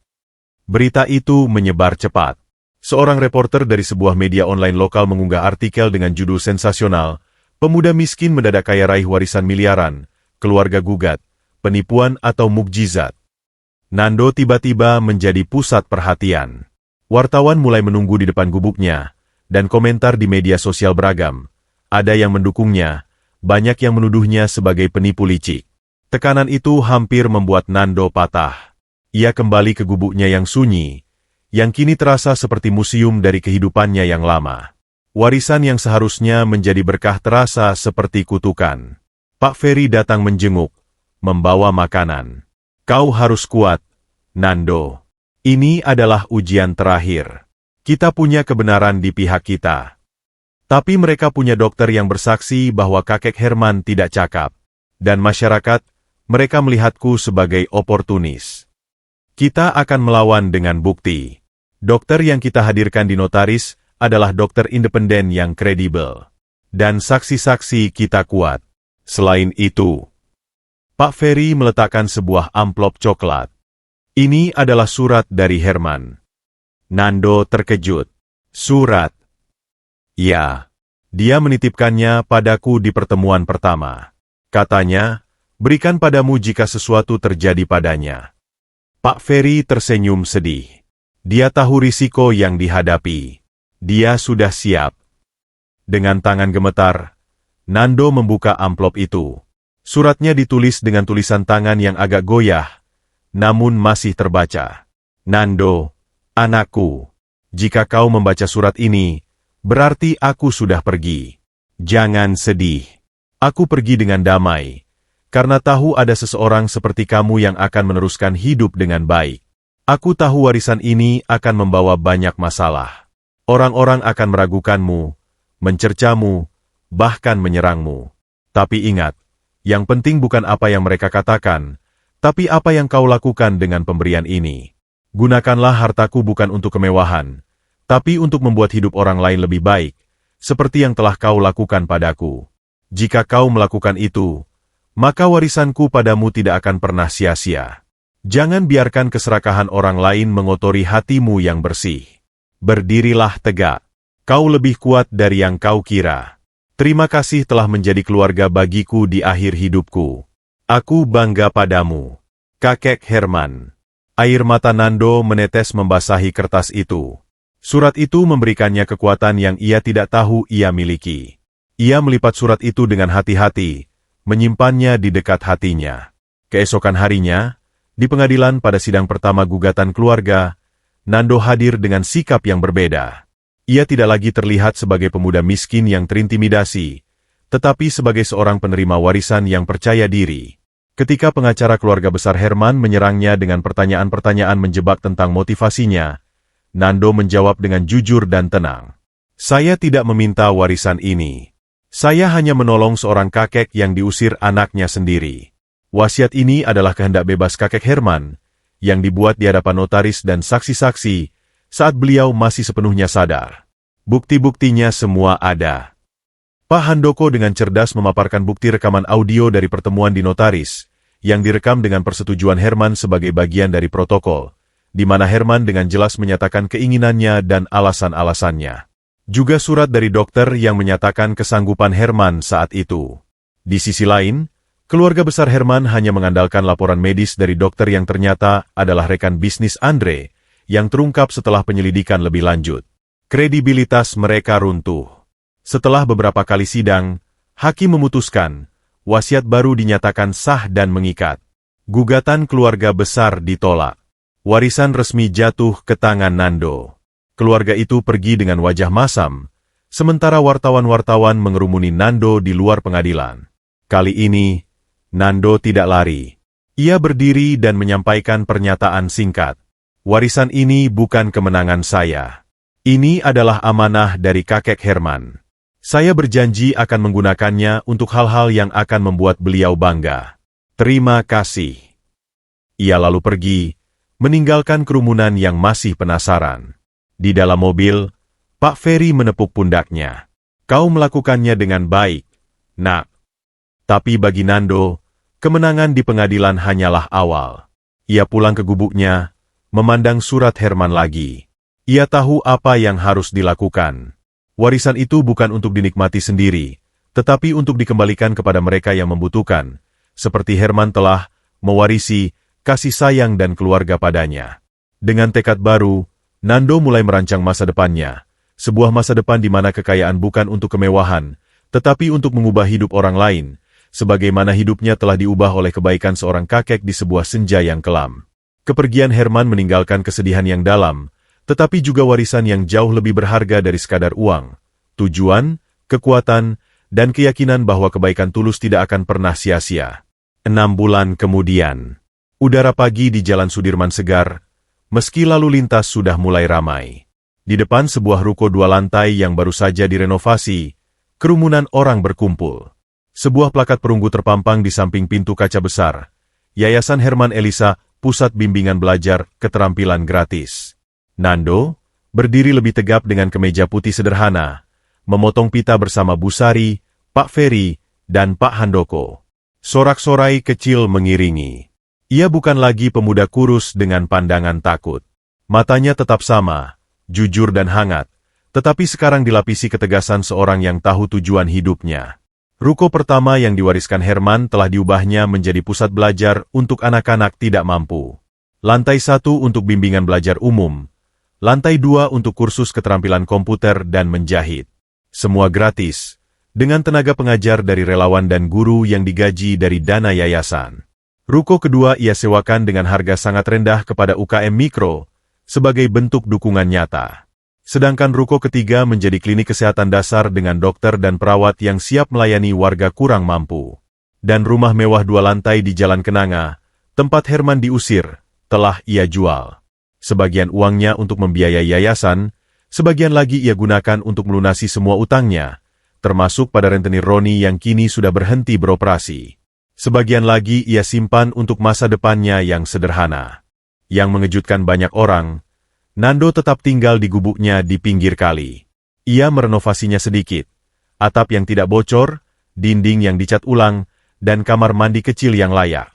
Berita itu menyebar cepat. Seorang reporter dari sebuah media online lokal mengunggah artikel dengan judul sensasional, "Pemuda miskin mendadak kaya raih warisan miliaran, keluarga gugat, penipuan atau mukjizat." Nando tiba-tiba menjadi pusat perhatian. Wartawan mulai menunggu di depan gubuknya, dan komentar di media sosial beragam. Ada yang mendukungnya, banyak yang menuduhnya sebagai penipu licik. Tekanan itu hampir membuat Nando patah. Ia kembali ke gubuknya yang sunyi, yang kini terasa seperti museum dari kehidupannya yang lama. Warisan yang seharusnya menjadi berkah terasa seperti kutukan. Pak Ferry datang menjenguk, membawa makanan. Kau harus kuat, Nando. Ini adalah ujian terakhir. Kita punya kebenaran di pihak kita. Tapi mereka punya dokter yang bersaksi bahwa kakek Herman tidak cakap. Dan masyarakat, mereka melihatku sebagai oportunis. Kita akan melawan dengan bukti. Dokter yang kita hadirkan di notaris adalah dokter independen yang kredibel. Dan saksi-saksi kita kuat. Selain itu, Pak Ferry meletakkan sebuah amplop coklat. Ini adalah surat dari Herman. Nando terkejut. Surat. Ya, dia menitipkannya padaku di pertemuan pertama. Katanya, berikan padamu jika sesuatu terjadi padanya. Pak Ferry tersenyum sedih. Dia tahu risiko yang dihadapi. Dia sudah siap. Dengan tangan gemetar, Nando membuka amplop itu. Suratnya ditulis dengan tulisan tangan yang agak goyah, namun masih terbaca. Nando, anakku, jika kau membaca surat ini, berarti aku sudah pergi. Jangan sedih. Aku pergi dengan damai, karena tahu ada seseorang seperti kamu yang akan meneruskan hidup dengan baik. Aku tahu warisan ini akan membawa banyak masalah. Orang-orang akan meragukanmu, mencercamu, bahkan menyerangmu. Tapi ingat, yang penting bukan apa yang mereka katakan, tapi apa yang kau lakukan dengan pemberian ini. Gunakanlah hartaku bukan untuk kemewahan, tapi untuk membuat hidup orang lain lebih baik, seperti yang telah kau lakukan padaku. Jika kau melakukan itu, maka warisanku padamu tidak akan pernah sia-sia. Jangan biarkan keserakahan orang lain mengotori hatimu yang bersih. Berdirilah tegak. Kau lebih kuat dari yang kau kira. Terima kasih telah menjadi keluarga bagiku di akhir hidupku. Aku bangga padamu. Kakek Herman. Air mata Nando menetes membasahi kertas itu. Surat itu memberikannya kekuatan yang ia tidak tahu ia miliki. Ia melipat surat itu dengan hati-hati, menyimpannya di dekat hatinya. Keesokan harinya, di pengadilan pada sidang pertama gugatan keluarga, Nando hadir dengan sikap yang berbeda. Ia tidak lagi terlihat sebagai pemuda miskin yang terintimidasi, tetapi sebagai seorang penerima warisan yang percaya diri. Ketika pengacara keluarga besar Herman menyerangnya dengan pertanyaan-pertanyaan menjebak tentang motivasinya, Nando menjawab dengan jujur dan tenang. Saya tidak meminta warisan ini. Saya hanya menolong seorang kakek yang diusir anaknya sendiri. Wasiat ini adalah kehendak bebas kakek Herman, yang dibuat di hadapan notaris dan saksi-saksi saat beliau masih sepenuhnya sadar. Bukti-buktinya semua ada. Pak Handoko dengan cerdas memaparkan bukti rekaman audio dari pertemuan di notaris, yang direkam dengan persetujuan Herman sebagai bagian dari protokol, di mana Herman dengan jelas menyatakan keinginannya dan alasan-alasannya. Juga surat dari dokter yang menyatakan kesanggupan Herman saat itu. Di sisi lain, keluarga besar Herman hanya mengandalkan laporan medis dari dokter yang ternyata adalah rekan bisnis Andre, yang terungkap setelah penyelidikan lebih lanjut. Kredibilitas mereka runtuh. Setelah beberapa kali sidang, hakim memutuskan, wasiat baru dinyatakan sah dan mengikat. Gugatan keluarga besar ditolak. Warisan resmi jatuh ke tangan Nando. Keluarga itu pergi dengan wajah masam, sementara wartawan-wartawan mengerumuni Nando di luar pengadilan. Kali ini, Nando tidak lari. Ia berdiri dan menyampaikan pernyataan singkat. Warisan ini bukan kemenangan saya. Ini adalah amanah dari kakek Herman. Saya berjanji akan menggunakannya untuk hal-hal yang akan membuat beliau bangga. Terima kasih. Ia lalu pergi, meninggalkan kerumunan yang masih penasaran. Di dalam mobil, Pak Ferry menepuk pundaknya. Kau melakukannya dengan baik, nak. Tapi bagi Nando, kemenangan di pengadilan hanyalah awal. Ia pulang ke gubuknya, memandang surat Herman lagi. Ia tahu apa yang harus dilakukan. Warisan itu bukan untuk dinikmati sendiri, tetapi untuk dikembalikan kepada mereka yang membutuhkan, seperti Herman telah mewarisi kasih sayang dan keluarga padanya. Dengan tekad baru, Nando mulai merancang masa depannya, sebuah masa depan di mana kekayaan bukan untuk kemewahan, tetapi untuk mengubah hidup orang lain, sebagaimana hidupnya telah diubah oleh kebaikan seorang kakek di sebuah senja yang kelam. Kepergian Herman meninggalkan kesedihan yang dalam, tetapi juga warisan yang jauh lebih berharga dari sekadar uang, tujuan, kekuatan, dan keyakinan bahwa kebaikan tulus tidak akan pernah sia-sia. 6 bulan kemudian, Udara pagi di Jalan Sudirman segar, meski lalu lintas sudah mulai ramai. Di depan sebuah ruko 2 lantai yang baru saja direnovasi, kerumunan orang berkumpul. Sebuah plakat perunggu terpampang di samping pintu kaca besar. Yayasan Herman Elisa, Pusat Bimbingan Belajar Keterampilan Gratis. Nando berdiri lebih tegap dengan kemeja putih sederhana, memotong pita bersama Bu Sari, Pak Ferry, dan Pak Handoko. Sorak-sorai kecil mengiringi. Ia bukan lagi pemuda kurus dengan pandangan takut. Matanya tetap sama, jujur dan hangat, tetapi sekarang dilapisi ketegasan seorang yang tahu tujuan hidupnya. Ruko pertama yang diwariskan Herman telah diubahnya menjadi pusat belajar untuk anak-anak tidak mampu. Lantai 1 untuk bimbingan belajar umum, lantai 2 untuk kursus keterampilan komputer dan menjahit. Semua gratis, dengan tenaga pengajar dari relawan dan guru yang digaji dari dana yayasan. Ruko kedua ia sewakan dengan harga sangat rendah kepada UKM mikro, sebagai bentuk dukungan nyata. Sedangkan ruko ketiga menjadi klinik kesehatan dasar dengan dokter dan perawat yang siap melayani warga kurang mampu. Dan rumah mewah 2 lantai di Jalan Kenanga, tempat Herman diusir, telah ia jual. Sebagian uangnya untuk membiayai yayasan, sebagian lagi ia gunakan untuk melunasi semua utangnya, termasuk pada rentenir Roni yang kini sudah berhenti beroperasi. Sebagian lagi ia simpan untuk masa depannya yang sederhana. Yang mengejutkan banyak orang, Nando tetap tinggal di gubuknya di pinggir kali. Ia merenovasinya sedikit. Atap yang tidak bocor, dinding yang dicat ulang, dan kamar mandi kecil yang layak.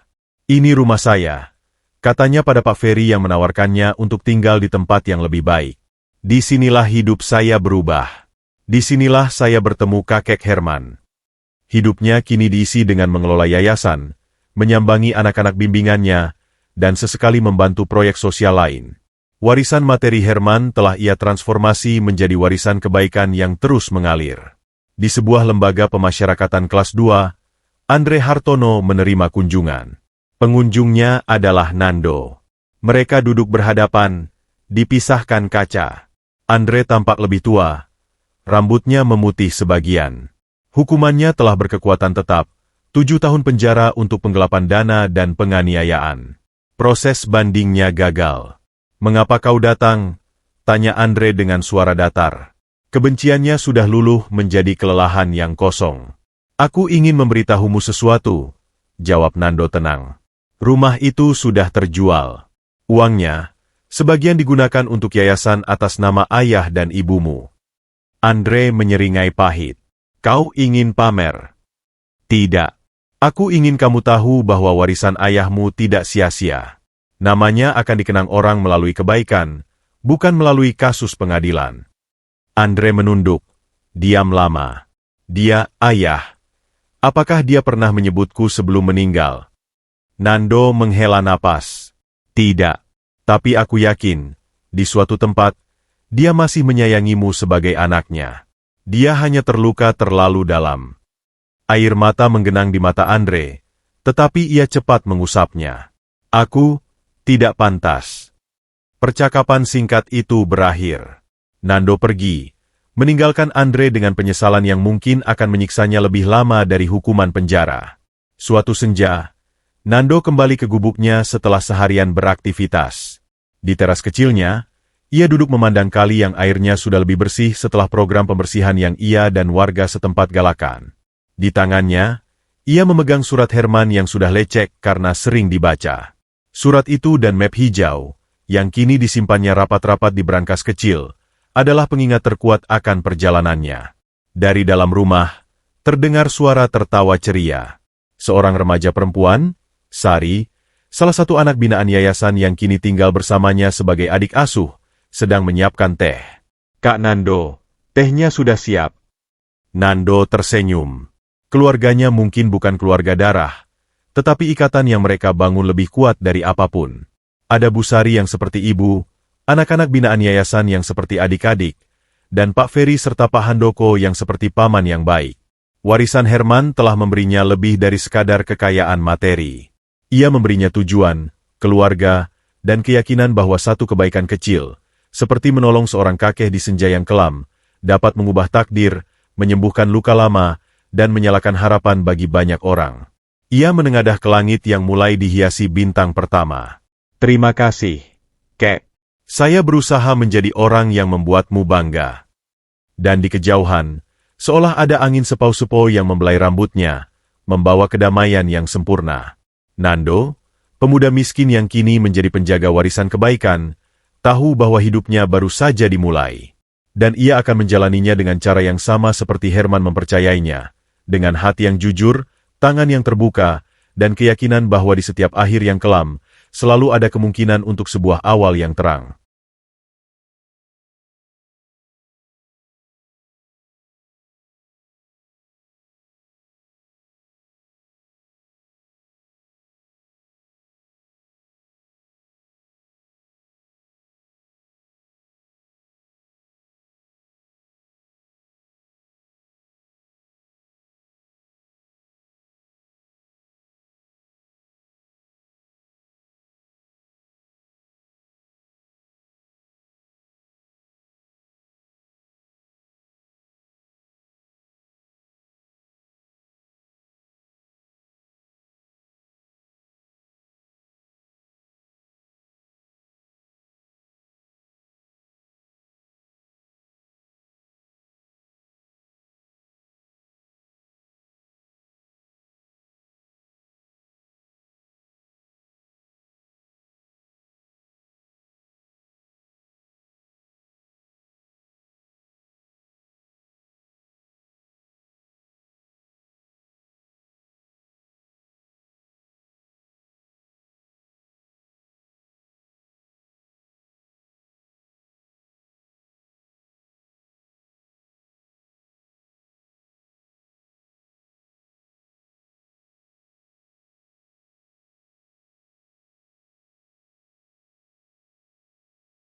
Ini rumah saya, katanya pada Pak Ferry yang menawarkannya untuk tinggal di tempat yang lebih baik. Disinilah hidup saya berubah. Disinilah saya bertemu kakek Herman. Hidupnya kini diisi dengan mengelola yayasan, menyambangi anak-anak bimbingannya, dan sesekali membantu proyek sosial lain. Warisan materi Herman telah ia transformasi menjadi warisan kebaikan yang terus mengalir. Di sebuah lembaga pemasyarakatan kelas 2, Andre Hartono menerima kunjungan. Pengunjungnya adalah Nando. Mereka duduk berhadapan, dipisahkan kaca. Andre tampak lebih tua, rambutnya memutih sebagian. Hukumannya telah berkekuatan tetap, 7 tahun penjara untuk penggelapan dana dan penganiayaan. Proses bandingnya gagal. "Mengapa kau datang?" tanya Andre dengan suara datar. Kebenciannya sudah luluh menjadi kelelahan yang kosong. "Aku ingin memberitahumu sesuatu," jawab Nando tenang. "Rumah itu sudah terjual. Uangnya, sebagian digunakan untuk yayasan atas nama ayah dan ibumu." Andre menyeringai pahit. "Kau ingin pamer?" "Tidak. Aku ingin kamu tahu bahwa warisan ayahmu tidak sia-sia. Namanya akan dikenang orang melalui kebaikan, bukan melalui kasus pengadilan." Andre menunduk, diam lama. "Dia, ayah. Apakah dia pernah menyebutku sebelum meninggal?" Nando menghela napas. "Tidak. Tapi aku yakin, di suatu tempat, dia masih menyayangimu sebagai anaknya. Dia hanya terluka terlalu dalam." Air mata menggenang di mata Andre, tetapi ia cepat mengusapnya. "Aku tidak pantas." Percakapan singkat itu berakhir. Nando pergi, meninggalkan Andre dengan penyesalan yang mungkin akan menyiksanya lebih lama dari hukuman penjara. Suatu senja, Nando kembali ke gubuknya setelah seharian beraktivitas. Di teras kecilnya, ia duduk memandang kali yang airnya sudah lebih bersih setelah program pembersihan yang ia dan warga setempat galakan. Di tangannya, ia memegang surat Herman yang sudah lecek karena sering dibaca. Surat itu dan map hijau, yang kini disimpannya rapat-rapat di brankas kecil, adalah pengingat terkuat akan perjalanannya. Dari dalam rumah, terdengar suara tertawa ceria. Seorang remaja perempuan, Sari, salah satu anak binaan yayasan yang kini tinggal bersamanya sebagai adik asuh, sedang menyiapkan teh. "Kak Nando, tehnya sudah siap." Nando tersenyum. Keluarganya mungkin bukan keluarga darah, tetapi ikatan yang mereka bangun lebih kuat dari apapun. Ada Bu Sari yang seperti ibu, anak-anak binaan yayasan yang seperti adik-adik, dan Pak Ferry serta Pak Handoko yang seperti paman yang baik. Warisan Herman telah memberinya lebih dari sekadar kekayaan materi. Ia memberinya tujuan, keluarga, dan keyakinan bahwa satu kebaikan kecil, seperti menolong seorang kakek di senja yang kelam, dapat mengubah takdir, menyembuhkan luka lama, dan menyalakan harapan bagi banyak orang. Ia menengadah ke langit yang mulai dihiasi bintang pertama. Terima kasih, Kek. Saya berusaha menjadi orang yang membuatmu bangga. Dan di kejauhan, seolah ada angin sepau-sepau yang membelai rambutnya, membawa kedamaian yang sempurna. Nando, pemuda miskin yang kini menjadi penjaga warisan kebaikan, tahu bahwa hidupnya baru saja dimulai. Dan ia akan menjalaninya dengan cara yang sama seperti Herman mempercayainya, dengan hati yang jujur, tangan yang terbuka, dan keyakinan bahwa di setiap akhir yang kelam, selalu ada kemungkinan untuk sebuah awal yang terang.